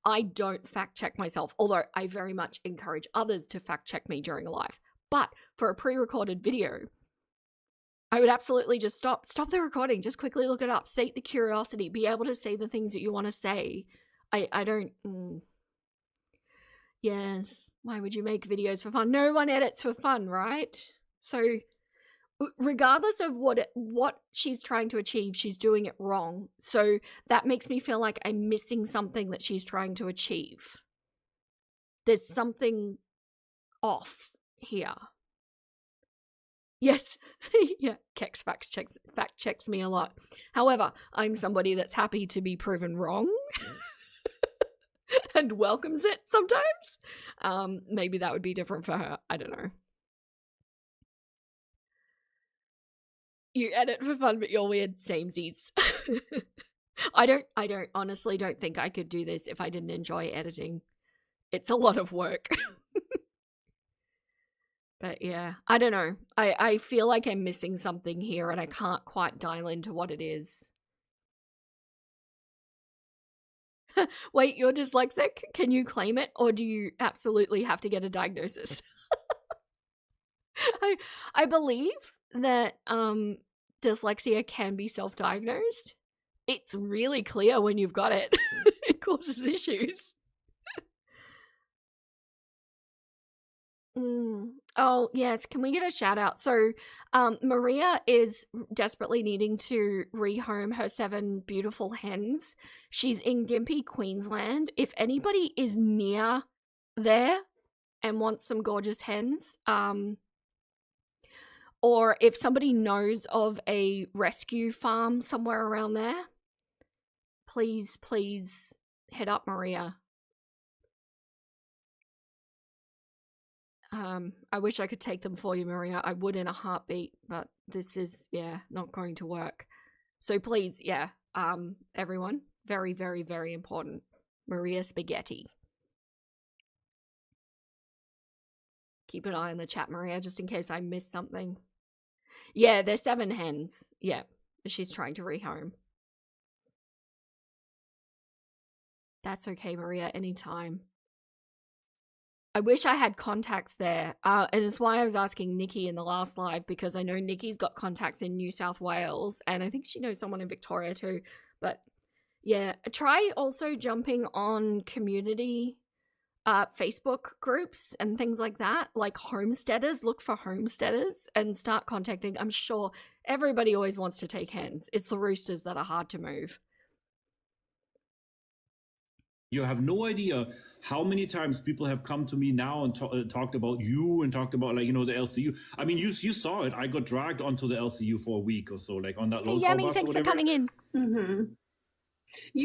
I don't fact check myself, although I very much encourage others to fact check me during a live. But for a pre-recorded video, I would absolutely just stop the recording, just quickly look it up, sate the curiosity, be able to say the things that you want to say. I don't... Yes, why would you make videos for fun? No one edits for fun, right? So regardless of what she's trying to achieve, she's doing it wrong. So that makes me feel like I'm missing something that she's trying to achieve. There's something off here. Yes, yeah, Kex fact checks me a lot. However, I'm somebody that's happy to be proven wrong and welcomes it sometimes. Maybe that would be different for her. I don't know. You edit for fun, but you're weird. Samesies. I honestly don't think I could do this if I didn't enjoy editing. It's a lot of work. But yeah, I don't know. I feel like I'm missing something here and I can't quite dial into what it is. Wait, you're dyslexic? Can you claim it, or do you absolutely have to get a diagnosis? I believe that dyslexia can be self-diagnosed. It's really clear when you've got it. It causes issues. Oh, yes. Can we get a shout out? So, Maria is desperately needing to rehome her 7 beautiful hens. She's in Gympie, Queensland. If anybody is near there and wants some gorgeous hens, or if somebody knows of a rescue farm somewhere around there, please hit up Maria. I wish I could take them for you, Maria. I would in a heartbeat, but this is, yeah, not going to work. So please, yeah, everyone, very, very, very important. Maria Spaghetti. Keep an eye on the chat, Maria, just in case I missed something. Yeah, there's 7 hens. Yeah, she's trying to rehome. That's okay, Maria, anytime. I wish I had contacts there, and it's why I was asking Nikki in the last live, because I know Nikki's got contacts in New South Wales, and I think she knows someone in Victoria too, but Yeah, try also jumping on community Facebook groups and things like that, like homesteaders. Look for homesteaders and start contacting. I'm sure everybody always wants to take hens. It's the roosters that are hard to move. You have no idea how many times people have come to me now and talked about you and talked about, like, you know, the LCU. I mean, you saw it. I got dragged onto the LCU for a week or so, like on that local Yummy, bus thanks or for whatever. coming in. Mm-hmm.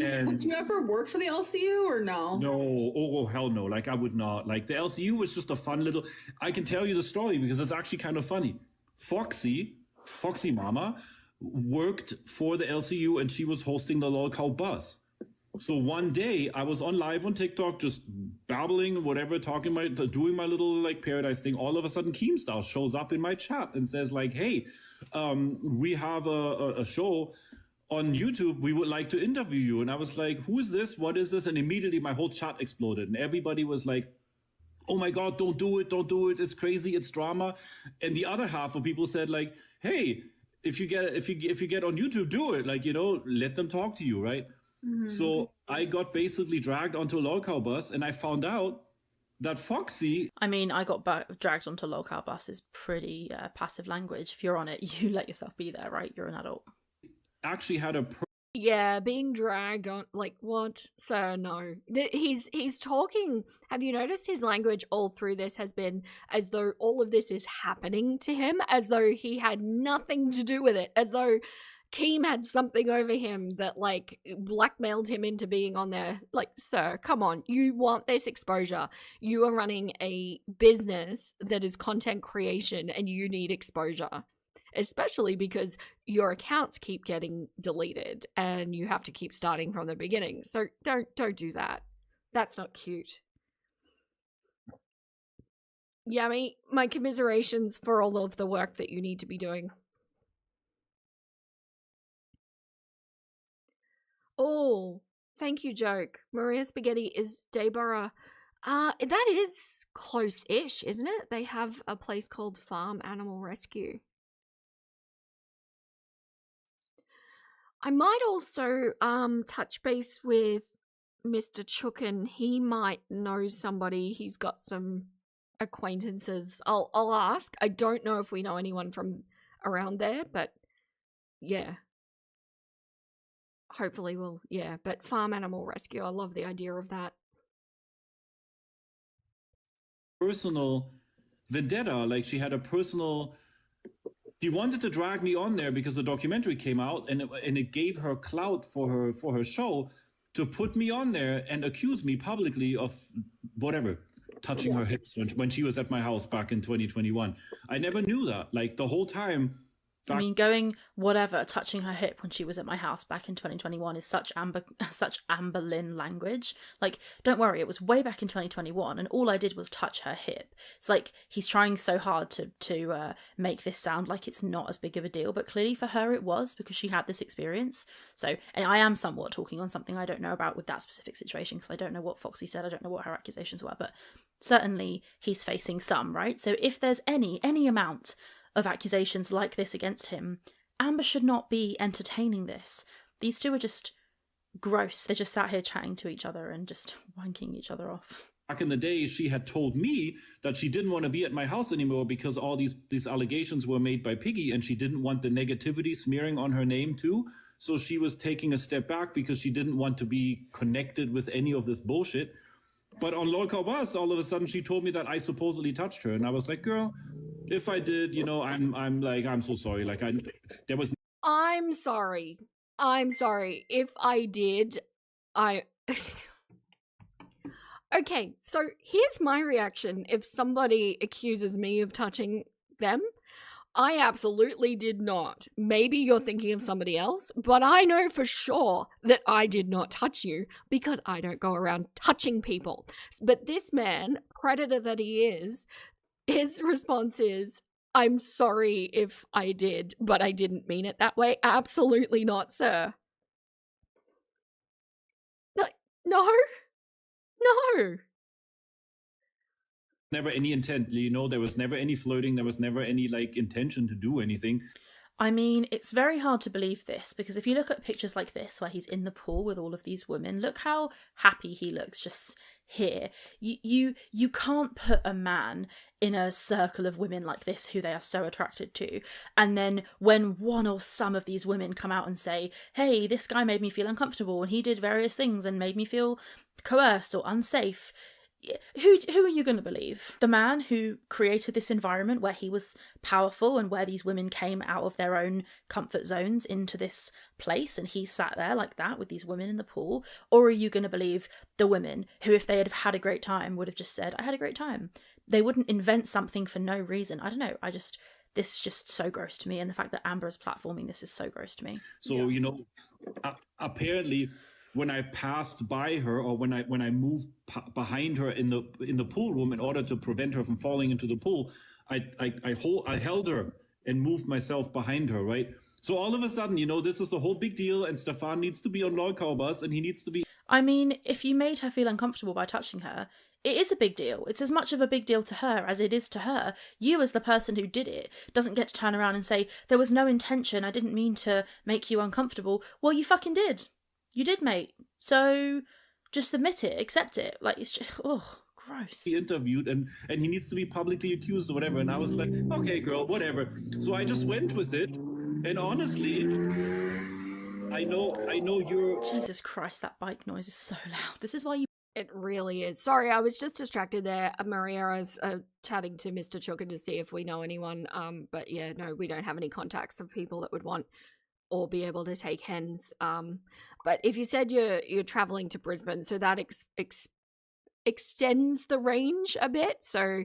And- Do you ever work for the LCU or no? No, oh hell no. Like, I would not. Like, the LCU was just a fun little. I can tell you the story because it's actually kind of funny. Foxy Mama, worked for the LCU and she was hosting the local bus. So one day I was on live on TikTok, just babbling, whatever, doing my little like Pearadise thing. All of a sudden, Keemstar shows up in my chat and says like, "Hey, we have a show on YouTube. We would like to interview you." And I was like, "Who is this? What is this?" And immediately my whole chat exploded, and everybody was like, "Oh my God, don't do it! Don't do it! It's crazy! It's drama." And the other half of people said like, "Hey, if you get on YouTube, do it! Like, you know, let them talk to you, right?" Mm-hmm. So I got basically dragged onto a lolcow bus, and I found out that Foxy. I mean, I got dragged onto a lolcow bus is pretty passive language. If you're on it, you let yourself be there, right? You're an adult. Actually had a Yeah, being dragged on, like, what? Sir, no. He's talking. Have you noticed his language all through this has been as though all of this is happening to him, as though he had nothing to do with it, as though Keem had something over him that, like, blackmailed him into being on there. Like, sir, come on. You want this exposure. You are running a business that is content creation and you need exposure. Especially because your accounts keep getting deleted and you have to keep starting from the beginning. So don't do that. That's not cute. Yummy, my commiserations for all of the work that you need to be doing. Oh, thank you, Joke. Maria Spaghetti is Dayborough. That is close-ish, isn't it? They have a place called Farm Animal Rescue. I might also touch base with Mr. Chookin. He might know somebody. He's got some acquaintances. I'll ask. I don't know if we know anyone from around there, but yeah. Hopefully we'll, yeah. But Farm Animal Rescue, I love the idea of that. personal vendetta. Like, she had a personal. She wanted to drag me on there because the documentary came out, and it gave her clout for her show to put me on there and accuse me publicly of whatever, touching her hips when she was at my house back in 2021. I never knew that. Like, the whole time. I mean, going whatever, touching her hip when she was at my house back in 2021 is such Amber Lynn language. Like, don't worry, it was way back in 2021, and all I did was touch her hip. It's like he's trying so hard to make this sound like it's not as big of a deal, but clearly for her it was, because she had this experience. So, and I am somewhat talking on something I don't know about with that specific situation, because I don't know what Foxy said, I don't know what her accusations were, but certainly he's facing some, right? So if there's any amount of accusations like this against him, Amber should not be entertaining this. These two are just gross. They're just sat here chatting to each other and just wanking each other off. Back in the day, she had told me that she didn't want to be at my house anymore because all these allegations were made by Piggy, and she didn't want the negativity smearing on her name too. So she was taking a step back because she didn't want to be connected with any of this bullshit. But on Local Bus, all of a sudden she told me that I supposedly touched her, and I was like, girl, if I did, you know, I'm so sorry. Like, there was. I'm sorry. If I did, Okay, so here's my reaction if somebody accuses me of touching them. I absolutely did not. Maybe you're thinking of somebody else, but I know for sure that I did not touch you because I don't go around touching people. But this man, predator that he is, his response is, I'm sorry if I did, but I didn't mean it that way. Absolutely not, sir. No. Never any intent, you know, there was never any flirting, there was never any like intention to do anything. I mean, it's very hard to believe this, because if you look at pictures like this where he's in the pool with all of these women, look how happy he looks just here. You can't put a man in a circle of women like this who they are so attracted to, and then when one or some of these women come out and say, hey, this guy made me feel uncomfortable and he did various things and made me feel coerced or unsafe, who are you going to believe? The man who created this environment where he was powerful and where these women came out of their own comfort zones into this place and he sat there like that with these women in the pool? Or are you going to believe the women who, if they had had a great time, would have just said, I had a great time? They wouldn't invent something for no reason. I don't know. This is just so gross to me, and the fact that Amber is platforming this is so gross to me. So, apparently when I passed by her, or when I moved behind her in the pool room in order to prevent her from falling into the pool, I held her and moved myself behind her, right? So all of a sudden, this is the whole big deal, and Stefan needs to be on Lolcow bus, and he needs to be... I mean, if you made her feel uncomfortable by touching her, it is a big deal. It's as much of a big deal to her as it is to her. You, as the person who did it, doesn't get to turn around and say, there was no intention, I didn't mean to make you uncomfortable. Well, you fucking did. You did, mate. So just admit it, accept it. Like, it's just, gross. He interviewed and he needs to be publicly accused or whatever. And I was like, okay, girl, whatever. So I just went with it. And honestly, I know you're... Jesus Christ, that bike noise is so loud. This is why you... It really is. Sorry, I was just distracted there. Mariera's chatting to Mr. Chooker to see if we know anyone. But yeah, no, we don't have any contacts of people that would want or be able to take hens. But if you said you're traveling to Brisbane, so that extends the range a bit. So,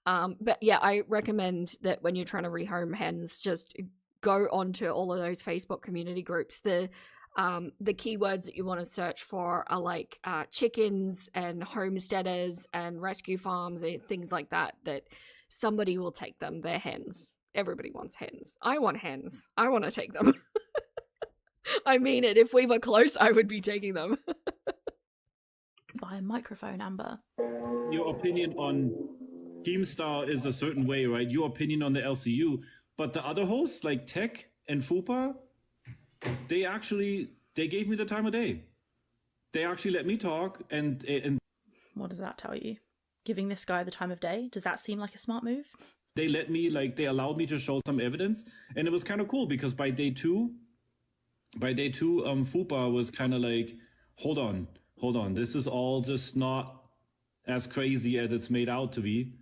but yeah, I recommend that when you're trying to rehome hens, just go onto all of those Facebook community groups. The keywords that you want to search for are like chickens and homesteaders and rescue farms and things like that, that somebody will take them. They're hens. Everybody wants hens. I want hens. I want to take them. I mean it. If we were close, I would be taking them. By a microphone, Amber. Your opinion on Keemstar is a certain way, right? Your opinion on the LCU. But the other hosts, like Tech and Fupa, they gave me the time of day. They actually let me talk and What does that tell you? Giving this guy the time of day? Does that seem like a smart move? they let me, they allowed me to show some evidence. And it was kind of cool because by day two, Fupa was kind of like, hold on, this is all just not as crazy as it's made out to be.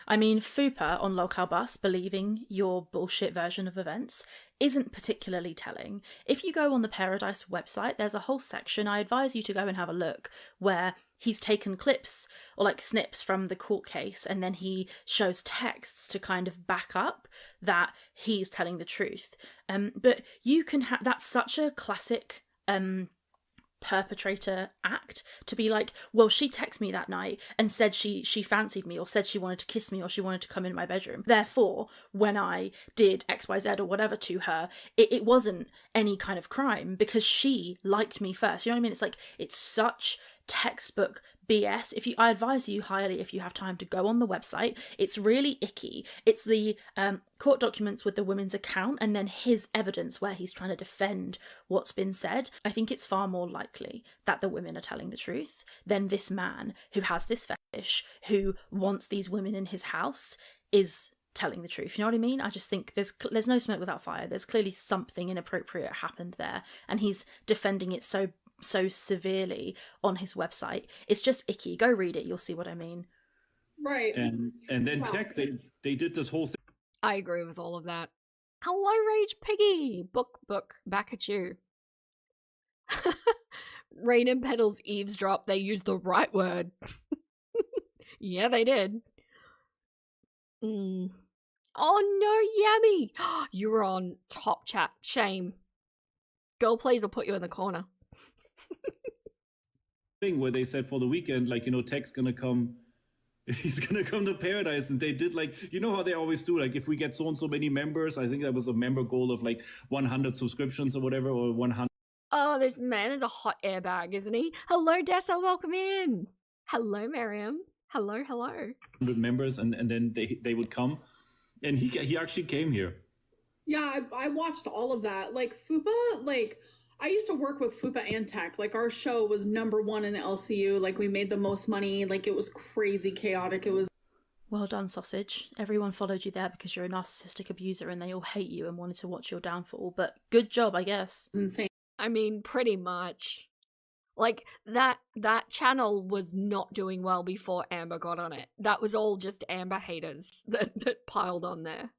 I mean, Fupa on Lolcow Bus believing your bullshit version of events isn't particularly telling. If you go on the Pearadise website, there's a whole section, I advise you to go and have a look, where he's taken clips or like snips from the court case and then he shows texts to kind of back up that he's telling the truth. But you can have, that's such a classic perpetrator act, to be like, well, she texted me that night and said she fancied me, or said she wanted to kiss me, or she wanted to come in my bedroom, therefore when I did XYZ or whatever to her, it wasn't any kind of crime because she liked me first. You know what I mean? It's like, it's such textbook BS. I advise you highly, if you have time, to go on the website. It's really icky. It's the court documents with the women's account and then his evidence where he's trying to defend what's been said. I think it's far more likely that the women are telling the truth than this man who has this fetish, who wants these women in his house, is telling the truth. You know what I mean? I just think there's no smoke without fire. There's clearly something inappropriate happened there, and he's defending it so severely on his website. It's just icky. Go read it, you'll see what I mean. Right. And then Tech, they did this whole thing. I agree with all of that. Hello, Rage Piggy! Book, back at you. Rain and Petals eavesdrop, they used the right word. Yeah, they did. Oh no, Yummy! You were on top chat. Shame. Girl Please will put you in the corner. Thing where they said for the weekend, like, Tech's gonna come, he's gonna come to Pearadise, and they did, like, how they always do, like, if we get so and so many members, I think that was a member goal of like 100 subscriptions or whatever, or 100. Oh, this man is a hot airbag, isn't he? Hello, Dessa, welcome in. Hello, Miriam. Hello. 100 members, and then they would come, and he actually came here. Yeah, I watched all of that. Like Fupa, like I used to work with Fupa and Tech. Like our show was #1 in the LCU. Like we made the most money. Like it was crazy chaotic. It was Well done, Sausage. Everyone followed you there because you're a narcissistic abuser and they all hate you and wanted to watch your downfall. But good job, I guess. insane. I mean, pretty much. Like, that channel was not doing well before Amber got on it. That was all just Amber haters that piled on there.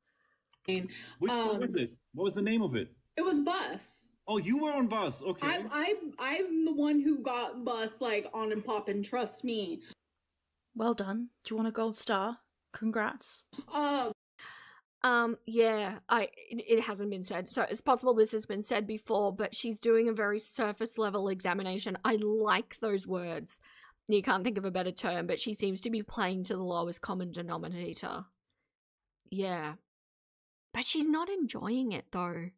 Which one was it? What was the name of it? It was Bus. Oh, you were on Bus. Okay. I'm the one who got Bus like on and poppin'. Trust me. Well done. Do you want a gold star? Congrats. Yeah, it hasn't been said. So it's possible this has been said before, but she's doing a very surface level examination. I like those words. You can't think of a better term, but she seems to be playing to the lowest common denominator. Yeah. But she's not enjoying it though.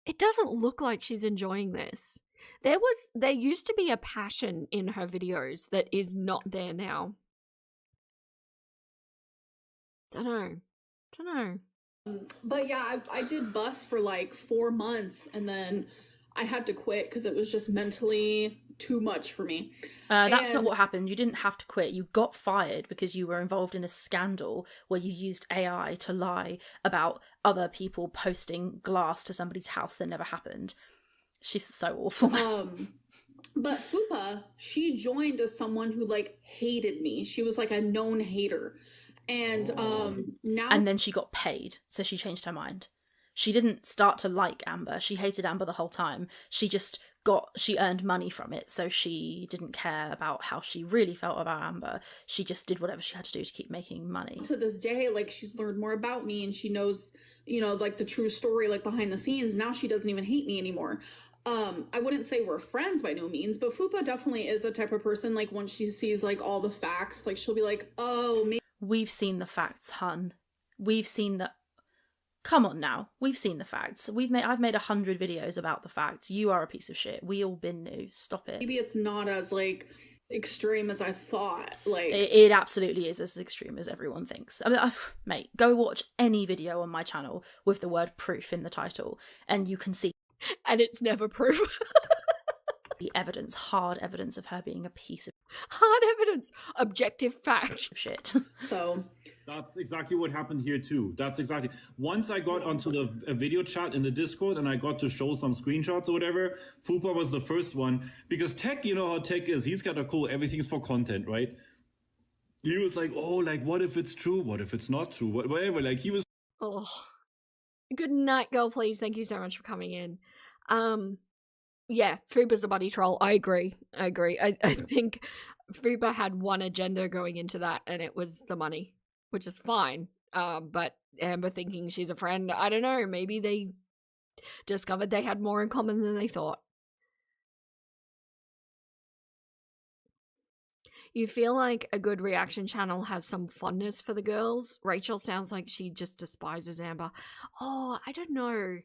It doesn't look like she's enjoying this. There used to be a passion in her videos that is not there now. Dunno. But yeah, I did Bus for like 4 months and then I had to quit because it was just mentally too much for me. That's not what happened. You didn't have to quit. You got fired because you were involved in a scandal where you used AI to lie about other people posting glass to somebody's house that never happened. She's so awful. But Fupa, she joined as someone who like hated me. She was like a known hater. And now And then she got paid, so she changed her mind. She didn't start to like Amber. She hated Amber the whole time. She earned money from it, so she didn't care about how she really felt about Amber. She just did whatever she had to do to keep making money. to this day, like she's learned more about me and she knows, like the true story, like behind the scenes. Now she doesn't even hate me anymore. I wouldn't say we're friends by no means, but Fupa definitely is a type of person, like once she sees like all the facts, like she'll be like, oh, maybe. We've seen the facts, hun. We've seen the... Come on now. We've seen the facts. I've made 100 videos about the facts. You are a piece of shit. We all been new. Stop it. Maybe it's not as like extreme as I thought. Like it absolutely is as extreme as everyone thinks. I mean, mate, go watch any video on my channel with the word proof in the title and you can see. And it's never proof. The evidence, hard evidence of her being a piece of Hard evidence, objective fact. shit. So That's exactly what happened here too. That's exactly. Once I got onto the video chat in the Discord and I got to show some screenshots or whatever, Fupa was the first one because Tech, you know how Tech is. He's got a cool, everything's for content, right? He was like, oh, like what if it's true? What if it's not true? Whatever. Like he was. Oh, good night, girl. Please, thank you so much for coming in. Yeah, Fuba's a buddy troll. I agree. I think Fuba had one agenda going into that, and it was the money, which is fine. But Amber thinking she's a friend, I don't know. Maybe they discovered they had more in common than they thought. You feel like a good reaction channel has some fondness for the girls. Rachel sounds like she just despises Amber. Oh, I don't know.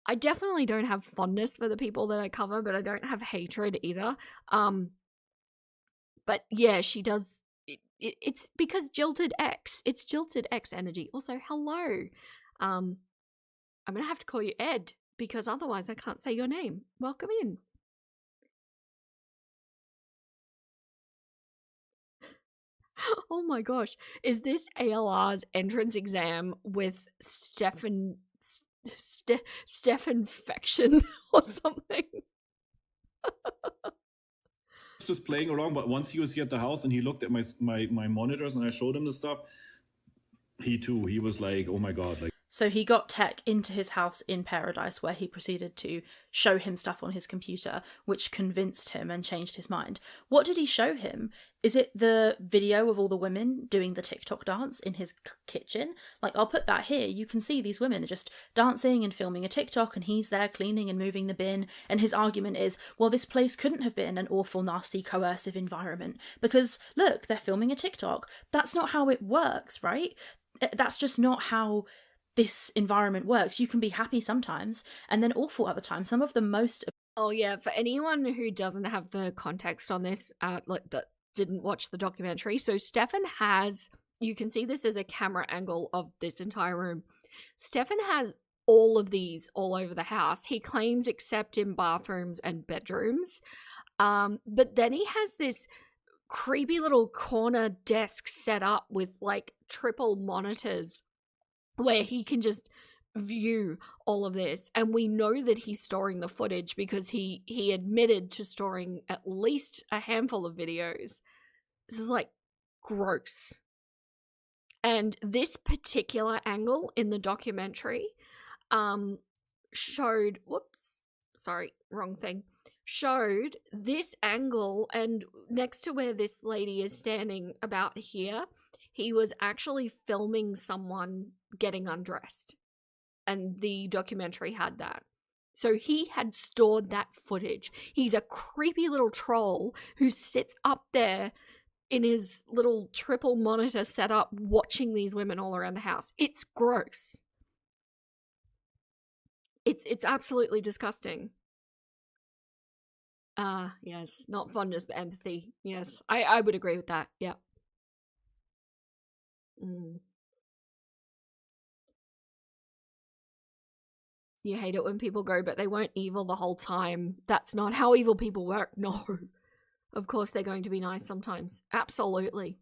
I definitely don't have fondness for the people that I cover, but I don't have hatred either. But yeah, she does. It's because Jilted X. It's Jilted X energy. Also, hello. I'm gonna have to call you Ed because otherwise I can't say your name. Welcome in. Oh my gosh. Is this ALR's entrance exam with Stefan Fection or something? Just playing around, but once he was here at the house and he looked at my monitors and I showed him the stuff, he was like, oh my god, like. So he got Tech into his house in Pearadise where he proceeded to show him stuff on his computer, which convinced him and changed his mind. What did he show him? Is it the video of all the women doing the TikTok dance in his kitchen? Like, I'll put that here. You can see these women are just dancing and filming a TikTok and he's there cleaning and moving the bin. And his argument is, well, this place couldn't have been an awful, nasty, coercive environment because, look, they're filming a TikTok. That's not how it works, right? That's just not how this environment works. You can be happy sometimes and then awful other times. Some of the most... Oh yeah, for anyone who doesn't have the context on this, like that didn't watch the documentary, so Stefan has, you can see this as a camera angle of this entire room. Stefan has all of these all over the house. He claims except in bathrooms and bedrooms. But then he has this creepy little corner desk set up with like triple monitors where he can just view all of this, and we know that he's storing the footage because he admitted to storing at least a handful of videos. This is like gross. And this particular angle in the documentary showed showed this angle, and next to where this lady is standing about here, he was actually filming someone getting undressed. And the documentary had that. So he had stored that footage. He's a creepy little troll who sits up there in his little triple monitor setup watching these women all around the house. It's gross. It's absolutely disgusting. Yes, not fondness but empathy. Yes, I would agree with that. Yeah. You hate it when people go, but they weren't evil the whole time. That's not how evil people work. No. Of course they're going to be nice sometimes. Absolutely.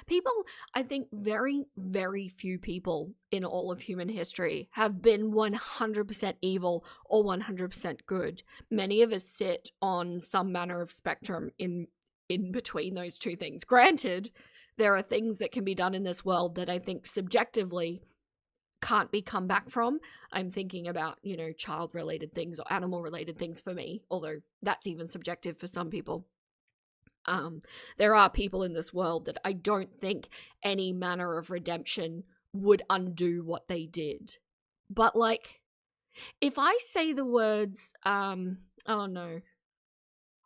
People, I think very, very few people in all of human history have been 100% evil or 100% good. Many of us sit on some manner of spectrum in between those two things. Granted, there are things that can be done in this world that I think subjectively can't be come back from. I'm thinking about, child-related things or animal-related things for me, although that's even subjective for some people. There are people in this world that I don't think any manner of redemption would undo what they did. But, like, if I say the words, oh no.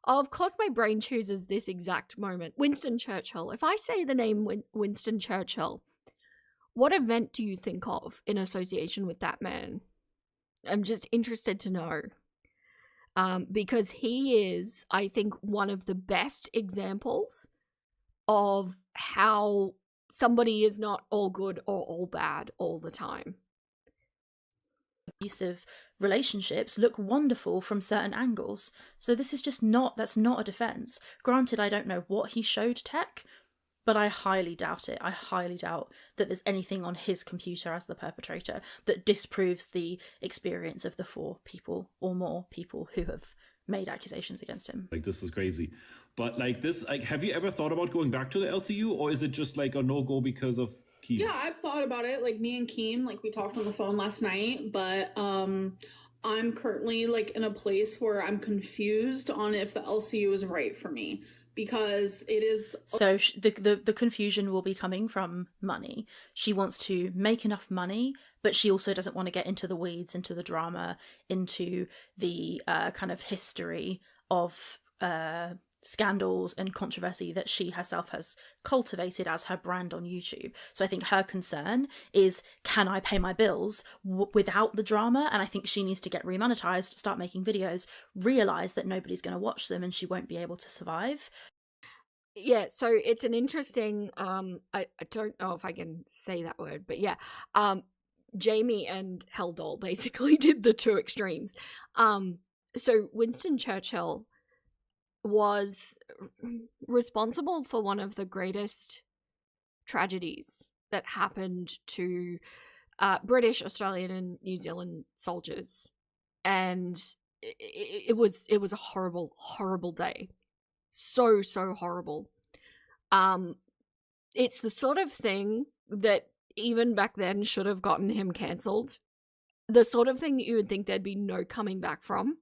Oh, of course my brain chooses this exact moment. Winston Churchill. If I say the name Winston Churchill, what event do you think of in association with that man? I'm just interested to know. Because he is, I think, one of the best examples of how somebody is not all good or all bad all the time. Abusive relationships look wonderful from certain angles. So this is just that's not a defense. Granted, I don't know what he showed Tech, but I highly doubt it. I highly doubt that there's anything on his computer as the perpetrator that disproves the experience of the 4 people or more people who have made accusations against him. Like, this is crazy. But like this, like, have you ever thought about going back to the LCU, or is it just like a no-go because of Keem? Yeah, I've thought about it. Like, me and Keem, like, we talked on the phone last night, but I'm currently like in a place where I'm confused on if the LCU is right for me. Because it is... So the confusion will be coming from money. She wants to make enough money, but she also doesn't want to get into the weeds, into the drama, into the kind of history of scandals and controversy that she herself has cultivated as her brand on YouTube. So I think her concern is, can I pay my bills without the drama? And I think she needs to get remonetized, start making videos, realize that nobody's going to watch them and she won't be able to survive. Yeah, so it's an interesting, I don't know if I can say that word, but yeah, Jamie and Helldoll basically did the two extremes. So Winston Churchill was responsible for one of the greatest tragedies that happened to British, Australian, and New Zealand soldiers, and it was a horrible, horrible day. So horrible. It's the sort of thing that even back then should have gotten him cancelled. The sort of thing that you would think there'd be no coming back from.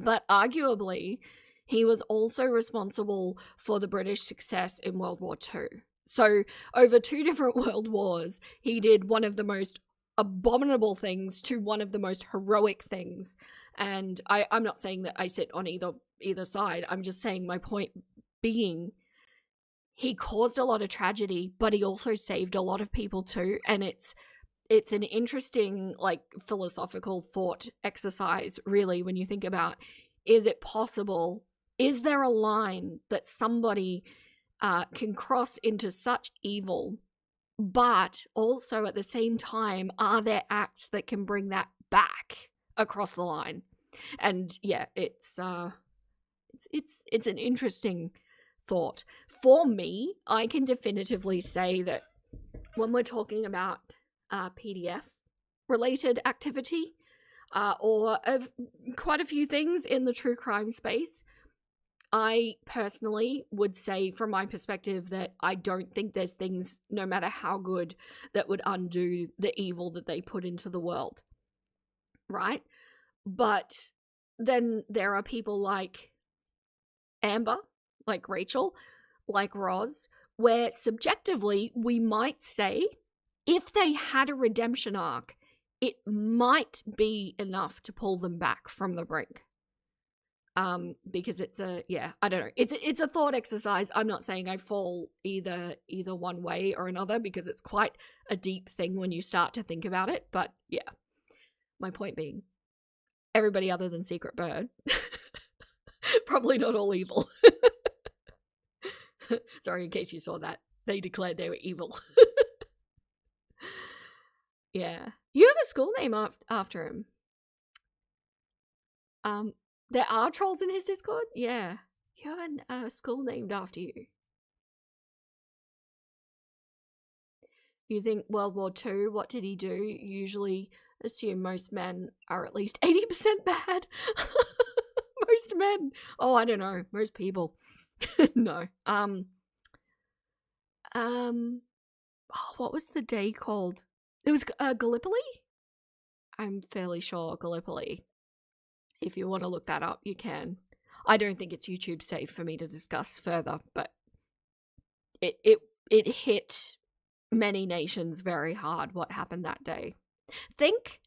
But arguably, he was also responsible for the British success in World War II. So, over 2 different world wars, he did one of the most abominable things to one of the most heroic things. And I'm not saying that I sit on either side. I'm just saying my point being, he caused a lot of tragedy, but he also saved a lot of people too. And it's an interesting, like, philosophical thought exercise, really, when you think about, is it possible? Is there a line that somebody can cross into such evil But also at the same time, are there acts that can bring that back across the line? And yeah, it's an interesting thought. For me, I can definitively say that when we're talking about PDF related activity, or of quite a few things in the true crime space, I personally would say from my perspective that I don't think there's things, no matter how good, that would undo the evil that they put into the world. Right? But then there are people like Amber, like Rachel, like Roz, where subjectively we might say if they had a redemption arc, it might be enough to pull them back from the brink. Because it's I don't know. It's a thought exercise. I'm not saying I fall either one way or another, because it's quite a deep thing when you start to think about it. But yeah, my point being, everybody other than Secret Bird, probably not all evil. Sorry, in case you saw that, they declared they were evil. Yeah, you have a school name after him. There are trolls in his Discord? Yeah. You have a school named after you. You think World War II, what did he do? Usually assume most men are at least 80% bad. Most men. Oh, I don't know. Most people. No. What was the day called? It was Gallipoli? I'm fairly sure Gallipoli. If you want to look that up, you can. I don't think it's YouTube safe for me to discuss further, but it hit many nations very hard what happened that day. Think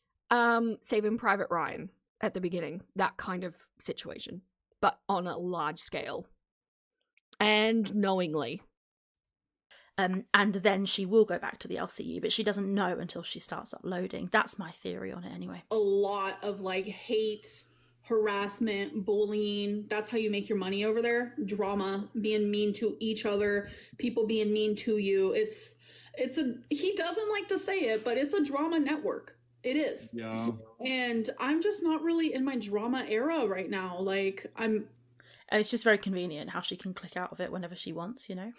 Saving Private Ryan at the beginning, that kind of situation, but on a large scale and knowingly. And then she will go back to the LCU, but she doesn't know until she starts uploading. That's my theory on it anyway. A lot of like hate, harassment, bullying. That's how you make your money over there. Drama, being mean to each other, people being mean to you. He doesn't like to say it, but it's a drama network. It is. Yeah. And I'm just not really in my drama era right now. Like it's just very convenient how she can click out of it whenever she wants, you know?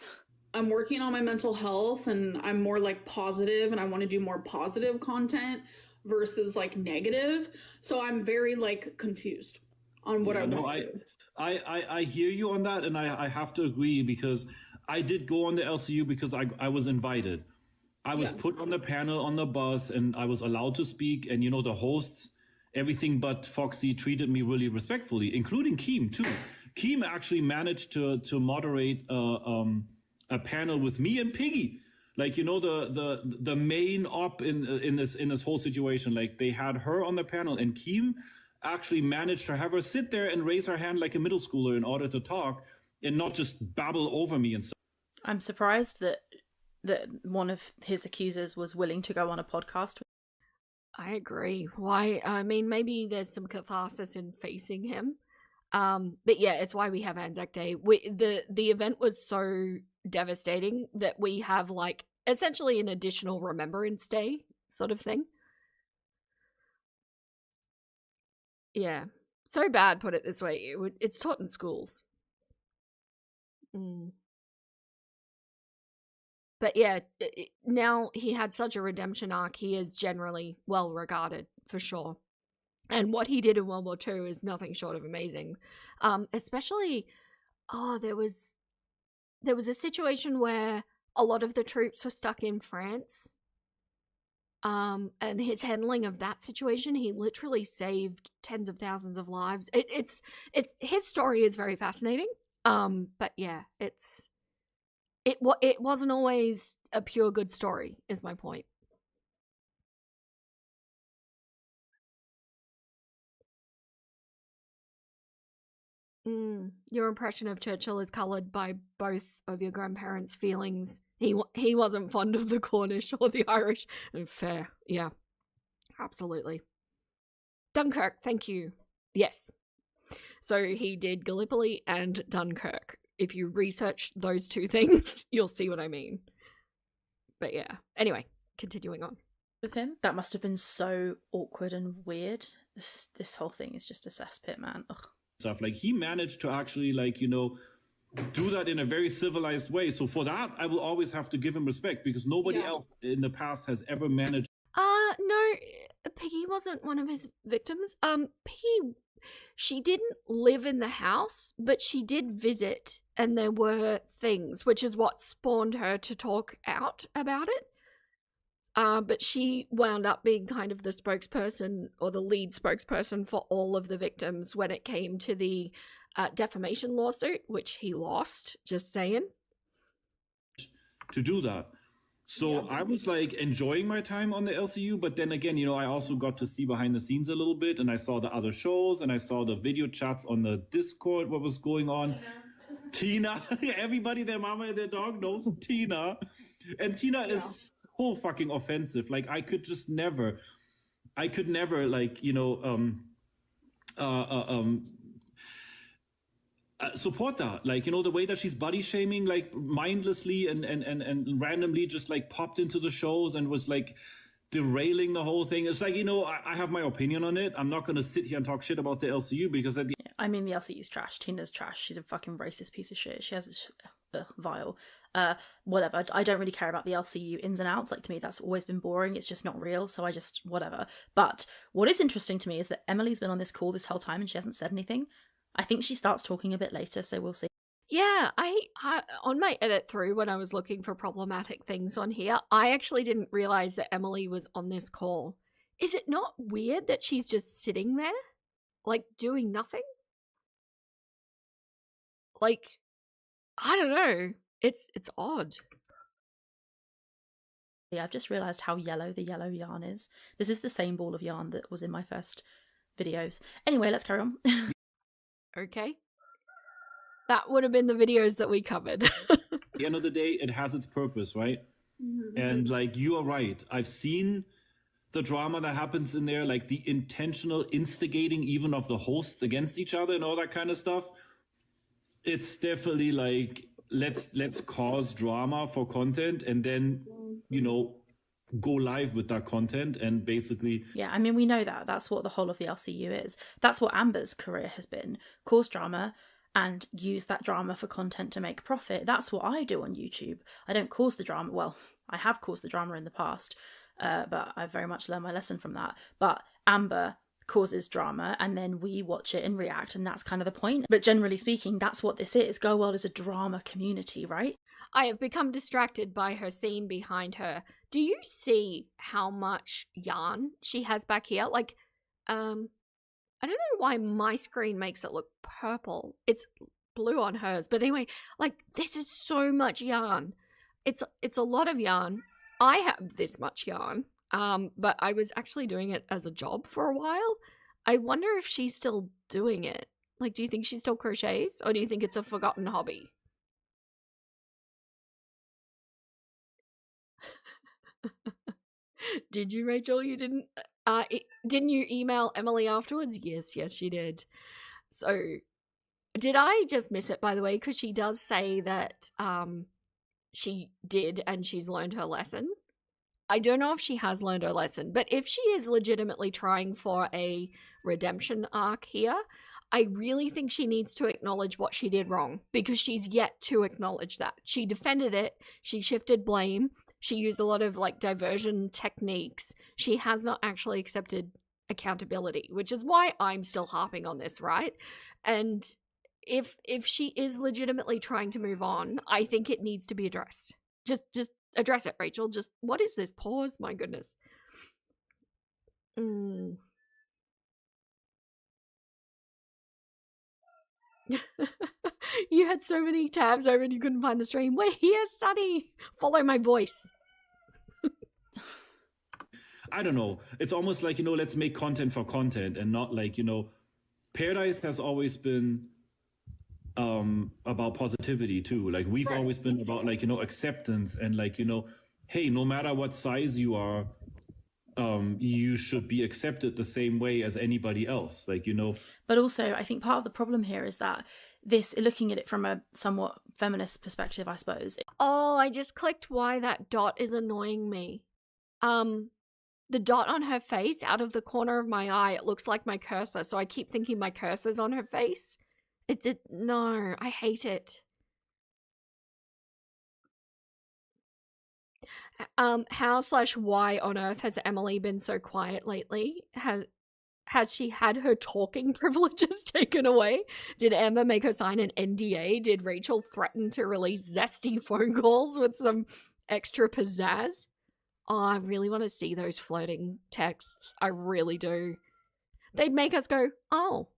I'm working on my mental health, and I'm more like positive, and I want to do more positive content versus like negative. So I'm very like confused on what I want to do. I hear you on that, and I have to agree, because I did go on the LCU because I was invited. I was put on the panel on the bus, and I was allowed to speak, and you know, the hosts, everything but Foxy, treated me really respectfully, including Keem too. Keem actually managed to moderate a panel with me and Piggy, like, you know, the main op in this whole situation. Like, they had her on the panel, and Keem actually managed to have her sit there and raise her hand like a middle schooler in order to talk and not just babble over me and stuff. I'm surprised that one of his accusers was willing to go on a podcast. I agree. Why? I mean, maybe there's some catharsis in facing him. But yeah, it's why we have Anzac Day. The event was so devastating that we have like essentially an additional Remembrance Day sort of thing. Yeah, so bad, put it this way. It's taught in schools. But yeah, now he had such a redemption arc. He is generally well regarded, for sure. And what he did in World War II is nothing short of amazing. Especially, there was a situation where a lot of the troops were stuck in France. And his handling of that situation, he literally saved tens of thousands of lives. It's his story is very fascinating. But yeah, it wasn't always a pure good story, is my point. Your impression of Churchill is coloured by both of your grandparents' feelings. He wasn't fond of the Cornish or the Irish. Fair, yeah, absolutely. Dunkirk, thank you. Yes. So he did Gallipoli and Dunkirk. If you research those two things, you'll see what I mean. But yeah. Anyway, continuing on. With him, that must have been so awkward and weird. This whole thing is just a cesspit, man. Ugh. Stuff like he managed to actually do that in a very civilized way. So for that, I will always have to give him respect because nobody else in the past has ever managed. No, Piggy wasn't one of his victims. Piggy, she didn't live in the house, but she did visit, and there were things, which is what spawned her to talk out about it. But she wound up being kind of the spokesperson or the lead spokesperson for all of the victims when it came to the defamation lawsuit, which he lost, just saying. To do that. So I was like enjoying my time on the LCU, but then again, I also got to see behind the scenes a little bit, and I saw the other shows, and I saw the video chats on the Discord, what was going on. Tina. Everybody, their mama and their dog knows Tina. And Tina is so fucking offensive. Like I could never support that. Like, the way that she's body shaming, like mindlessly and randomly just like popped into the shows and was like derailing the whole thing. It's like, I have my opinion on it. I'm not going to sit here and talk shit about the LCU because at the I mean, the LCU's trash. Tina's trash. She's a fucking racist piece of shit. She has vile. Whatever. I don't really care about the LCU ins and outs. Like, to me, that's always been boring. It's just not real. So I just, whatever. But what is interesting to me is that Emily's been on this call this whole time and she hasn't said anything. I think she starts talking a bit later, so we'll see. Yeah, I on my edit through when I was looking for problematic things on here, I actually didn't realize that Emily was on this call. Is it not weird that she's just sitting there, like doing nothing? Like, I don't know. It's odd. Yeah, I've just realised how yellow the yellow yarn is. This is the same ball of yarn that was in my first videos. Anyway, let's carry on. Okay. That would have been the videos that we covered. At the end of the day, it has its purpose, right? Mm-hmm. And like, you are right. I've seen the drama that happens in there, like the intentional instigating even of the hosts against each other and all that kind of stuff. It's definitely like, let's cause drama for content and then, go live with that content and basically... Yeah, I mean, we know that. That's what the whole of the LCU is. That's what Amber's career has been. Cause drama and use that drama for content to make profit. That's what I do on YouTube. I don't cause the drama. Well, I have caused the drama in the past, but I've very much learned my lesson from that. But Amber causes drama and then we watch it and react, and that's kind of the point. But generally speaking, that's what this is. Go World is a drama community, right? I have become distracted by her scene behind her. Do you see how much yarn she has back here? Like, I don't know why my screen makes it look purple. It's blue on hers. But anyway, like, this is so much yarn. It's a lot of yarn. I have this much yarn, but I was actually doing it as a job for a while. I wonder if she's still doing it. Like, do you think she still crochets? Or do you think it's a forgotten hobby? Did you, Rachel? You didn't? Didn't you email Emily afterwards? Yes, she did. So, did I just miss it, by the way? Because she does say that she did and she's learned her lesson. I don't know if she has learned her lesson, but if she is legitimately trying for a redemption arc here, I really think she needs to acknowledge what she did wrong, because she's yet to acknowledge that. She defended it, she shifted blame, she used a lot of like diversion techniques. She has not actually accepted accountability, which is why I'm still harping on this, right? And if she is legitimately trying to move on, I think it needs to be addressed. Just address it, Rachel. Just, what is this pause? My goodness. You had so many tabs open you couldn't find the stream. We're here, Sunny. Follow my voice. I don't know. It's almost like, let's make content for content and not like, Pearadise has always been about positivity too. Like, we've always been about like, acceptance and like, hey, no matter what size you are, you should be accepted the same way as anybody else. Like, But also, I think part of the problem here is that this, looking at it from a somewhat feminist perspective, I suppose. Oh, I just clicked why that dot is annoying me. The dot on her face, out of the corner of my eye, it looks like my cursor, so I keep thinking my cursor's on her face. No, I hate it. How/why on earth has Emily been so quiet lately? Has she had her talking privileges taken away? Did Amber make her sign an NDA? Did Rachel threaten to release zesty phone calls with some extra pizzazz? Oh, I really want to see those flirting texts. I really do. They'd make us go, oh.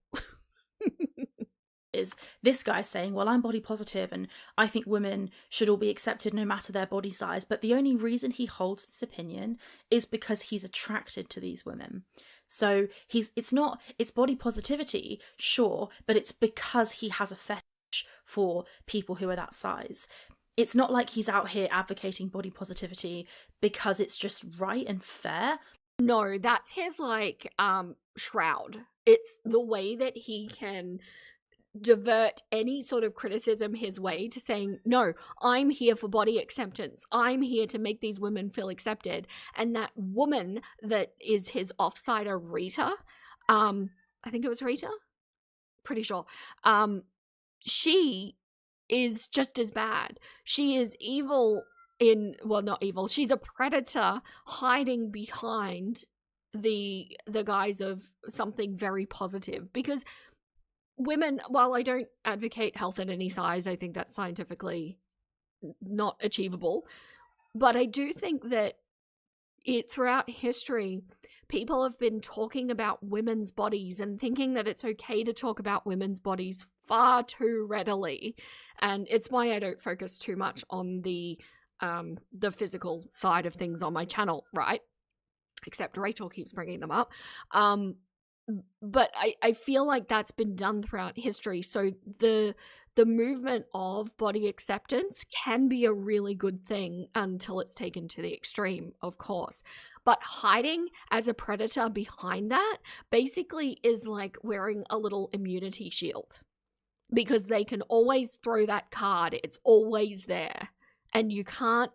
Is this guy saying, well, I'm body positive and I think women should all be accepted no matter their body size, but the only reason he holds this opinion is because he's attracted to these women. So it's body positivity, sure, but it's because he has a fetish for people who are that size. It's not like he's out here advocating body positivity because it's just right and fair. No, that's his shroud. It's the way that he can divert any sort of criticism his way to saying, no, I'm here for body acceptance. I'm here to make these women feel accepted. And that woman that is his offsider, Rita, I think it was Rita, pretty sure, she is just as bad. She is evil not evil, she's a predator hiding behind the guise of something very positive, because women, while I don't advocate health at any size, I think that's scientifically not achievable, but I do think that throughout history, people have been talking about women's bodies and thinking that it's okay to talk about women's bodies far too readily, and it's why I don't focus too much on the physical side of things on my channel, right? Except Rachel keeps bringing them up. But I feel like that's been done throughout history. So the movement of body acceptance can be a really good thing until it's taken to the extreme, of course. But hiding as a predator behind that basically is like wearing a little immunity shield, because they can always throw that card. It's always there and you can't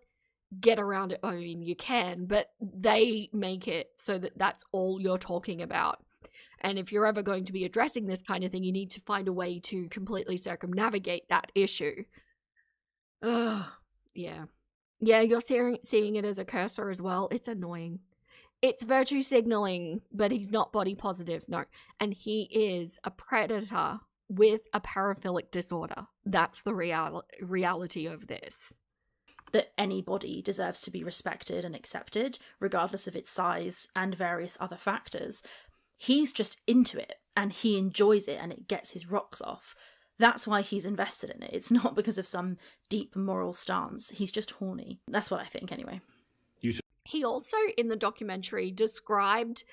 get around it. I mean, you can, but they make it so that that's all you're talking about. And if you're ever going to be addressing this kind of thing, you need to find a way to completely circumnavigate that issue. Ugh, yeah. Yeah, you're seeing it as a cursor as well. It's annoying. It's virtue signaling, but he's not body positive, no. And he is a predator with a paraphilic disorder. That's the reality of this. That any body deserves to be respected and accepted, regardless of its size and various other factors. He's just into it and he enjoys it and it gets his rocks off. That's why he's invested in it. It's not because of some deep moral stance. He's just horny. That's what I think anyway. He also, in the documentary, described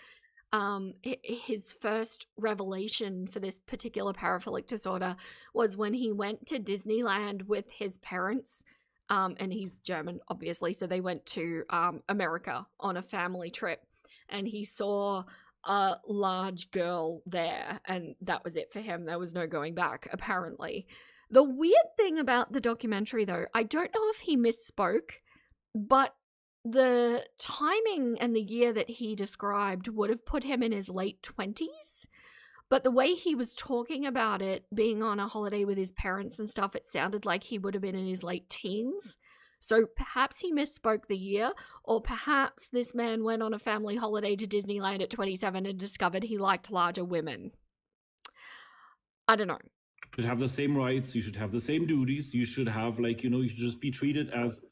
his first revelation for this particular paraphilic disorder was when he went to Disneyland with his parents. And he's German, obviously, so they went to America on a family trip. And he saw a large girl there, and that was it for him. There was no going back, apparently. The weird thing about the documentary, though, I don't know if he misspoke, but the timing and the year that he described would have put him in his late 20s. But the way he was talking about it, being on a holiday with his parents and stuff, it sounded like he would have been in his late teens. So perhaps he misspoke the year, or perhaps this man went on a family holiday to Disneyland at 27 and discovered he liked larger women. I don't know. You should have the same rights, you should have the same duties, you should have, you should just be treated as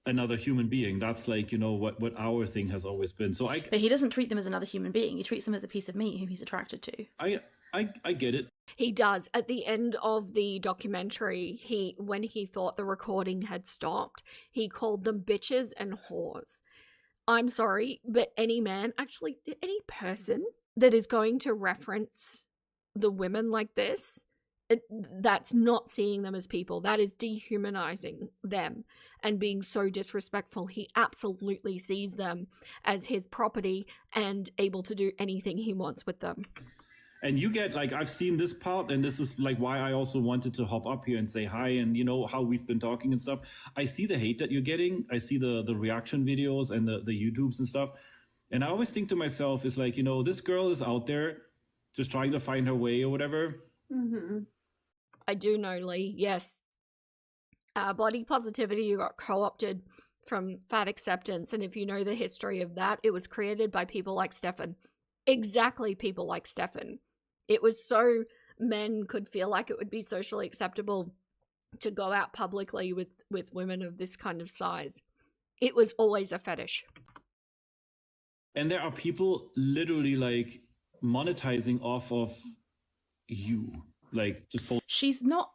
another human being. That's what our thing has always been. But he doesn't treat them as another human being. He treats them as a piece of meat who he's attracted to. I get it. He does. At the end of the documentary, when he thought the recording had stopped, he called them bitches and whores. I'm sorry, but any man, actually any person that is going to reference the women like this, that's not seeing them as people. That is dehumanizing them and being so disrespectful. He absolutely sees them as his property and able to do anything he wants with them. And you get like, I've seen this part, and this is like why I also wanted to hop up here and say hi, and how we've been talking and stuff. I see the hate that you're getting. I see the reaction videos and the YouTubes and stuff. And I always think to myself, is like, this girl is out there just trying to find her way or whatever. Mm-hmm. I do know, Lee, yes. Body positivity got co-opted from fat acceptance, and if you know the history of that, it was created by people like Stefan. Exactly people like Stefan. It was so men could feel like it would be socially acceptable to go out publicly with women of this kind of size. It was always a fetish. And there are people literally like monetizing off of you. Like, just she's not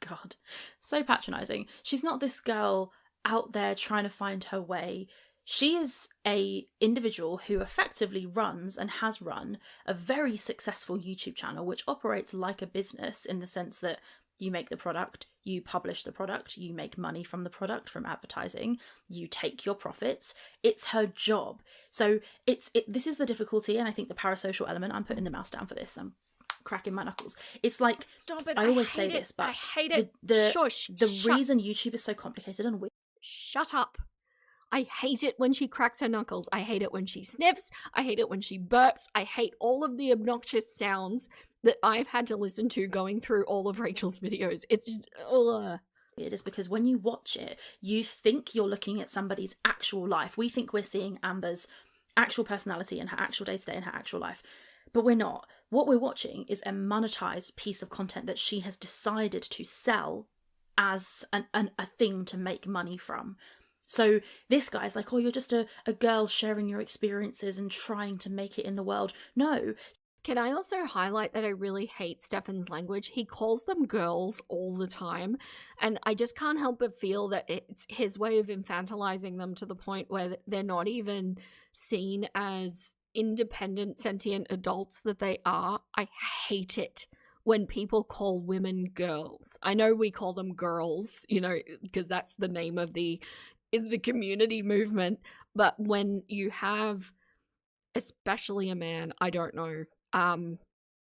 God, so patronizing. She's not this girl out there trying to find her way. She is a individual who effectively runs and has run a very successful YouTube channel, which operates like a business in the sense that you make the product, you publish the product, you make money from the product, from advertising, you take your profits. It's her job. So this is the difficulty, and I think the parasocial element, I'm putting the mouse down for this, I'm cracking my knuckles. It's like, stop it. I always say it. this, but I hate it. Shush. The reason YouTube is so complicated and weird. Shut up. I hate it when she cracks her knuckles. I hate it when she sniffs. I hate it when she burps. I hate all of the obnoxious sounds that I've had to listen to going through all of Rachel's videos. It's just, ugh. It is because when you watch it, you think you're looking at somebody's actual life. We think we're seeing Amber's actual personality and her actual day-to-day and her actual life. But we're not. What we're watching is a monetized piece of content that she has decided to sell as a thing to make money from. So this guy's like, oh, you're just a girl sharing your experiences and trying to make it in the world. No. Can I also highlight that I really hate Stefan's language? He calls them girls all the time, and I just can't help but feel that it's his way of infantilizing them to the point where they're not even seen as independent, sentient adults that they are. I hate it when people call women girls. I know we call them girls, because that's the name of the community movement, but when you have, especially a man, I don't know,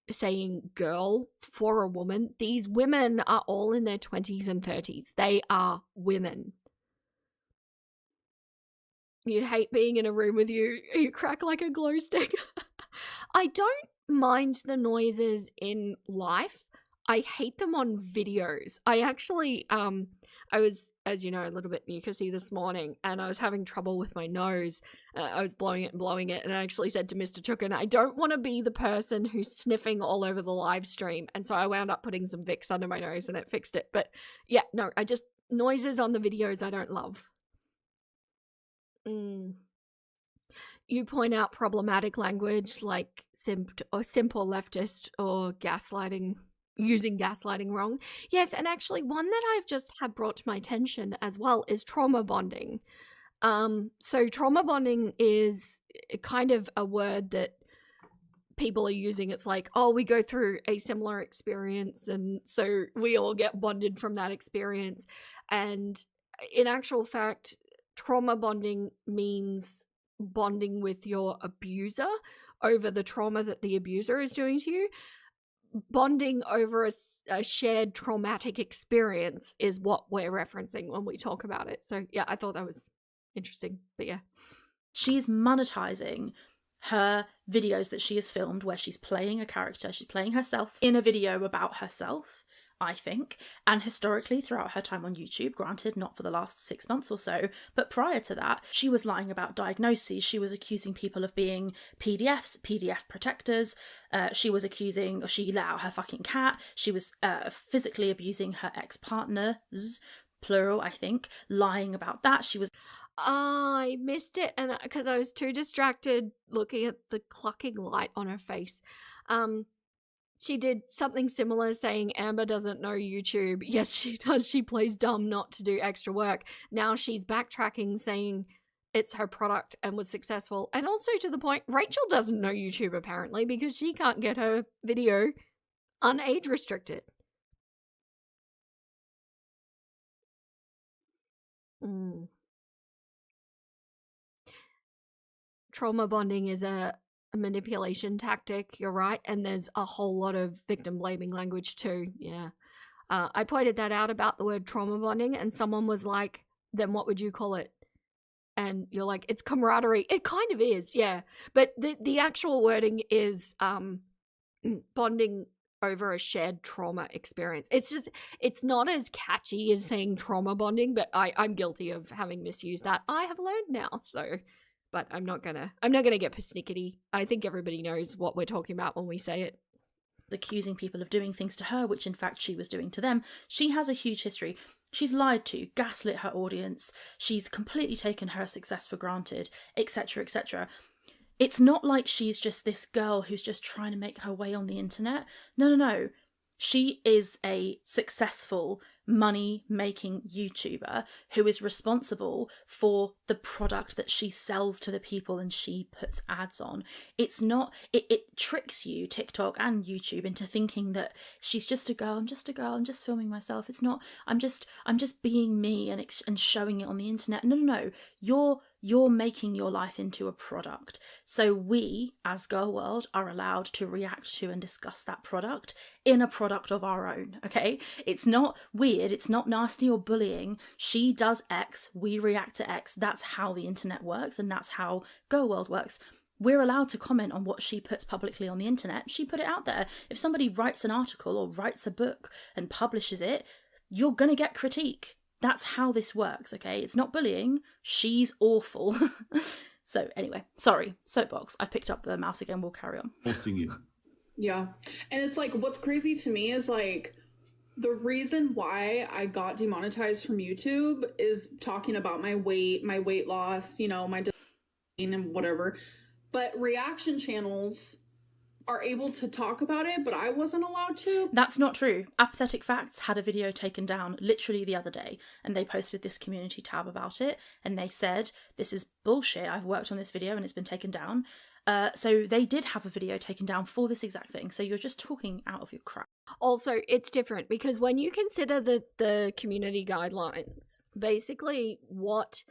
saying girl for a woman, these women are all in their 20s and 30s. They are women. You'd hate being in a room with you crack like a glow stick. I don't mind the noises in life. I hate them on videos. I actually, I was, as you know, a little bit mucousy this morning, and I was having trouble with my nose. I was blowing it, and I actually said to Mr. Chukin, I don't want to be the person who's sniffing all over the live stream, and so I wound up putting some Vicks under my nose, and it fixed it. But yeah, no, noises on the videos I don't love. You point out problematic language like simple leftist or gaslighting, using gaslighting wrong. Yes, and actually one that I've just had brought to my attention as well is trauma bonding. So trauma bonding is kind of a word that people are using. It's like, oh, we go through a similar experience, and so we all get bonded from that experience. And in actual fact, trauma bonding means bonding with your abuser over the trauma that the abuser is doing to you. Bonding over a shared traumatic experience is what we're referencing when we talk about it. So yeah, I thought that was interesting, but yeah. She's monetizing her videos that she has filmed where she's playing a character, she's playing herself in a video about herself, I think, and historically throughout her time on YouTube, granted not for the last 6 months or so, but prior to that, she was lying about diagnoses, she was accusing people of being PDF protectors, she let out her fucking cat, she was physically abusing her ex-partners, plural I think, lying about that, she was... I missed it, and because I was too distracted looking at the clucking light on her face. She did something similar, saying Amber doesn't know YouTube. Yes, she does. She plays dumb not to do extra work. Now she's backtracking, saying it's her product and was successful. And also to the point, Rachel doesn't know YouTube apparently because she can't get her video unage restricted. Trauma bonding is a a manipulation tactic, you're right, and there's a whole lot of victim blaming language too. Yeah. I pointed that out about the word trauma bonding, and someone was like, then what would you call it? And you're like, it's camaraderie. It kind of is, yeah. But the actual wording is bonding over a shared trauma experience. It's not as catchy as saying trauma bonding, but I'm guilty of having misused that. I have learned now, so, but I'm not gonna get persnickety. I think everybody knows what we're talking about when we say it. Accusing people of doing things to her, which in fact she was doing to them. She has a huge history. She's lied to, gaslit her audience. She's completely taken her success for granted, etc., etc. It's not like she's just this girl who's just trying to make her way on the internet. No. She is a successful, money-making YouTuber who is responsible for the product that she sells to the people and she puts ads on. It's not... It tricks you, TikTok and YouTube, into thinking that she's just a girl. I'm just a girl. I'm just filming myself. It's not... I'm just being me and showing it on the internet. No. You're making your life into a product. So we, as Girl World, are allowed to react to and discuss that product in a product of our own, okay? It's not weird, it's not nasty or bullying. She does X, we react to X. That's how the internet works, and that's how Girl World works. We're allowed to comment on what she puts publicly on the internet. She put it out there. If somebody writes an article or writes a book and publishes it, you're gonna get critique. That's how this works, okay? It's not bullying. She's awful. So anyway, sorry, soapbox. I've picked up the mouse again. We'll carry on. Hosting you. Yeah. And it's like, what's crazy to me is like, the reason why I got demonetized from YouTube is talking about my weight loss, you know, my design and whatever. But reaction channels are able to talk about it, but I wasn't allowed to. That's not true. Apathetic Facts had a video taken down literally the other day, and they posted this community tab about it, and they said, this is bullshit, I've worked on this video and it's been taken down. So they did have a video taken down for this exact thing, so you're just talking out of your crap. Also, it's different because when you consider the community guidelines, basically what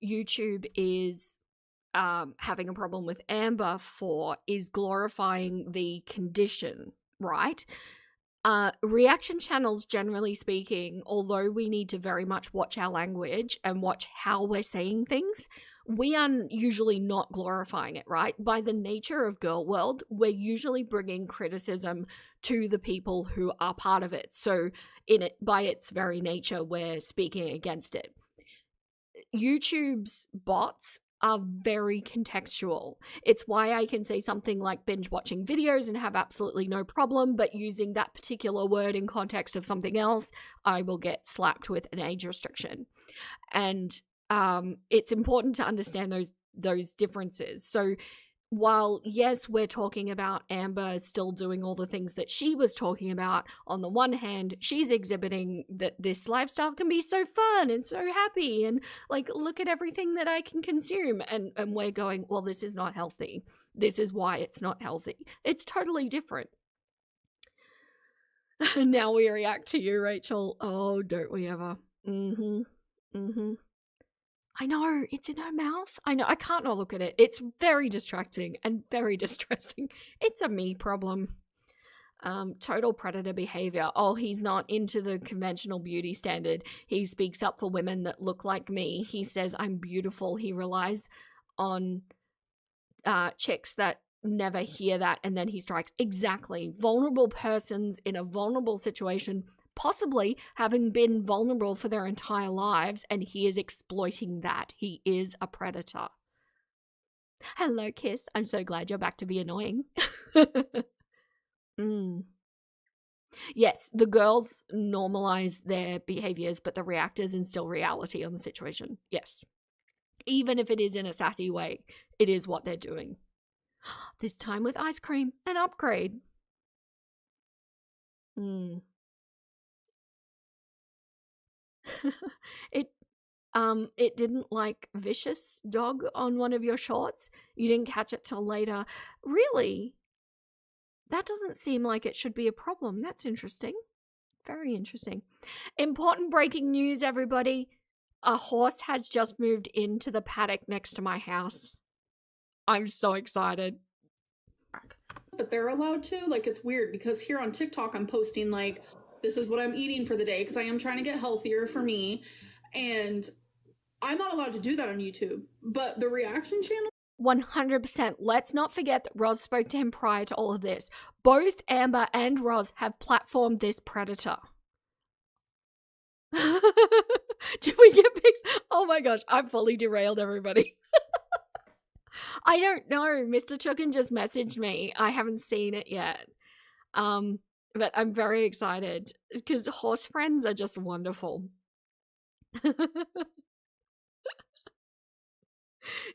YouTube is having a problem with Amber for is glorifying the condition, right? Reaction channels, generally speaking, although we need to very much watch our language and watch how we're saying things, we are usually not glorifying it, right? By the nature of Girl World, we're usually bringing criticism to the people who are part of it. So by its very nature, we're speaking against it. YouTube's bots are very contextual. It's why I can say something like binge watching videos and have absolutely no problem, but using that particular word in context of something else, I will get slapped with an age restriction. And it's important to understand those differences. So while, yes, we're talking about Amber still doing all the things that she was talking about, on the one hand, she's exhibiting that this lifestyle can be so fun and so happy and, like, look at everything that I can consume. And we're going, well, this is not healthy. This is why it's not healthy. It's totally different. Now we react to you, Rachel. Oh, don't we ever? I know, it's in her mouth. I know, I can't not look at it. It's very distracting and very distressing. It's a me problem. Total predator behavior. Oh, he's not into the conventional beauty standard. He speaks up for women that look like me. He says I'm beautiful. He relies on chicks that never hear that, and then he strikes. Exactly. Vulnerable persons in a vulnerable situation, possibly having been vulnerable for their entire lives, and he is exploiting that. He is a predator. Hello, Kiss. I'm so glad you're back to be annoying. Yes, the girls normalize their behaviors, but the reactors instill reality on the situation. Yes. Even if it is in a sassy way, it is what they're doing. This time with ice cream, an upgrade. It didn't like vicious dog on one of your shorts. You didn't catch it till later. Really? That doesn't seem like it should be a problem. That's interesting. Very interesting. Important breaking news, everybody. A horse has just moved into the paddock next to my house. I'm so excited. but they're allowed to. Like, it's weird because here on TikTok, I'm posting, like, this is what I'm eating for the day because I am trying to get healthier for me. And I'm not allowed to do that on YouTube. But the reaction channel, 100%. Let's not forget that Roz spoke to him prior to all of this. Both Amber and Roz have platformed this predator. Do we get pics? Oh my gosh, I'm fully derailed, everybody. I don't know. Mr. Chukin just messaged me. I haven't seen it yet. But I'm very excited because horse friends are just wonderful.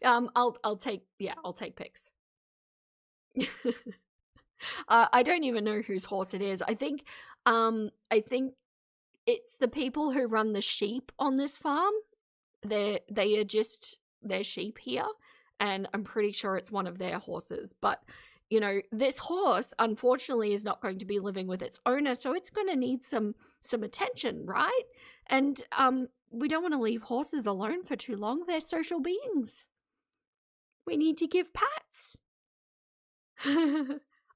I'll take pics. I don't even know whose horse it is. I think it's the people who run the sheep on this farm. They are just their sheep here, and I'm pretty sure it's one of their horses. But you know, this horse unfortunately is not going to be living with its owner, so it's going to need some attention, right? And we don't want to leave horses alone for too long. They're social beings. We need to give pats.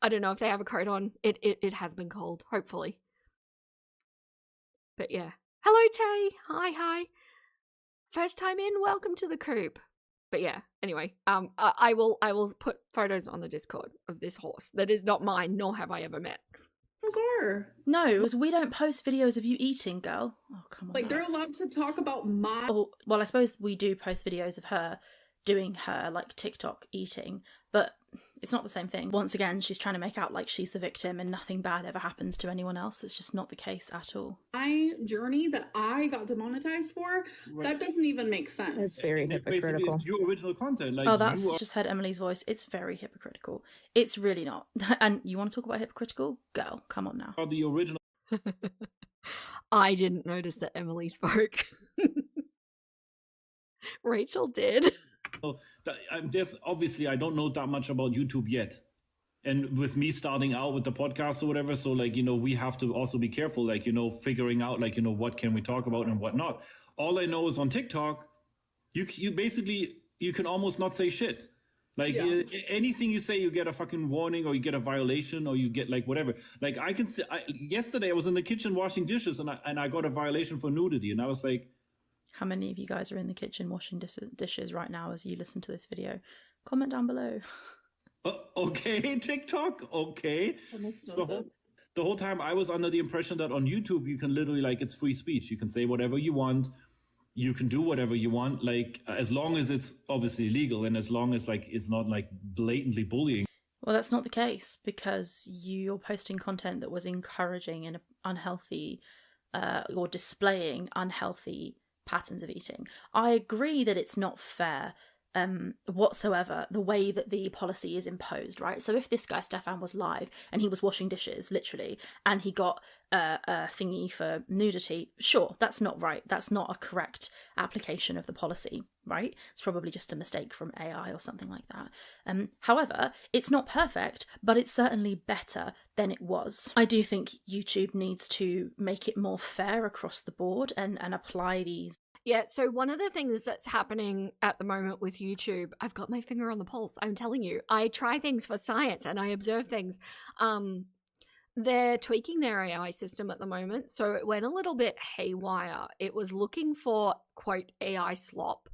I don't know if they have a coat on. It has been cold, hopefully. But yeah. Hello, Tay. Hi. First time in, welcome to the coop. But yeah, anyway, I will put photos on the Discord of this horse that is not mine, nor have I ever met. bizarre. No, it was we don't post videos of you eating, girl. Oh, come on. Like, they're allowed to talk about my... Oh, well, I suppose we do post videos of her doing her, like, TikTok eating, but it's not the same thing. Once again, she's trying to make out like she's the victim and nothing bad ever happens to anyone else. It's just not the case at all. My journey that I got demonetized for, that doesn't even make sense. That's very hypocritical. It's your original content. Like, oh, that's just heard Emily's voice. It's very hypocritical. It's really not. And you want to talk about hypocritical? Girl, come on now. The original. I didn't notice that Emily spoke. Rachel did. There's obviously, I don't know that much about YouTube yet. And with me starting out with the podcast or whatever, so like, you know, we have to also be careful, like, you know, figuring out, like, you know, what can we talk about and what not. All I know is on TikTok, you basically, you can almost not say shit. Like, yeah. Anything you say, you get a fucking warning or you get a violation or you get like whatever. Like, I can say, yesterday I was in the kitchen washing dishes and I got a violation for nudity. And I was like, how many of you guys are in the kitchen washing dishes right now as you listen to this video? Comment down below. Okay, TikTok, okay. That makes no sense. The whole time I was under the impression that on YouTube you can literally, like, it's free speech. You can say whatever you want. You can do whatever you want, like, as long as it's obviously legal and as long as, like, it's not, like, blatantly bullying. Well, that's not the case because you're posting content that was encouraging an unhealthy or displaying unhealthy patterns of eating. I agree that it's not fair whatsoever the way that the policy is imposed, right? So if this guy Stefan was live and he was washing dishes literally and he got a thingy for nudity, sure, that's not right. That's not a correct application of the policy, right? It's probably just a mistake from AI or something like that. However, it's not perfect, but it's certainly better than it was. I do think YouTube needs to make it more fair across the board and apply these. Yeah, so one of the things that's happening at the moment with YouTube, I've got my finger on the pulse, I'm telling you. I try things for science and I observe things. They're tweaking their AI system at the moment, so it went a little bit haywire. It was looking for, quote, AI slop,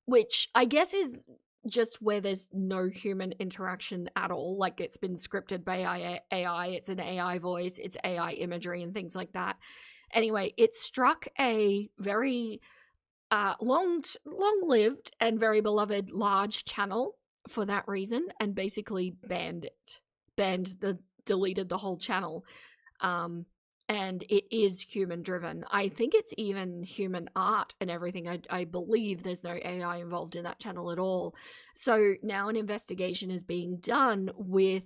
which I guess is just where there's no human interaction at all. Like, it's been scripted by AI, it's an AI voice, it's AI imagery and things like that. Anyway, it struck a very long-lived and very beloved large channel for that reason and basically deleted the whole channel. And it is human driven. I think it's even human art and everything. I believe there's no AI involved in that channel at all. So now an investigation is being done with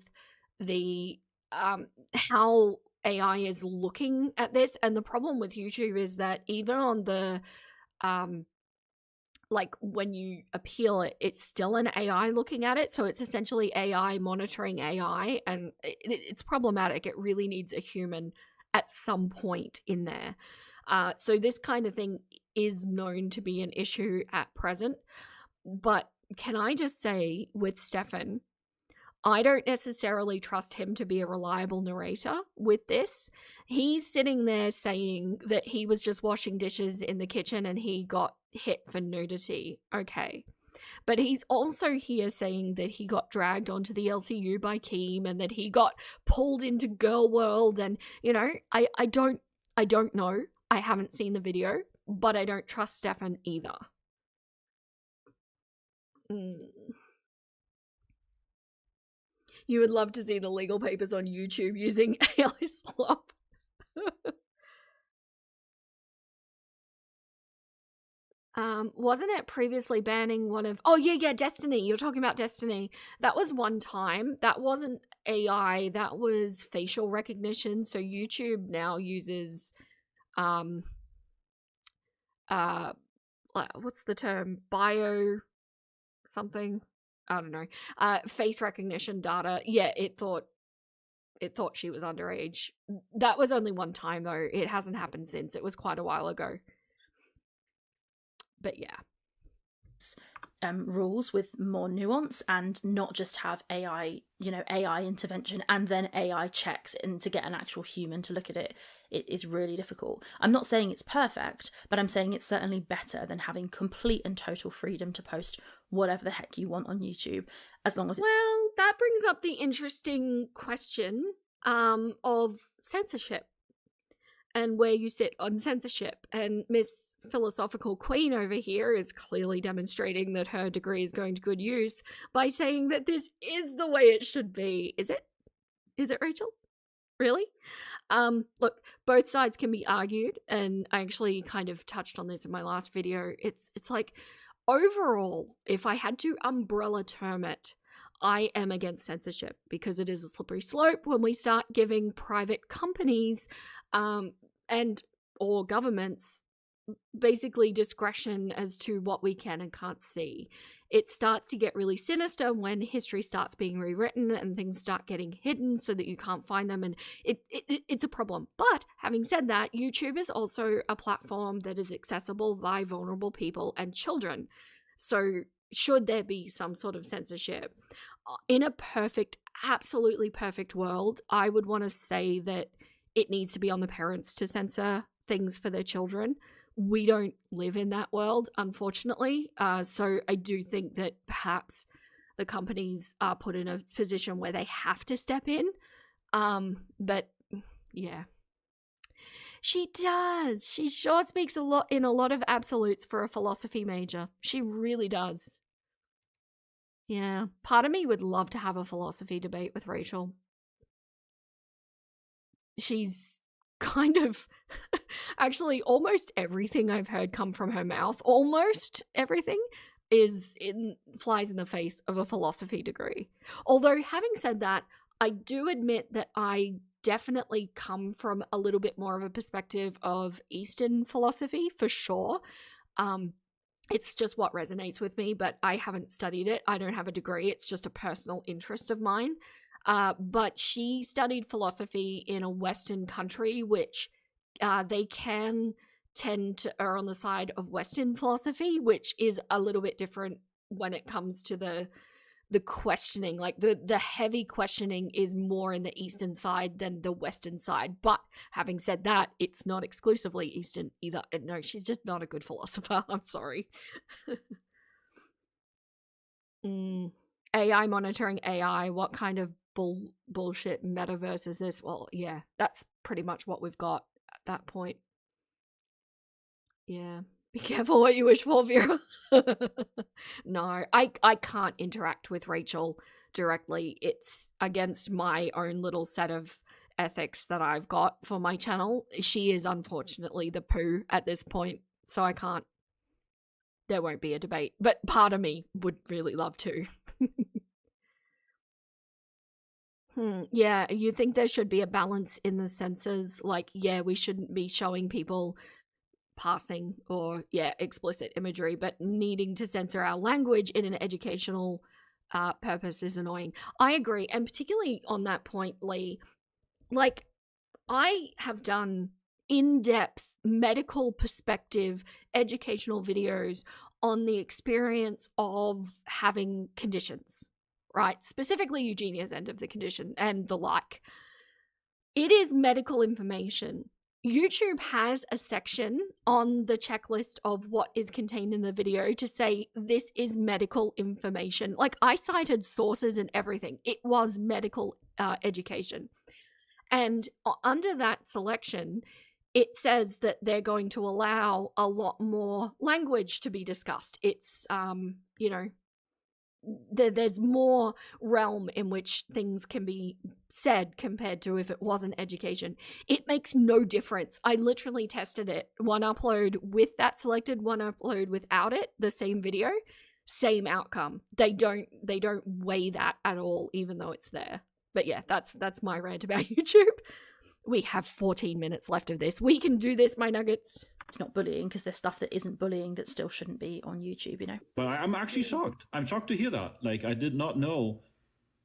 the how AI is looking at this. And the problem with YouTube is that even on the like when you appeal it, it's still an AI looking at it. So it's essentially AI monitoring AI, and it's problematic. It really needs a human at some point in there. So this kind of thing is known to be an issue at present. But can I just say with Stefan, I don't necessarily trust him to be a reliable narrator with this. He's sitting there saying that he was just washing dishes in the kitchen and he got hit for nudity. Okay. But he's also here saying that he got dragged onto the LCU by Keem and that he got pulled into Girl World, and I don't know. I haven't seen the video, but I don't trust Stefan either. You would love to see the legal papers on YouTube using AI slop. Wasn't it previously banning one of... Oh, yeah, Destiny. You're talking about Destiny. That was one time. That wasn't AI. That was facial recognition. So YouTube now uses... what's the term? Bio... something? I don't know. Face recognition data. Yeah, it thought she was underage. That was only one time, though. It hasn't happened since. It was quite a while ago. But yeah. Rules with more nuance and not just have AI intervention and then AI checks in to get an actual human to look at it. It is really difficult. I'm not saying it's perfect, but I'm saying it's certainly better than having complete and total freedom to post whatever the heck you want on YouTube, as long as it's... Well, that brings up the interesting question of censorship and where you sit on censorship. And Miss Philosophical Queen over here is clearly demonstrating that her degree is going to good use by saying that this is the way it should be. Is it? Is it, Rachel? Really? Look, both sides can be argued, and I actually kind of touched on this in my last video. It's like, overall, if I had to umbrella term it, I am against censorship because it is a slippery slope when we start giving private companies or governments basically discretion as to what we can and can't see. It starts to get really sinister when history starts being rewritten and things start getting hidden so that you can't find them, and it's a problem. But having said that, YouTube is also a platform that is accessible by vulnerable people and children. So should there be some sort of censorship? In a perfect, absolutely perfect world, I would want to say that it needs to be on the parents to censor things for their children. We don't live in that world, unfortunately. So I do think that perhaps the companies are put in a position where they have to step in. But yeah. She does. She sure speaks a lot in a lot of absolutes for a philosophy major. She really does. Yeah. Part of me would love to have a philosophy debate with Rachel. She's kind of actually almost everything I've heard come from her mouth, almost everything, flies in the face of a philosophy degree. Although, having said that, I do admit that I definitely come from a little bit more of a perspective of Eastern philosophy, for sure. It's just what resonates with me, but I haven't studied it. I don't have a degree. It's just a personal interest of mine. But she studied philosophy in a Western country, which they can tend to err on the side of Western philosophy, which is a little bit different when it comes to the questioning. Like the heavy questioning is more in the Eastern side than the Western side. But having said that, it's not exclusively Eastern either. No, she's just not a good philosopher. I'm sorry. AI monitoring AI. What kind of bullshit metaverse is this? Well, yeah, that's pretty much what we've got at that point. Yeah. Be careful what you wish for, Vera. No, I can't interact with Rachel directly. It's against my own little set of ethics that I've got for my channel. She is unfortunately the poo at this point, so I can't. There won't be a debate, but part of me would really love to. Yeah, you think there should be a balance in the censors? Like, yeah, we shouldn't be showing people passing or, yeah, explicit imagery, but needing to censor our language in an educational purpose is annoying. I agree, and particularly on that point, Lee, like, I have done in-depth medical perspective educational videos on the experience of having conditions. right? Specifically Eugenia's end of the condition and the like. It is medical information. YouTube has a section on the checklist of what is contained in the video to say this is medical information. Like, I cited sources and everything. It was medical education. And under that selection, it says that they're going to allow a lot more language to be discussed. It's, you know, there's more realm in which things can be said compared to if it wasn't education. It makes no difference. I literally tested it. One upload with that selected, one upload without it, the same video, same outcome. They don't weigh that at all, even though it's there. But yeah, that's my rant about YouTube. We have 14 minutes left of this. We can do this, my nuggets. It's not bullying, because there's stuff that isn't bullying that still shouldn't be on YouTube, you know? But I'm actually shocked. I'm shocked to hear that. Like, I did not know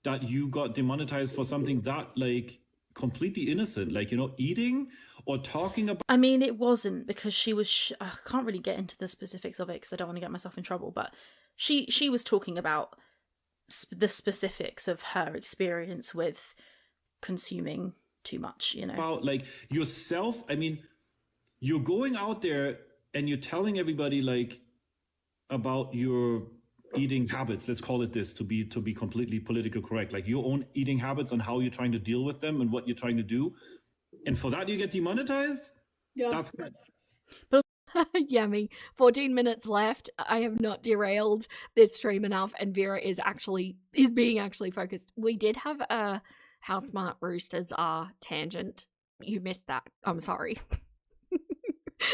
that you got demonetized for something that, like, completely innocent. Like, you know, eating or talking about... I mean, it wasn't, because she was... I can't really get into the specifics of it because I don't want to get myself in trouble, but she was talking about the specifics of her experience with consuming too much, you know? About, like, yourself. I mean... You're going out there and you're telling everybody, like, about your eating habits. Let's call it this, to be completely politically correct. Like, your own eating habits and how you're trying to deal with them and what you're trying to do. And for that, you get demonetized? Yeah. That's good. Yummy. 14 minutes left. I have not derailed this stream enough, and Vera is being actually focused. We did have a How Smart Roosters Are tangent. You missed that. I'm sorry.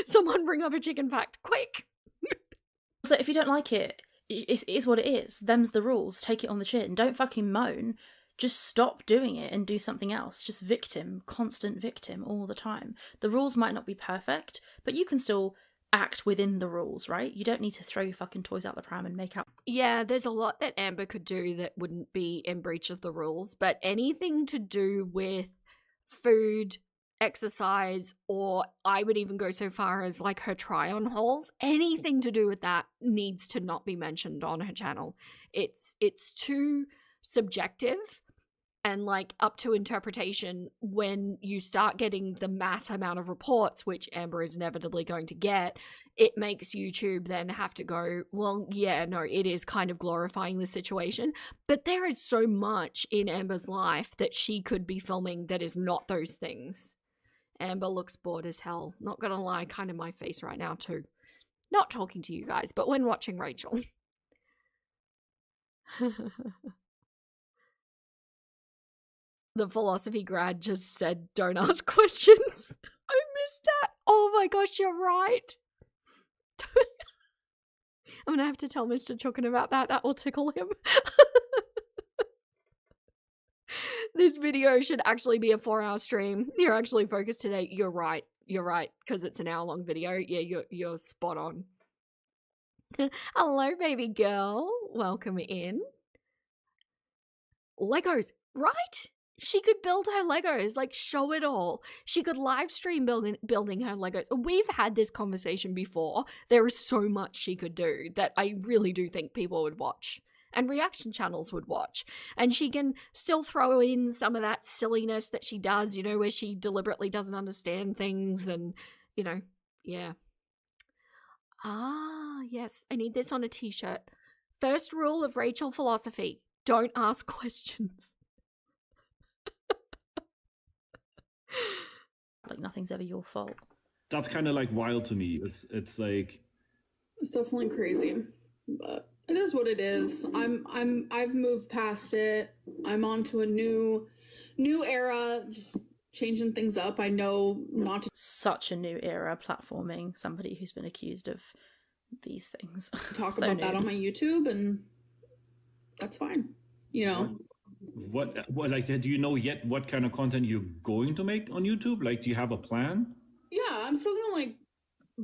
Someone bring up a chicken fact, quick! So if you don't like it, it is what it is. Them's the rules. Take it on the chin. Don't fucking moan. Just stop doing it and do something else. Just victim, constant victim all the time. The rules might not be perfect, but you can still act within the rules, right? You don't need to throw your fucking toys out the pram and make out. Yeah, there's a lot that Amber could do that wouldn't be in breach of the rules, but anything to do with food, exercise, or I would even go so far as like her try-on hauls, anything to do with that needs to not be mentioned on her channel. It's too subjective and like up to interpretation when you start getting the mass amount of reports, which Amber is inevitably going to get. It makes YouTube then have to go, well, yeah, no, it is kind of glorifying the situation, but there is so much in Amber's life that she could be filming that is not those things. Amber looks bored as hell. Not gonna lie, kind of my face right now too. Not talking to you guys, but when watching Rachel. The philosophy grad just said, don't ask questions. I missed that. Oh my gosh, you're right. I'm gonna have to tell Mr. Chukin about that. That will tickle him. This video should actually be a 4-hour stream. You're actually focused today. You're right. You're right. Because it's an hour-long video. Yeah, you're spot on. Hello, baby girl. Welcome in. Legos, right? She could build her Legos, like show it all. She could live stream building her Legos. We've had this conversation before. There is so much she could do that I really do think people would watch. And reaction channels would watch. And she can still throw in some of that silliness that she does, you know, where she deliberately doesn't understand things and, you know, yeah. Ah, yes, I need this on a t-shirt. First rule of Rachel philosophy, don't ask questions. Like, nothing's ever your fault. That's kind of like wild to me. It's like... It's definitely crazy, but... It is what it is. I've moved past it. I'm on to a new era, just changing things up. I know not to Such a new era platforming somebody who's been accused of these things. talk So about new. that on my YouTube, and that's fine. You know. What like, do you know yet what kind of content you're going to make on YouTube? Like, do you have a plan? Yeah, I'm still gonna like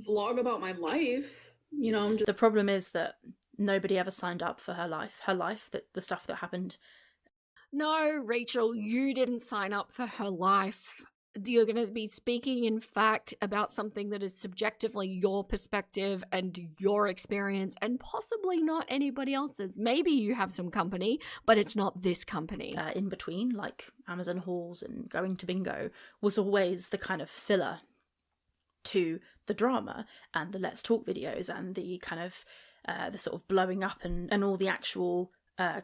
vlog about my life. You know, I'm just The problem is that nobody ever signed up for her life, that the stuff that happened. No, Rachel, you didn't sign up for her life. you're going to be speaking in fact about something that is subjectively your perspective and your experience and possibly not anybody else's. Maybe you have some company, but it's not this company. In between, like Amazon hauls and going to bingo, was always the kind of filler to the drama and the Let's Talk videos and the kind of the sort of blowing up and all the actual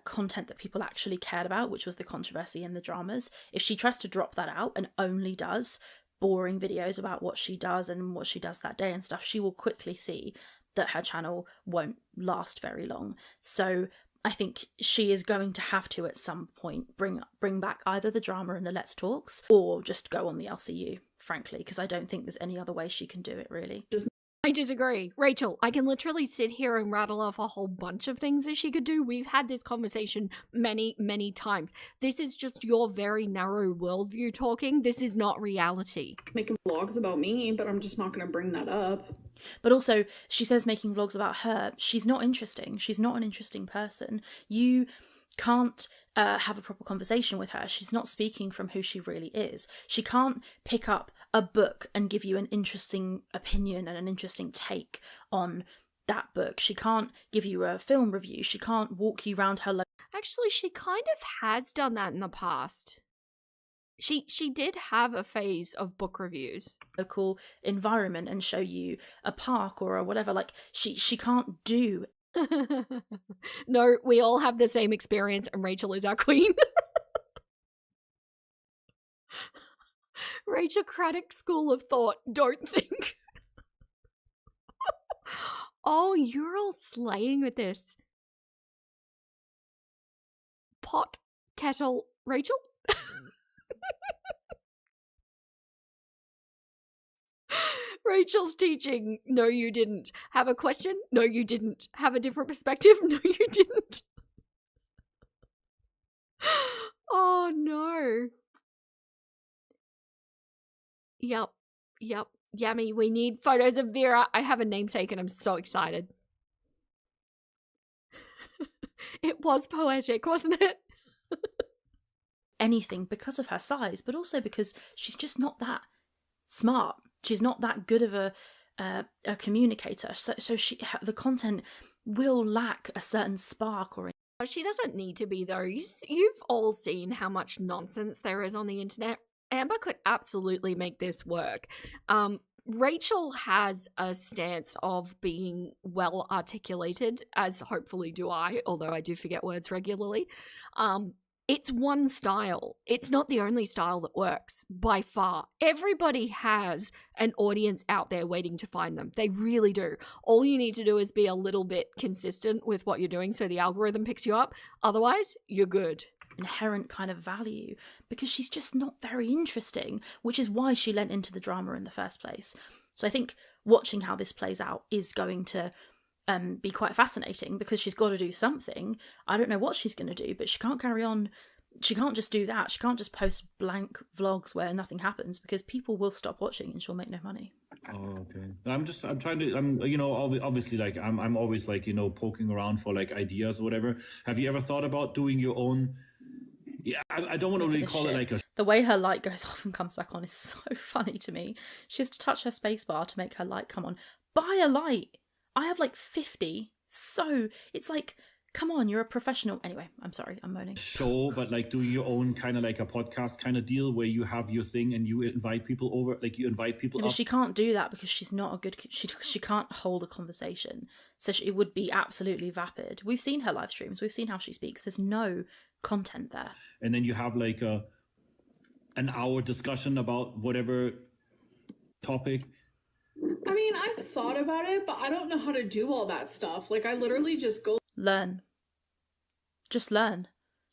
content that people actually cared about, which was the controversy and the dramas. If she tries to drop that out and only does boring videos about what she does and what she does that day and stuff, she will quickly see that her channel won't last very long. So I think she is going to have to at some point bring back either the drama and the Let's Talks or just go on the LCU, frankly, because I don't think there's any other way she can do it, really. I disagree. Rachel, I can literally sit here and rattle off a whole bunch of things that she could do. We've had this conversation many, many times. This is just your very narrow worldview talking. This is not reality. Making vlogs about me, but I'm just not going to bring that up. But also, she says making vlogs about her. She's not interesting. She's not an interesting person. You can't have a proper conversation with her. She's not speaking from who she really is. She can't pick up a book and give you an interesting opinion and an interesting take on that book. She can't give you a film review. She can't walk you around her. Actually, she kind of has done that in the past. She did have a phase of book reviews. Local environment and show you a park or a whatever. Like she can't do. No, we all have the same experience and Rachel is our queen. Rachel Craddock School of Thought, don't think. Oh, you're all slaying with this. Pot, kettle, Rachel? Rachel's teaching. No, you didn't. Have a question? No, you didn't. Have a different perspective? No, you didn't. Oh, no. Yep. Yummy, we need photos of Vera. I have a namesake and I'm so excited. It was poetic, wasn't it? Anything because of her size, but also because she's just not that smart. She's not that good of a communicator. So the content will lack a certain spark or. She doesn't need to be, though. You've all seen how much nonsense there is on the internet. Amber could absolutely make this work. Rachel has a stance of being well articulated, as hopefully do I, although I do forget words regularly. It's one style. It's not the only style that works, by far. Everybody has an audience out there waiting to find them. They really do. All you need to do is be a little bit consistent with what you're doing so the algorithm picks you up. Otherwise, you're good. Inherent kind of value, because she's just not very interesting, which is why she lent into the drama in the first place. So I think watching how this plays out is going to be quite fascinating, because she's got to do something. I don't know what she's going to do, but she can't carry on. She can't just do that. She can't just post blank vlogs where nothing happens, because people will stop watching and she'll make no money. Oh, okay. I'm trying to, obviously, like, I'm always, like, poking around for, like, ideas or whatever. Have you ever thought about doing your own? Yeah, I don't want to really call it like a. The way her light goes off and comes back on is so funny to me. She has to touch her spacebar to make her light come on. Buy a light. I have like 50. So it's like, come on, you're a professional. Anyway, I'm sorry, I'm moaning. Show, but like doing your own kind of like a podcast kind of deal where you have your thing and you invite people over, like you invite people But up. she can't do that because she's not a good. She can't hold a conversation. So it would be absolutely vapid. We've seen her live streams. We've seen how she speaks. There's no content there. And then you have like an hour discussion about whatever topic. I mean, I've thought about it, but I don't know how to do all that stuff. Like, I literally just go. Learn. Just learn.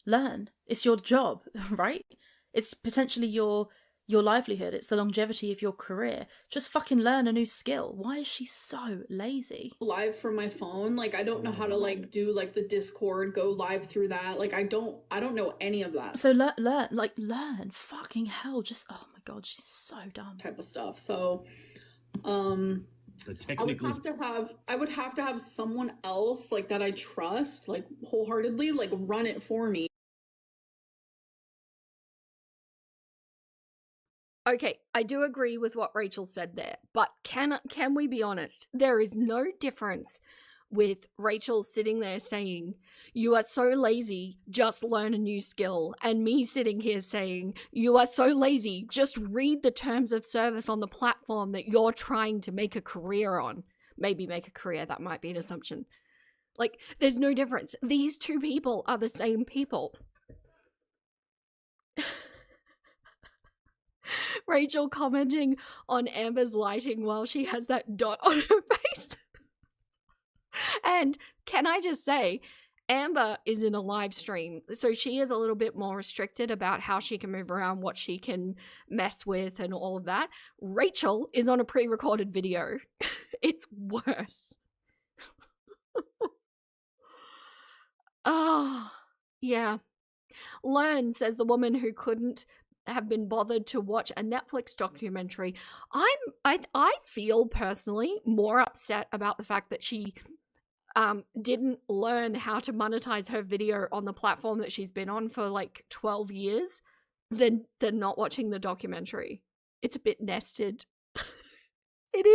Learn. It's your job, right? It's potentially your livelihood. It's the longevity of your career. Just fucking learn a new skill. Why is she so lazy? Live from my phone. Like, I don't know how to like do like the Discord, go live through that. Like, I don't know any of that. So learn. Fucking hell. Just, oh my God, she's so dumb. Type of stuff. So, I would have to have someone else like that I trust, like wholeheartedly, like run it for me. Okay, I do agree with what Rachel said there, but can we be honest? There is no difference with Rachel sitting there saying, "You are so lazy, just learn a new skill," and me sitting here saying, "You are so lazy, just read the terms of service on the platform that you're trying to make a career on." Maybe make a career, that might be an assumption. Like, there's no difference. These two people are the same people. Rachel commenting on Amber's lighting while she has that dot on her face. And can I just say, Amber is in a live stream, so she is a little bit more restricted about how she can move around, what she can mess with, and all of that. Rachel is on a pre-recorded video. It's worse. Oh, yeah. Learn, says the woman who couldn't have been bothered to watch a Netflix documentary. I feel personally more upset about the fact that she didn't learn how to monetize her video on the platform that she's been on for like 12 years than not watching the documentary. It's a bit nested. It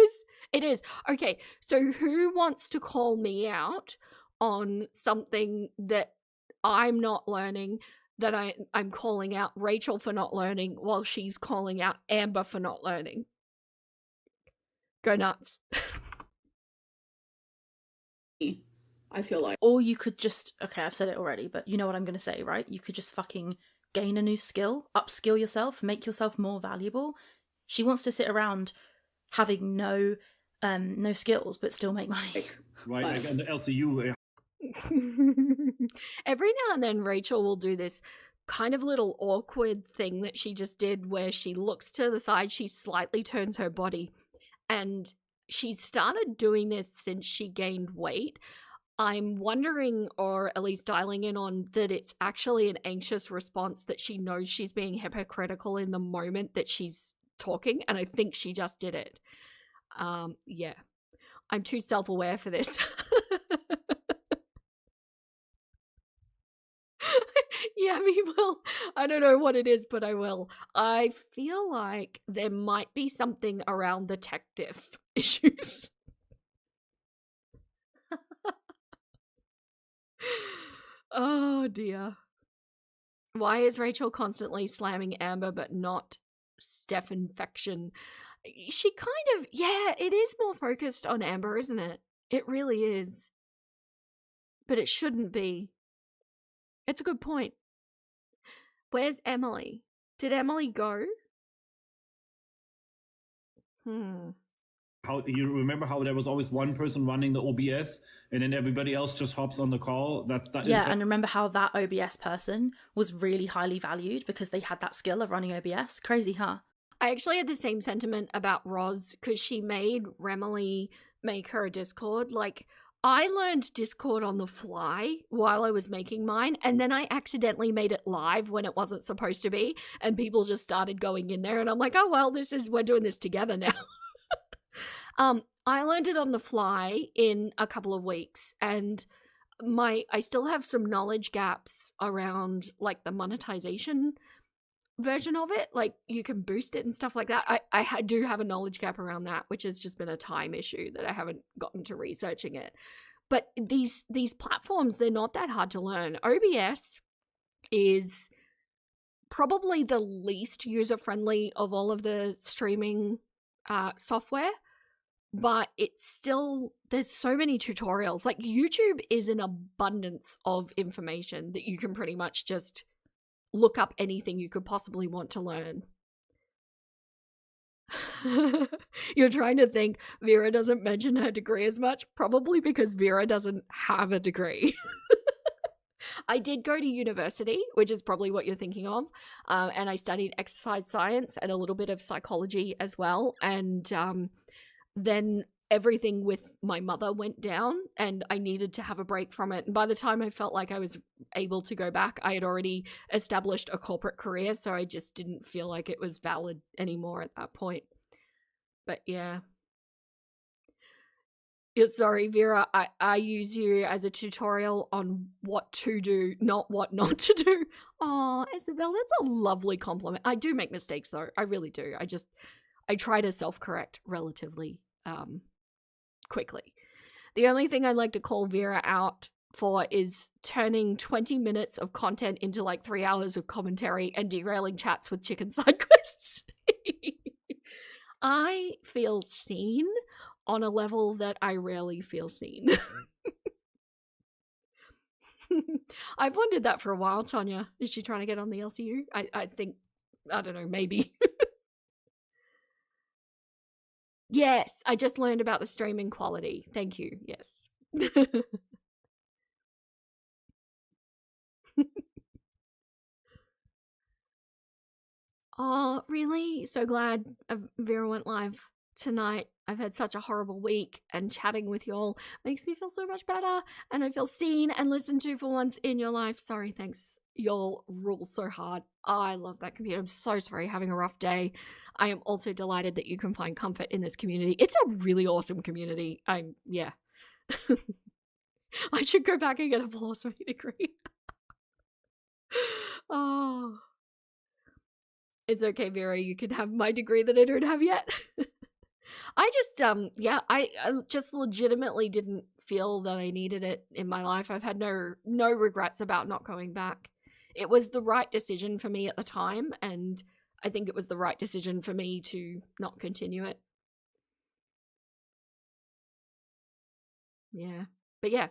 is. Okay, so who wants to call me out on something that I'm not learning, that I'm calling out Rachel for not learning while she's calling out Amber for not learning? Go nuts. I feel like. Or you could just, okay, I've said it already, but you know what I'm going to say, right? You could just fucking gain a new skill, upskill yourself, make yourself more valuable. She wants to sit around having no skills but still make money. Right, like an LCU. Every now and then Rachel will do this kind of little awkward thing that she just did where she looks to the side, she slightly turns her body, and she's started doing this since she gained weight. I'm wondering, or at least dialing in on, that it's actually an anxious response, that she knows she's being hypocritical in the moment that she's talking, and I think she just did it. Yeah. I'm too self-aware for this. Yeah, we will. I don't know what it is, but I will. I feel like there might be something around the tech diff issues. Oh dear. Why is Rachel constantly slamming Amber but not Steph Infection? She kind of, yeah, it is more focused on Amber, isn't it? It really is. But it shouldn't be. It's a good point. Where's Emily? Did Emily go? How you remember how there was always one person running the OBS and then everybody else just hops on the call? Yeah, and remember how that OBS person was really highly valued because they had that skill of running OBS? Crazy, huh? I actually had the same sentiment about Roz because she made Remily make her a Discord. Like, I learned Discord on the fly while I was making mine, and then I accidentally made it live when it wasn't supposed to be, and people just started going in there, and I'm like, oh well, we're doing this together now. I learned it on the fly in a couple of weeks, and I still have some knowledge gaps around like the monetization version of it. Like, you can boost it and stuff like that. I do have a knowledge gap around that, which has just been a time issue that I haven't gotten to researching it. But these platforms, they're not that hard to learn. OBS is probably the least user-friendly of all of the streaming software, but it's still, there's so many tutorials. Like, YouTube is an abundance of information that you can pretty much just look up anything you could possibly want to learn. You're trying to think Vera doesn't mention her degree as much, probably because Vera doesn't have a degree. I did go to university, which is probably what you're thinking of, and I studied exercise science and a little bit of psychology as well, and then everything with my mother went down and I needed to have a break from it. And by the time I felt like I was able to go back, I had already established a corporate career, so I just didn't feel like it was valid anymore at that point. But yeah. Yeah, sorry, Vera. I use you as a tutorial on what to do, not what not to do. Oh, Isabel, that's a lovely compliment. I do make mistakes though. I really do. I try to self-correct relatively quickly. The only thing I like to call Vera out for is turning 20 minutes of content into like 3 hours of commentary and derailing chats with chicken side quests. I feel seen on a level that I rarely feel seen. I've wondered that for a while, Tonya. Is she trying to get on the LCU? I think, I don't know, maybe. Yes, I just learned about the streaming quality. Thank you. Yes. Oh, really? So glad Vera went live tonight. I've had such a horrible week, and chatting with y'all makes me feel so much better, and I feel seen and listened to for once in your life. Sorry, thanks. Y'all rule so hard. I love that community. I'm so sorry having a rough day. I am also delighted that you can find comfort in this community. It's a really awesome community. Yeah. I should go back and get a philosophy degree. Oh. It's okay, Vera. You can have my degree that I don't have yet. I just, yeah, I just legitimately didn't feel that I needed it in my life. I've had no regrets about not going back. It was the right decision for me at the time, and I think it was the right decision for me to not continue it. Yeah. But yeah.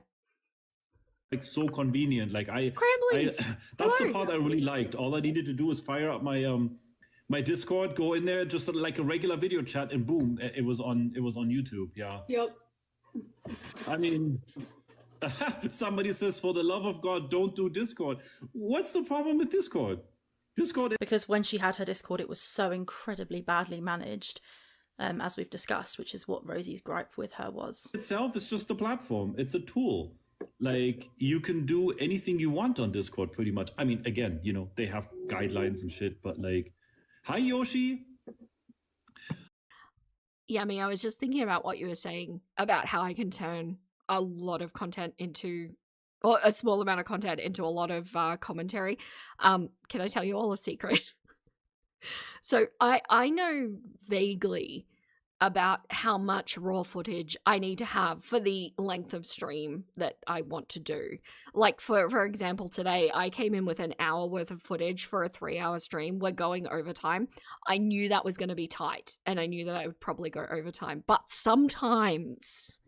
Like so convenient. Like that's the part I really liked. All I needed to do was fire up my my Discord, go in there, just like a regular video chat, and boom, it was on YouTube. Yeah. Yep. I mean, somebody says, for the love of God, don't do Discord. What's the problem with Discord? Because when she had her Discord, it was so incredibly badly managed, as we've discussed, which is what Rosie's gripe with her was. Itself is just a platform. It's a tool. Like, you can do anything you want on Discord, pretty much. I mean, again, you know, they have guidelines and shit, but like, hi, Yoshi. Yummy, I was just thinking about what you were saying about how I can turn a lot of content into, or a small amount of content into a lot of commentary. Can I tell you all a secret? So I know vaguely about how much raw footage I need to have for the length of stream that I want to do. Like, for example, today I came in with an hour worth of footage for a 3-hour stream. We're going overtime. I knew that was going to be tight, and I knew that I would probably go overtime. But sometimes,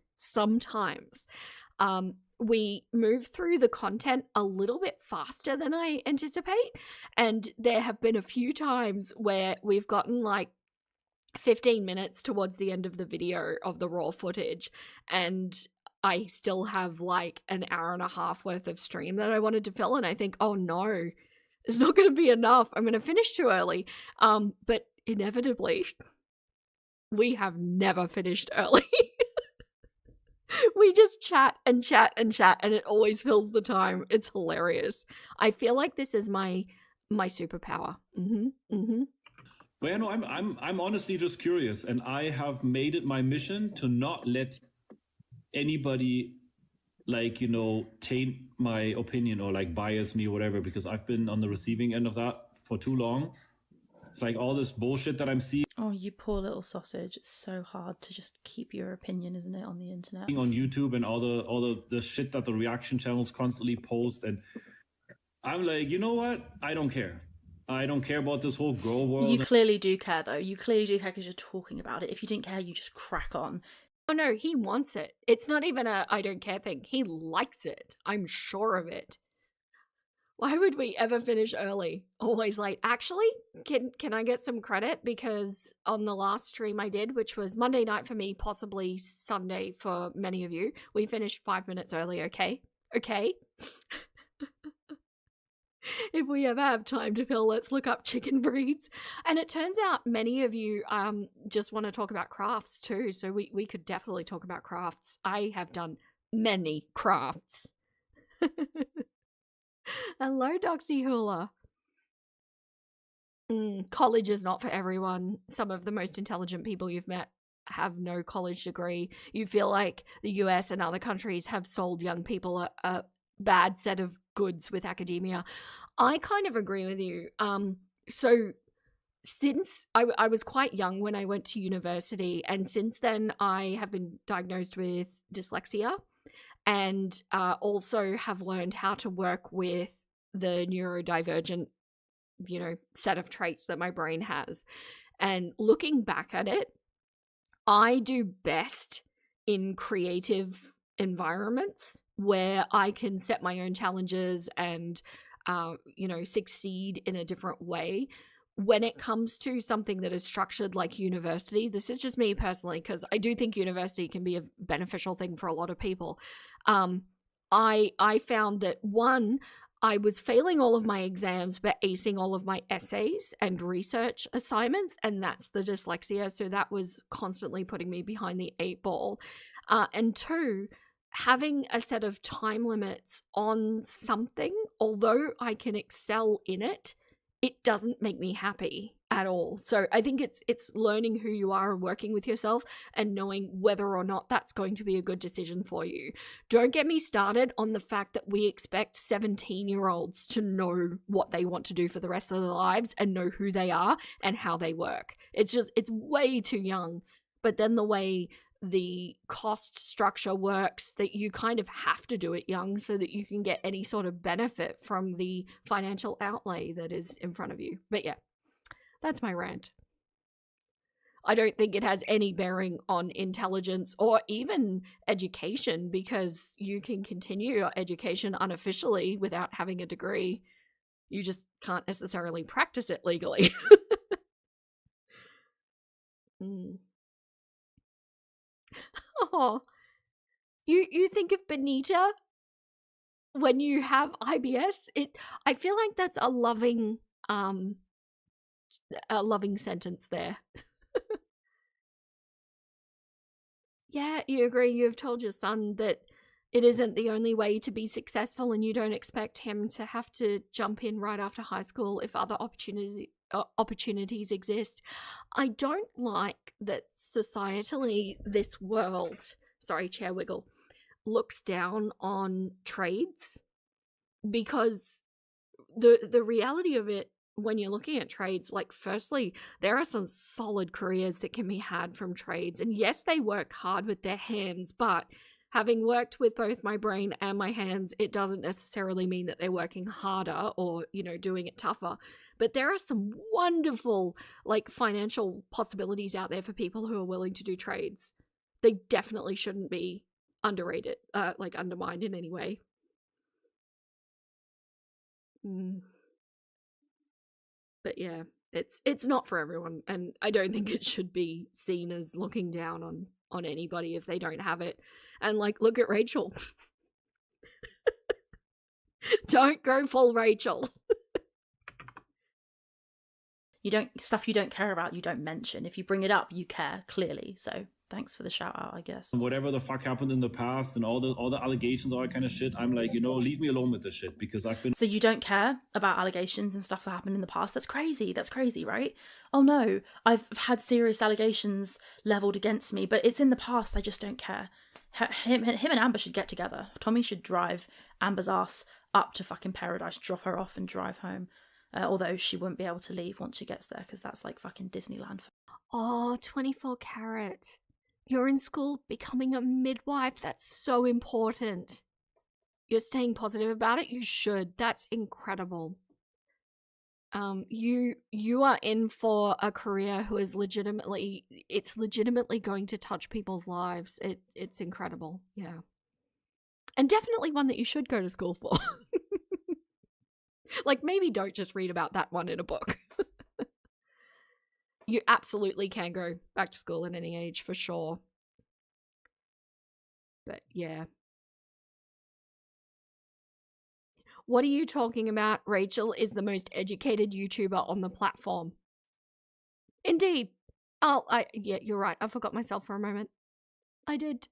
we move through the content a little bit faster than I anticipate. And there have been a few times where we've gotten like 15 minutes towards the end of the video of the raw footage, and I still have like an hour and a half worth of stream that I wanted to fill, and I think, oh no, it's not going to be enough. I'm going to finish too early. But inevitably, we have never finished early. We just chat and chat and chat, and it always fills the time. It's hilarious. I feel like this is my superpower. Well, yeah, no, I'm honestly just curious, and I have made it my mission to not let anybody, like, you know, taint my opinion or like bias me or whatever, because I've been on the receiving end of that for too long. It's like all this bullshit that I'm seeing. Oh, you poor little sausage. It's so hard to just keep your opinion, isn't it, on the internet? On YouTube and all the shit that the reaction channels constantly post, and I'm like, you know what? I don't care. I don't care about this whole girl world. You clearly do care, though. You clearly do care because you're talking about it. If you didn't care, you just crack on. Oh no, he wants it. It's not even a I don't care thing. He likes it. I'm sure of it. Why would we ever finish early? Always late. Actually, can I get some credit? Because on the last stream I did, which was Monday night for me, possibly Sunday for many of you, we finished 5 minutes early, okay? Okay? If we ever have time to fill, let's look up chicken breeds. And it turns out many of you just want to talk about crafts too, so we could definitely talk about crafts. I have done many crafts. Hello, Doxy Hula. College is not for everyone. Some of the most intelligent people you've met have no college degree. You feel like the US and other countries have sold young people a bad set of goods with academia. I kind of agree with you. So since I was quite young when I went to university, and since then I have been diagnosed with dyslexia, and also have learned how to work with the neurodivergent, set of traits that my brain has. And looking back at it, I do best in creative environments where I can set my own challenges and, succeed in a different way. When it comes to something that is structured like university, this is just me personally, because I do think university can be a beneficial thing for a lot of people. I found that, one, I was failing all of my exams but acing all of my essays and research assignments, and that's the dyslexia. So that was constantly putting me behind the 8 ball. And two, having a set of time limits on something, although I can excel in it, it doesn't make me happy at all. So I think it's learning who you are and working with yourself and knowing whether or not that's going to be a good decision for you. Don't get me started on the fact that we expect 17-year-olds to know what they want to do for the rest of their lives and know who they are and how they work. It's way too young. But then the way the cost structure works, that you kind of have to do it young so that you can get any sort of benefit from the financial outlay that is in front of you. But yeah, that's my rant. I don't think it has any bearing on intelligence or even education, because you can continue your education unofficially without having a degree. You just can't necessarily practice it legally. Oh, you think of Benita when you have IBS? I feel like that's a loving sentence there. Yeah, you agree. You've told your son that it isn't the only way to be successful, and you don't expect him to have to jump in right after high school if other opportunities exist. I don't like that societally this world, sorry, chair wiggle, looks down on trades, because the reality of it, when you're looking at trades, like, firstly, there are some solid careers that can be had from trades. And yes, they work hard with their hands, but having worked with both my brain and my hands, it doesn't necessarily mean that they're working harder or, doing it tougher. But there are some wonderful, financial possibilities out there for people who are willing to do trades. They definitely shouldn't be underrated, undermined in any way. But yeah, it's not for everyone, and I don't think it should be seen as looking down on anybody if they don't have it. And look at Rachel. Don't go full Rachel. Stuff you don't care about, you don't mention. If you bring it up, you care, clearly. So thanks for the shout out, I guess. Whatever the fuck happened in the past and all the allegations, all that kind of shit, I'm like, leave me alone with this shit, because I've been... So you don't care about allegations and stuff that happened in the past? That's crazy, right? Oh no, I've had serious allegations leveled against me, but it's in the past, I just don't care. Him and Amber should get together. Tommy should drive Amber's ass up to fucking Pearadise, drop her off and drive home. Although she wouldn't be able to leave once she gets there, because that's like fucking Disneyland. Oh, 24 Carat. You're in school becoming a midwife. That's so important. You're staying positive about it. You should. That's incredible. You are in for a career who is legitimately going to touch people's lives. It's incredible. Yeah. And definitely one that you should go to school for. Maybe don't just read about that one in a book. You absolutely can go back to school at any age, for sure. But yeah. What are you talking about? Rachel is the most educated YouTuber on the platform. Indeed. Yeah, you're right. I forgot myself for a moment. I did.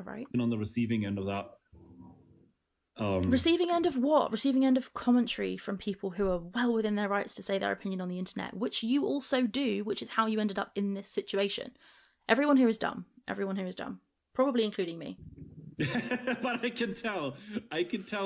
Right. Been on the receiving end of that. Receiving end of what? Receiving end of commentary from people who are well within their rights to say their opinion on the internet, which you also do, which is how you ended up in this situation. Everyone here is dumb. Everyone here is dumb. Probably including me. But I can tell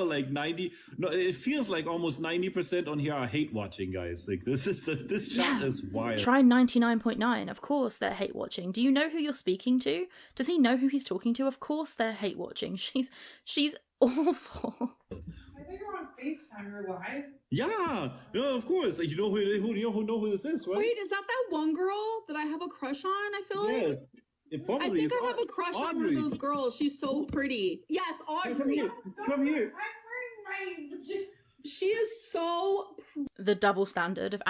like 90, no, it feels like almost 90% on here are hate watching, guys. Like this chat is wild. Try 99.9. Of course they're hate watching. Do you know who you're speaking to? Does he know who he's talking to? Of course they're hate watching. She's awful. I think you're on FaceTime or live. Yeah, no, of course. You know who this is, right? Wait, is that one girl that I have a crush on? I feel like. Yeah. I think I have a crush on one of those girls. She's so pretty. Yes, Audrey. Come here. She is so. The double standard of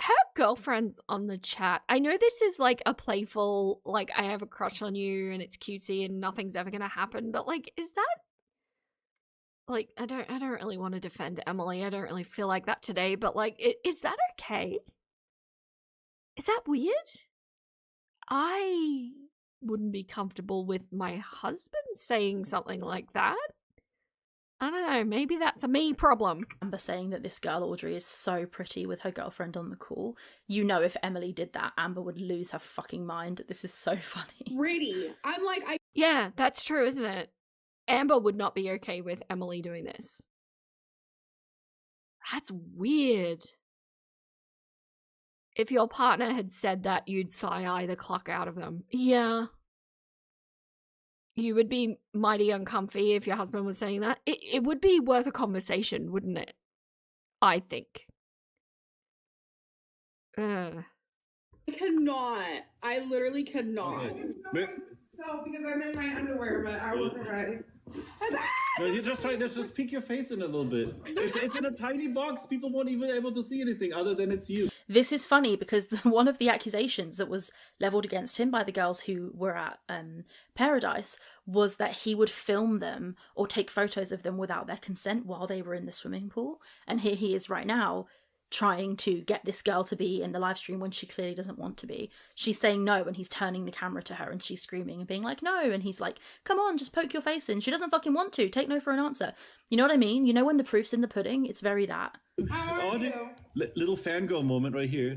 Her girlfriend's on the chat. I know this is like a playful, like, I have a crush on you and it's cutesy and nothing's ever gonna happen, but like, is that like, I don't really want to defend Emily. I don't really feel like that today, but like, is that okay? Is that weird? I wouldn't be comfortable with my husband saying something like that. I don't know, maybe that's a me problem. Amber saying that this girl Audrey is so pretty with her girlfriend on the call. You know, if Emily did that, Amber would lose her fucking mind. This is so funny. Pretty. I'm like, Yeah, that's true, isn't it? Amber would not be okay with Emily doing this. That's weird. If your partner had said that, you'd sigh the cluck out of them. Yeah. You would be mighty uncomfy if your husband was saying that. It would be worth a conversation, wouldn't it? I think. I cannot. I literally cannot. So, because I'm in my underwear, but I wasn't ready. No, you just peek your face in a little bit. It's in a tiny box. People won't even be able to see anything other than it's you. This is funny because one of the accusations that was leveled against him by the girls who were at Pearadise was that he would film them or take photos of them without their consent while they were in the swimming pool. And here he is right now trying to get this girl to be in the live stream when she clearly doesn't want to be. She's saying no and he's turning the camera to her and she's screaming and being like, no. And he's like, come on, just poke your face in. She doesn't fucking want to. Take no for an answer. You know what I mean? You know when the proof's in the pudding? It's very that. Audrey, little fangirl moment right here.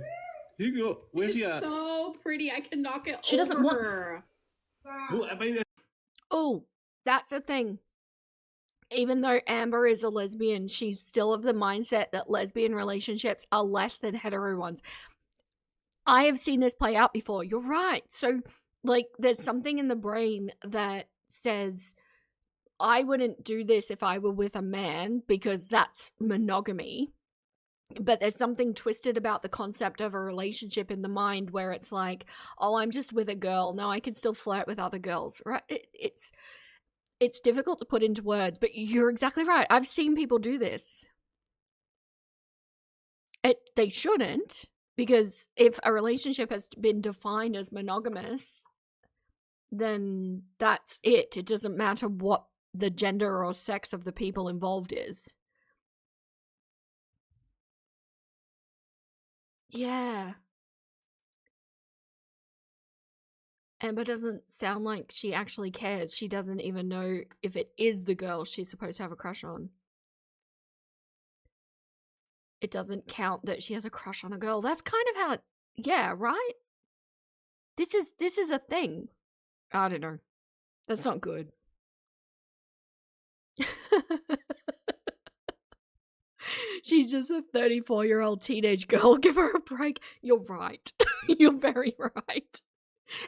Here you go. Where's she at? So pretty. I cannot get She doesn't want her. Oh, that's a thing. Even though Amber is a lesbian, she's still of the mindset that lesbian relationships are less than hetero ones. I have seen this play out before. You're right. So, like, there's something in the brain that says, I wouldn't do this if I were with a man because that's monogamy. But there's something twisted about the concept of a relationship in the mind where it's like, oh, I'm just with a girl. No, I can still flirt with other girls, right? It's difficult to put into words, but you're exactly right. I've seen people do this. They shouldn't, because if a relationship has been defined as monogamous, then that's it. It doesn't matter what the gender or sex of the people involved is. Yeah. Amber doesn't sound like she actually cares. She doesn't even know if it is the girl she's supposed to have a crush on. It doesn't count that she has a crush on a girl. That's kind of how, yeah, right? This is a thing. I don't know. That's not good. She's just a 34-year-old teenage girl. Give her a break. You're right. You're very right.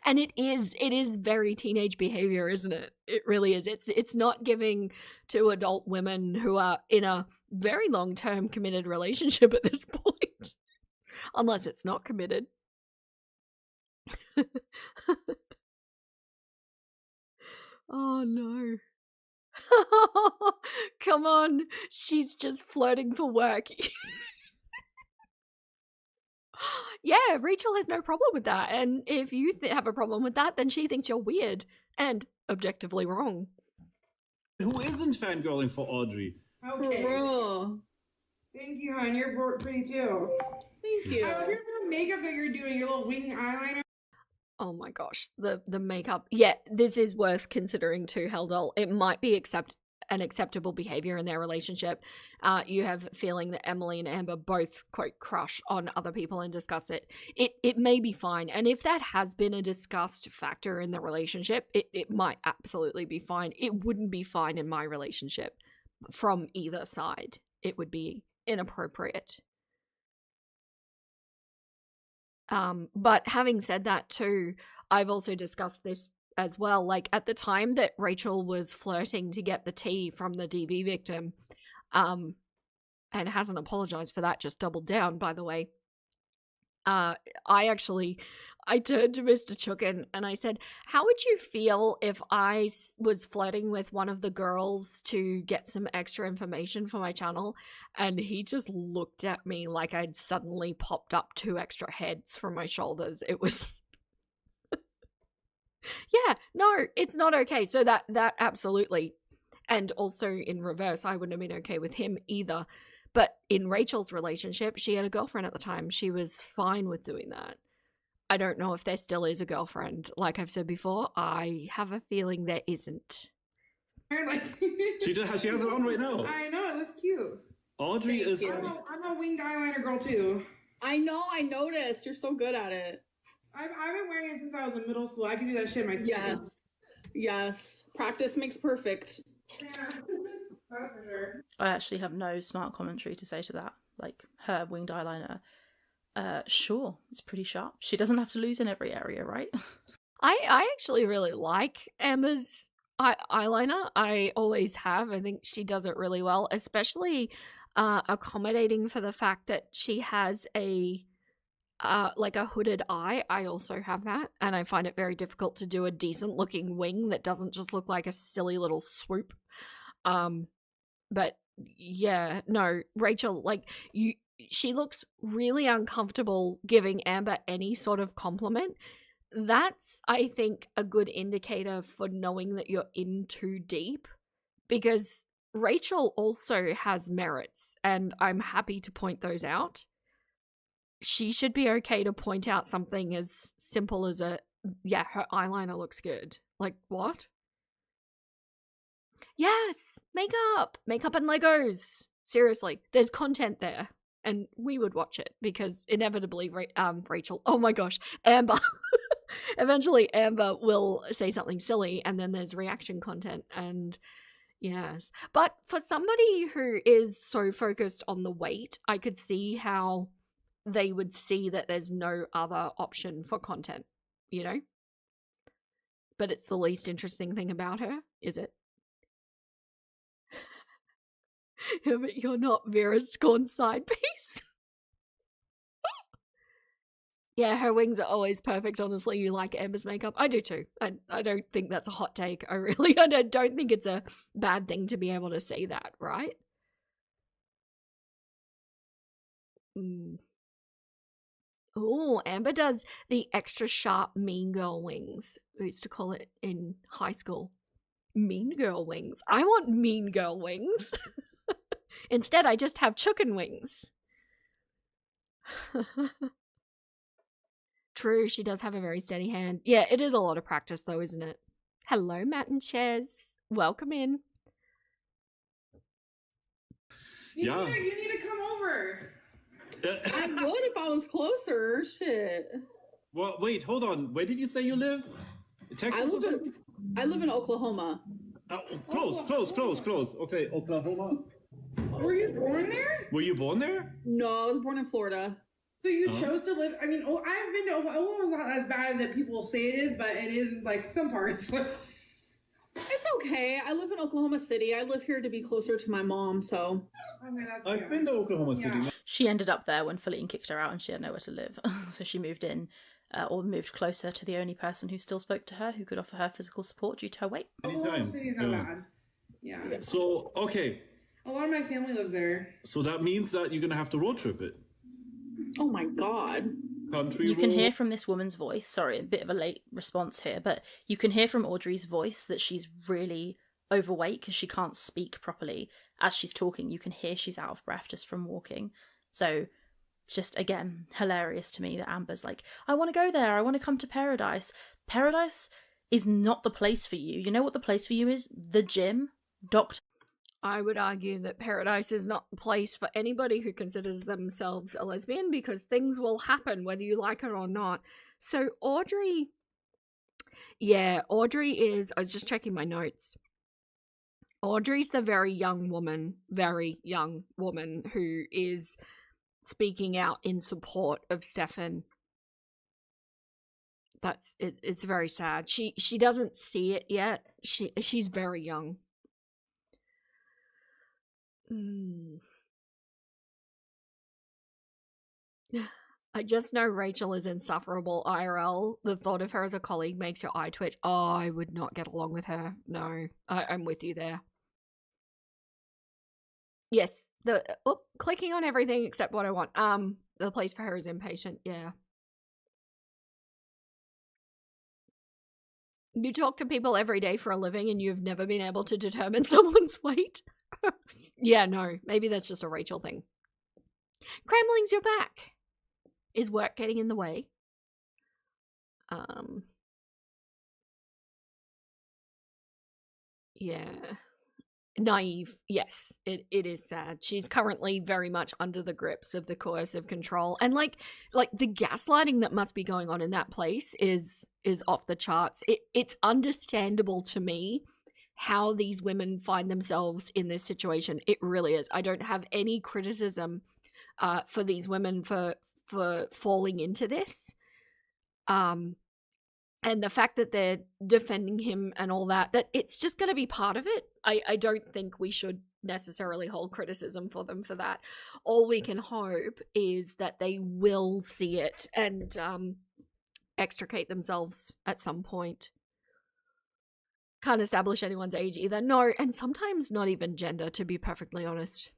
And it is very teenage behavior, isn't it? It really is. It's not giving to adult women who are in a very long-term committed relationship at this point. Unless it's not committed. Oh no. Come on. She's just flirting for work. Yeah, Rachel has no problem with that. And if you have a problem with that, then she thinks you're weird and objectively wrong. Who isn't fangirling for Audrey? Okay. Bro. Thank you, hon. You're pretty too. Thank you. I love your little makeup that you're doing, your little wing eyeliner. Oh my gosh, the makeup. Yeah, this is worth considering too, Heldal. It might be an acceptable behavior in their relationship. You have a feeling that Emily and Amber both quote crush on other people and discuss it. It may be fine, and if that has been a discussed factor in the relationship, it might absolutely be fine. It wouldn't be fine in my relationship from either side. It would be inappropriate. But having said that too, I've also discussed this as well. Like at the time that Rachel was flirting to get the tea from the DV victim, and hasn't apologized for that, just doubled down, by the way. I turned to Mr. Chukin and I said, how would you feel if I was flirting with one of the girls to get some extra information for my channel? And he just looked at me like I'd suddenly popped up 2 extra heads from my shoulders. It was... yeah, no, it's not okay. So that absolutely. And also in reverse, I wouldn't have been okay with him either. But in Rachel's relationship, she had a girlfriend at the time. She was fine with doing that. I don't know if there still is a girlfriend. Like I've said before, I have a feeling there isn't. She has it on right now. I know, it looks cute. Audrey is... I'm a winged eyeliner girl too. I know, I noticed. You're so good at it. I've been wearing it since I was in middle school. I can do that shit myself. Yes. Yes. Practice makes perfect. Yeah. Oh, for sure. I actually have no smart commentary to say to that. Like, her winged eyeliner, sure, it's pretty sharp. She doesn't have to lose in every area, right? I actually really like Amber's eyeliner. I always have. I think she does it really well, especially accommodating for the fact that she has a like a hooded eye. I also have that, and I find it very difficult to do a decent looking wing that doesn't just look like a silly little swoop. But yeah, no, Rachel, like she looks really uncomfortable giving Amber any sort of compliment. That's, I think, a good indicator for knowing that you're in too deep, because Rachel also has merits, and I'm happy to point those out. She should be okay to point out something as simple as her eyeliner looks good. Like, what? Yes, makeup and Legos. Seriously, there's content there, and we would watch it because inevitably, Rachel. Oh my gosh, Amber. Eventually, Amber will say something silly, and then there's reaction content, and yes. But for somebody who is so focused on the weight, I could see how they would see that there's no other option for content, you know? But it's the least interesting thing about her, is it? Yeah, but you're not Vera's scorned side piece. Yeah, her wings are always perfect, honestly. You like Amber's makeup? I do too. I don't think that's a hot take. I don't think it's a bad thing to be able to say that, right? Oh, Amber does the extra sharp Mean Girl wings. We used to call it in high school. Mean Girl wings. I want Mean Girl wings. Instead, I just have chicken wings. True, she does have a very steady hand. Yeah, it is a lot of practice though, isn't it? Hello, Matt and Ches. Welcome in. You need to come over. I would if I was closer. Shit. Well, wait, hold on. Where did you say you live? Texas? I live in Oklahoma. Close. Okay, Oklahoma. Were you born there? Were you born there? No, I was born in Florida. So you chose to live. I mean, I've been to Oklahoma's not as bad as people say it is, but it is like some parts. It's okay. I live in Oklahoma City. I live here to be closer to my mom, so. I've been to Oklahoma City. Yeah. She ended up there when Feline kicked her out and she had nowhere to live. So she moved in, or moved closer to the only person who still spoke to her, who could offer her physical support due to her weight. Oklahoma City's not bad. Yeah. So, okay. A lot of my family lives there. So that means that you're going to have to road trip it. Oh my god. You can hear from this woman's voice, sorry, a bit of a late response here, but you can hear from Audrey's voice that she's really overweight because she can't speak properly. As she's talking, you can hear she's out of breath just from walking. So It's just, again, hilarious to me that Amber's like, I want to go there. I want to come to Pearadise. Pearadise is not the place for you. You know what the place for you is? The gym, doctor. I would argue that Pearadise is not the place for anybody who considers themselves a lesbian, because things will happen whether you like it or not. So Audrey is, I was just checking my notes. Audrey's the very young woman who is speaking out in support of Stefan. That's it. It's very sad. She doesn't see it yet. She's very young. I just know Rachel is insufferable IRL. The thought of her as a colleague makes your eye twitch. Oh, I would not get along with her. No, I'm with you there. Yes, clicking on everything except what I want. The place for her is impatient. Yeah. You talk to people every day for a living and you've never been able to determine someone's weight? Yeah, no. Maybe that's just a Rachel thing. Cramblings, you're back. Is work getting in the way? Yeah. Naive, yes, it is sad. She's currently very much under the grips of the coercive control, and like the gaslighting that must be going on in that place is off the charts. It's understandable to me how these women find themselves in this situation. It really is. I don't have any criticism for these women for falling into this. And the fact that they're defending him and all that it's just going to be part of it. I don't think we should necessarily hold criticism for them for that. All we can hope is that they will see it and extricate themselves at some point. Can't establish anyone's age either. No, and sometimes not even gender, to be perfectly honest.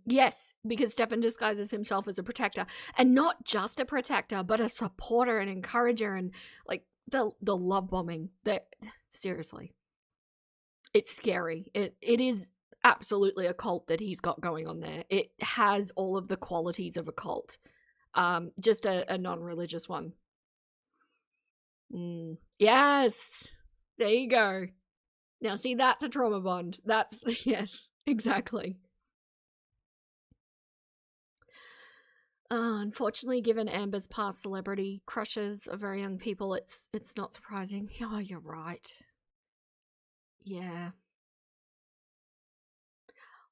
Yes, because Stefan disguises himself as a protector, and not just a protector, but a supporter and encourager, and like the love bombing. That seriously, it's scary. It is absolutely a cult that he's got going on there. It has all of the qualities of a cult, just a non-religious one. Yes, there you go. Now see, that's a trauma bond. That's yes, exactly. Unfortunately, given Amber's past celebrity crushes of very young people, it's not surprising. Oh, you're right. Yeah.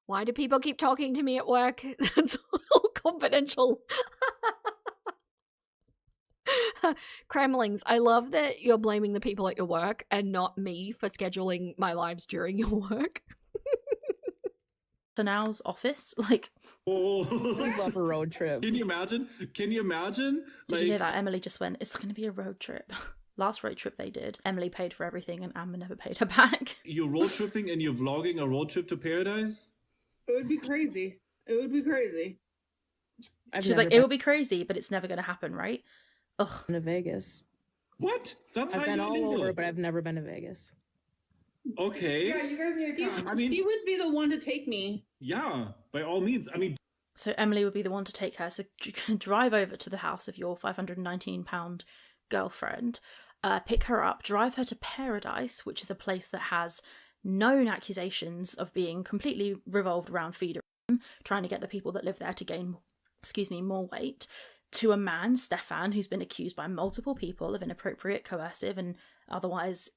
Why do people keep talking to me at work? That's all confidential. Cramlings, I love that you're blaming the people at your work and not me for scheduling my lives during your work. Now's office, like, Oh, I love a road trip. Can you imagine? Did you hear that? Emily just went, it's going to be a road trip. Last road trip they did, Emily paid for everything and Amber never paid her back. You're road tripping and you're vlogging a road trip to Pearadise? It would be crazy. It would be crazy. She's like, it will be crazy, but it's never going to happen, right? Ugh. To Vegas. What? That's I've been all illegal. over, but I've never been to Vegas. Okay. Yeah, you guys need to come. I mean, He would be the one to take me. yeah, by all means. I mean, So Emily would be the one to take her. So drive over to the house of your £519 girlfriend, pick her up, drive her to Pearadise, which is a place that has known accusations of being completely revolved around feederism, trying to get the people that live there to gain, more weight, to a man, Stefan, who's been accused by multiple people of inappropriate, coercive, and otherwise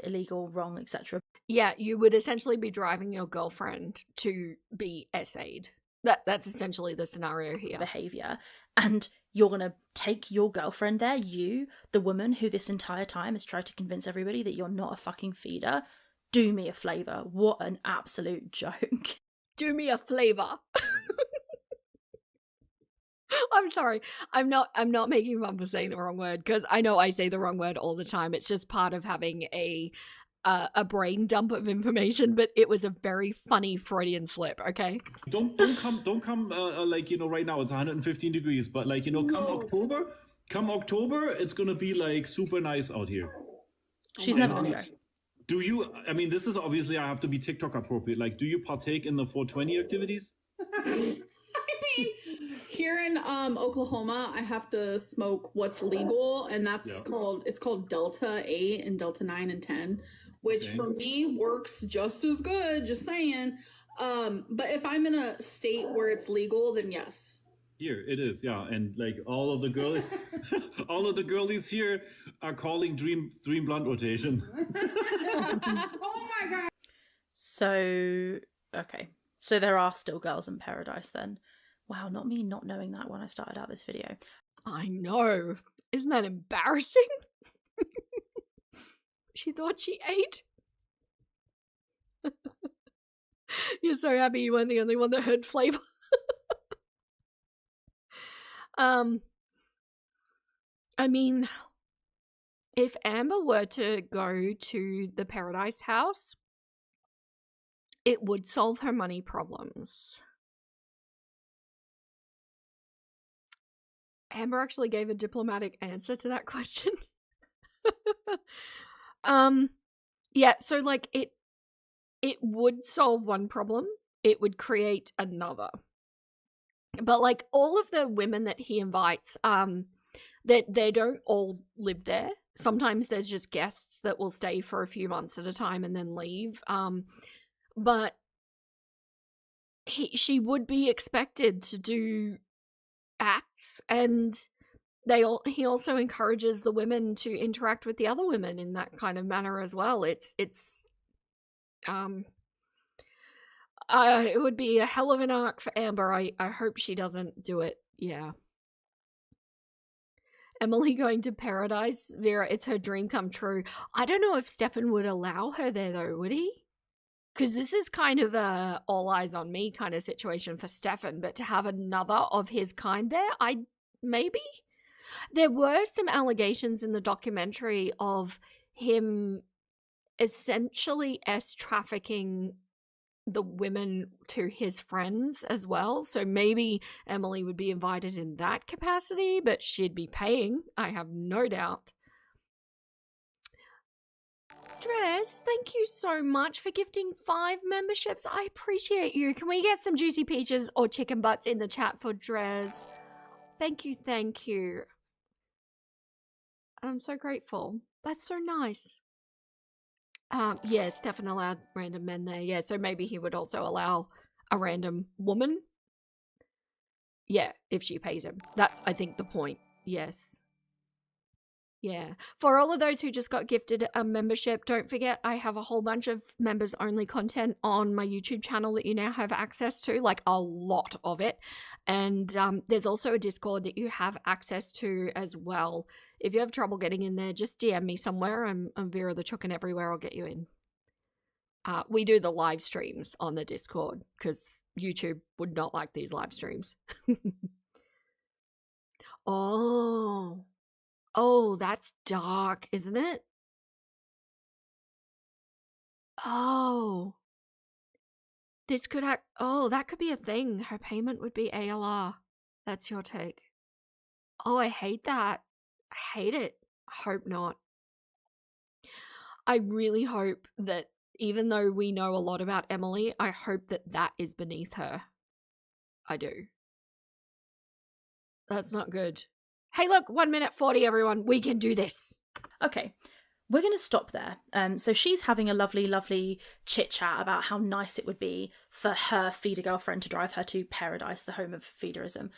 illegal, wrong, etc. Yeah, you would essentially be driving your girlfriend to be SA'd. That's essentially the scenario here. Behaviour. And you're going to take your girlfriend there, you, the woman who this entire time has tried to convince everybody that you're not a fucking feeder. Do me a favour. What an absolute joke. Do me a flavor. I'm sorry. I'm not making fun for saying the wrong word, because I know I say the wrong word all the time. It's just part of having a brain dump of information, but it was a very funny Freudian slip, okay? don't come like, right now it's 115 degrees, but like, come October, it's gonna be like super nice out here. She's never going to go. Do you, I mean, this is obviously, I have to be TikTok appropriate. Like, do you partake in the 420 activities? I mean, here in Oklahoma, I have to smoke what's legal, and that's called Delta 8 and Delta 9 and 10, which for me works just as good, just saying. But if I'm in a state where it's legal, then yes. Here it is, yeah, and like all of the girlies, all of the girlies here are calling Dream Blunt rotation. Oh my god. So, okay. So there are still girls in Pearadise then. Wow, not me not knowing that when I started out this video. I know. Isn't that embarrassing? She thought she ate. You're so happy you weren't the only one that heard flavor. I mean, if Amber were to go to the Pearadise house, it would solve her money problems. Amber actually gave a diplomatic answer to that question. Yeah, so like it would solve one problem, it would create another. But like all of the women that he invites, that they don't all live there. Sometimes there's just guests that will stay for a few months at a time and then leave. But she would be expected to do acts, and he also encourages the women to interact with the other women in that kind of manner as well. It would be a hell of an arc for Amber. I hope she doesn't do it. Yeah. Emily going to Pearadise, Vera, it's her dream come true. I don't know if Stefan would allow her there though, would he? Because this is kind of a all eyes on me kind of situation for Stefan, but to have another of his kind there, maybe? There were some allegations in the documentary of him essentially trafficking the women to his friends as well. So maybe Emily would be invited in that capacity, but she'd be paying, I have no doubt. Dress, thank you so much for gifting 5 memberships. I appreciate you. Can we get some juicy peaches or chicken butts in the chat for Dress? Thank you, thank you. I'm so grateful. That's so nice. Yeah, Stefan allowed random men there. Yeah, so maybe he would also allow a random woman. Yeah, if she pays him. That's, I think, the point. Yes. Yeah. For all of those who just got gifted a membership, don't forget I have a whole bunch of members-only content on my YouTube channel that you now have access to, like a lot of it. And there's also a Discord that you have access to as well. If you have trouble getting in there, just DM me somewhere. I'm Vera the Chook, and everywhere I'll get you in. We do the live streams on the Discord because YouTube would not like these live streams. Oh, that's dark, isn't it? Oh. This could that could be a thing. Her payment would be ALR. That's your take. Oh, I hate that. I hate it. I hope not. I really hope that even though we know a lot about Emily, I hope that that is beneath her. I do. That's not good. Hey, look, 1 minute 40, everyone. We can do this. Okay, we're going to stop there. So she's having a lovely, lovely chit-chat about how nice it would be for her feeder girlfriend to drive her to Pearadise, the home of feederism,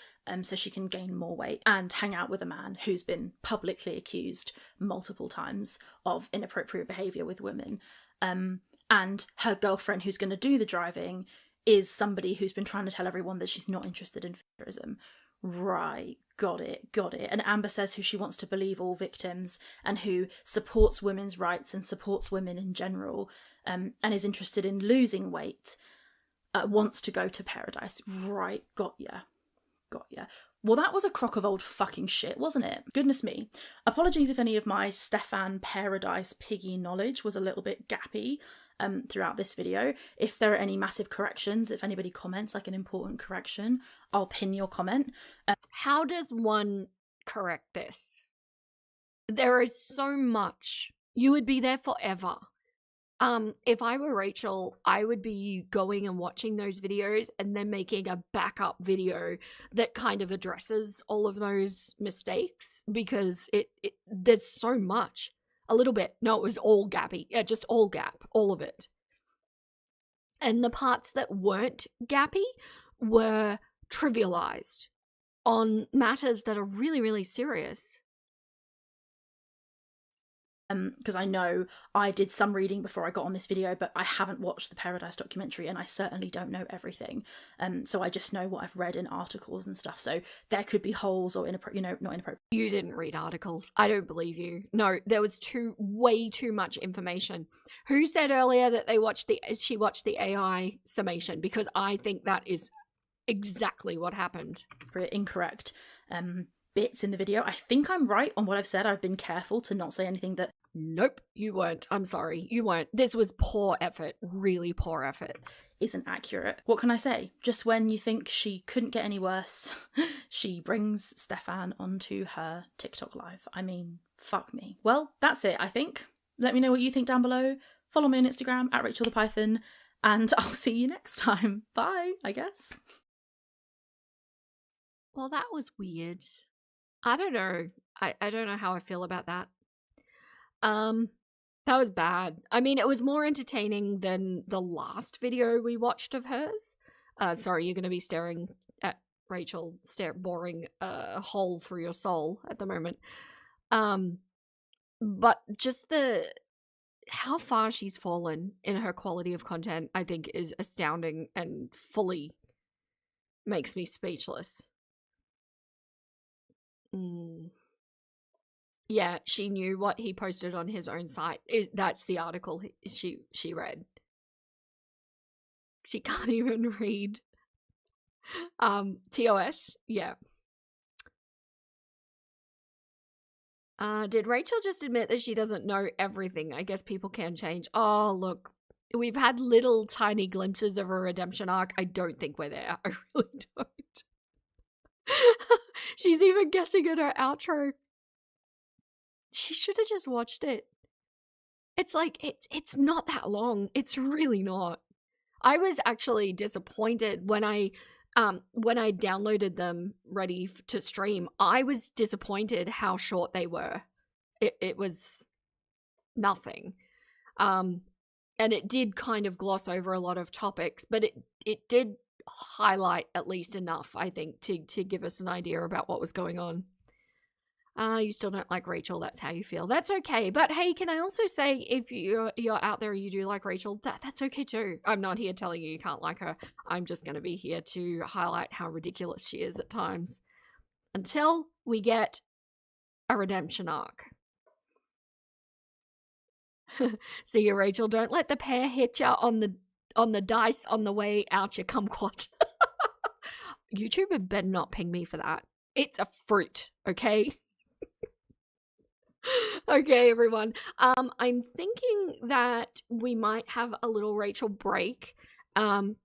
so she can gain more weight and hang out with a man who's been publicly accused multiple times of inappropriate behaviour with women. And her girlfriend who's going to do the driving is somebody who's been trying to tell everyone that she's not interested in feederism. Right, got it. And Amber says who she wants to believe all victims and who supports women's rights and supports women in general, and is interested in losing weight, wants to go to Pearadise. Right, got ya. Well, that was a crock of old fucking shit, wasn't it? Goodness me. Apologies if any of my Stefan Pearadise piggy knowledge was a little bit gappy throughout this video. If there are any massive corrections, if anybody comments like an important correction, I'll pin your comment. How does one correct this? There is so much. You would be there forever. If I were Rachel, I would be going and watching those videos and then making a backup video that kind of addresses all of those mistakes, because there's so much. A little bit. No, it was all gappy. Yeah, just all gap. All of it. And the parts that weren't gappy were trivialized on matters that are really, really serious. Because I know I did some reading before I got on this video, but I haven't watched the Pearadise documentary, and I certainly don't know everything. So I just know what I've read in articles and stuff. So there could be holes or not inappropriate. You didn't read articles. I don't believe you. No, there was way too much information. Who said earlier that she watched the AI summation? Because I think that is exactly what happened. Incorrect bits in the video. I think I'm right on what I've said. I've been careful to not say anything that... Nope, you weren't. I'm sorry, you weren't. This was poor effort, really poor effort. Isn't accurate. What can I say? Just when you think she couldn't get any worse, she brings Stefan onto her TikTok live. I mean, fuck me. Well, that's it, I think. Let me know what you think down below. Follow me on Instagram at RachelThePython, and I'll see you next time. Bye, I guess. Well, that was weird. I don't know. I don't know how I feel about that. That was bad. I mean, it was more entertaining than the last video we watched of hers. Sorry, you're going to be staring at Rachel, boring a hole through your soul at the moment. But just how far she's fallen in her quality of content, I think, is astounding and fully makes me speechless. Yeah, she knew what he posted on his own site. That's the article she read. She can't even read. TOS, yeah. Did Rachel just admit that she doesn't know everything? I guess people can change. Oh, look. We've had little tiny glimpses of a redemption arc. I don't think we're there. I really don't. She's even guessing at her outro. She should have just watched it. It's like, it's not that long. It's really not. I was actually disappointed when I downloaded them ready to stream. I was disappointed how short they were. It was nothing. And it did kind of gloss over a lot of topics, but it did highlight at least enough, I think, to give us an idea about what was going on. You still don't like Rachel, that's how you feel. That's okay. But hey, can I also say, if you're out there and you do like Rachel, that's okay too. I'm not here telling you can't like her. I'm just going to be here to highlight how ridiculous she is at times. Until we get a redemption arc. See you, Rachel. Don't let the pair hit ya on the dice on the way out your kumquat. YouTube had better not ping me for that. It's a fruit, okay? Okay, everyone. I'm thinking that we might have a little Rachel break, and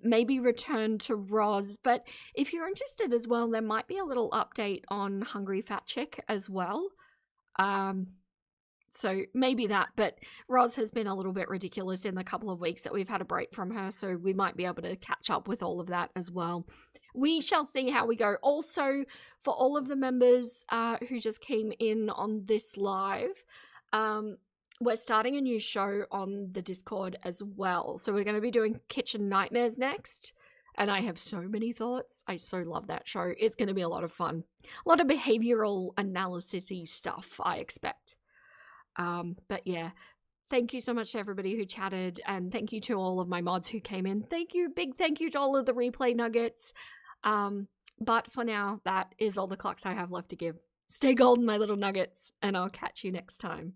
maybe return to Roz. But if you're interested as well, there might be a little update on Hungry Fat Chick as well. So maybe that, but Roz has been a little bit ridiculous in the couple of weeks that we've had a break from her, so we might be able to catch up with all of that as well. We shall see how we go. Also, for all of the members who just came in on this live, we're starting a new show on the Discord as well. So we're going to be doing Kitchen Nightmares next, and I have so many thoughts. I so love that show. It's going to be a lot of fun. A lot of behavioral analysis-y stuff, I expect. But yeah, thank you so much to everybody who chatted, and thank you to all of my mods who came in. Thank you, big thank you to all of the replay nuggets. But for now, that is all the clocks I have left to give. Stay golden, my little nuggets, and I'll catch you next time.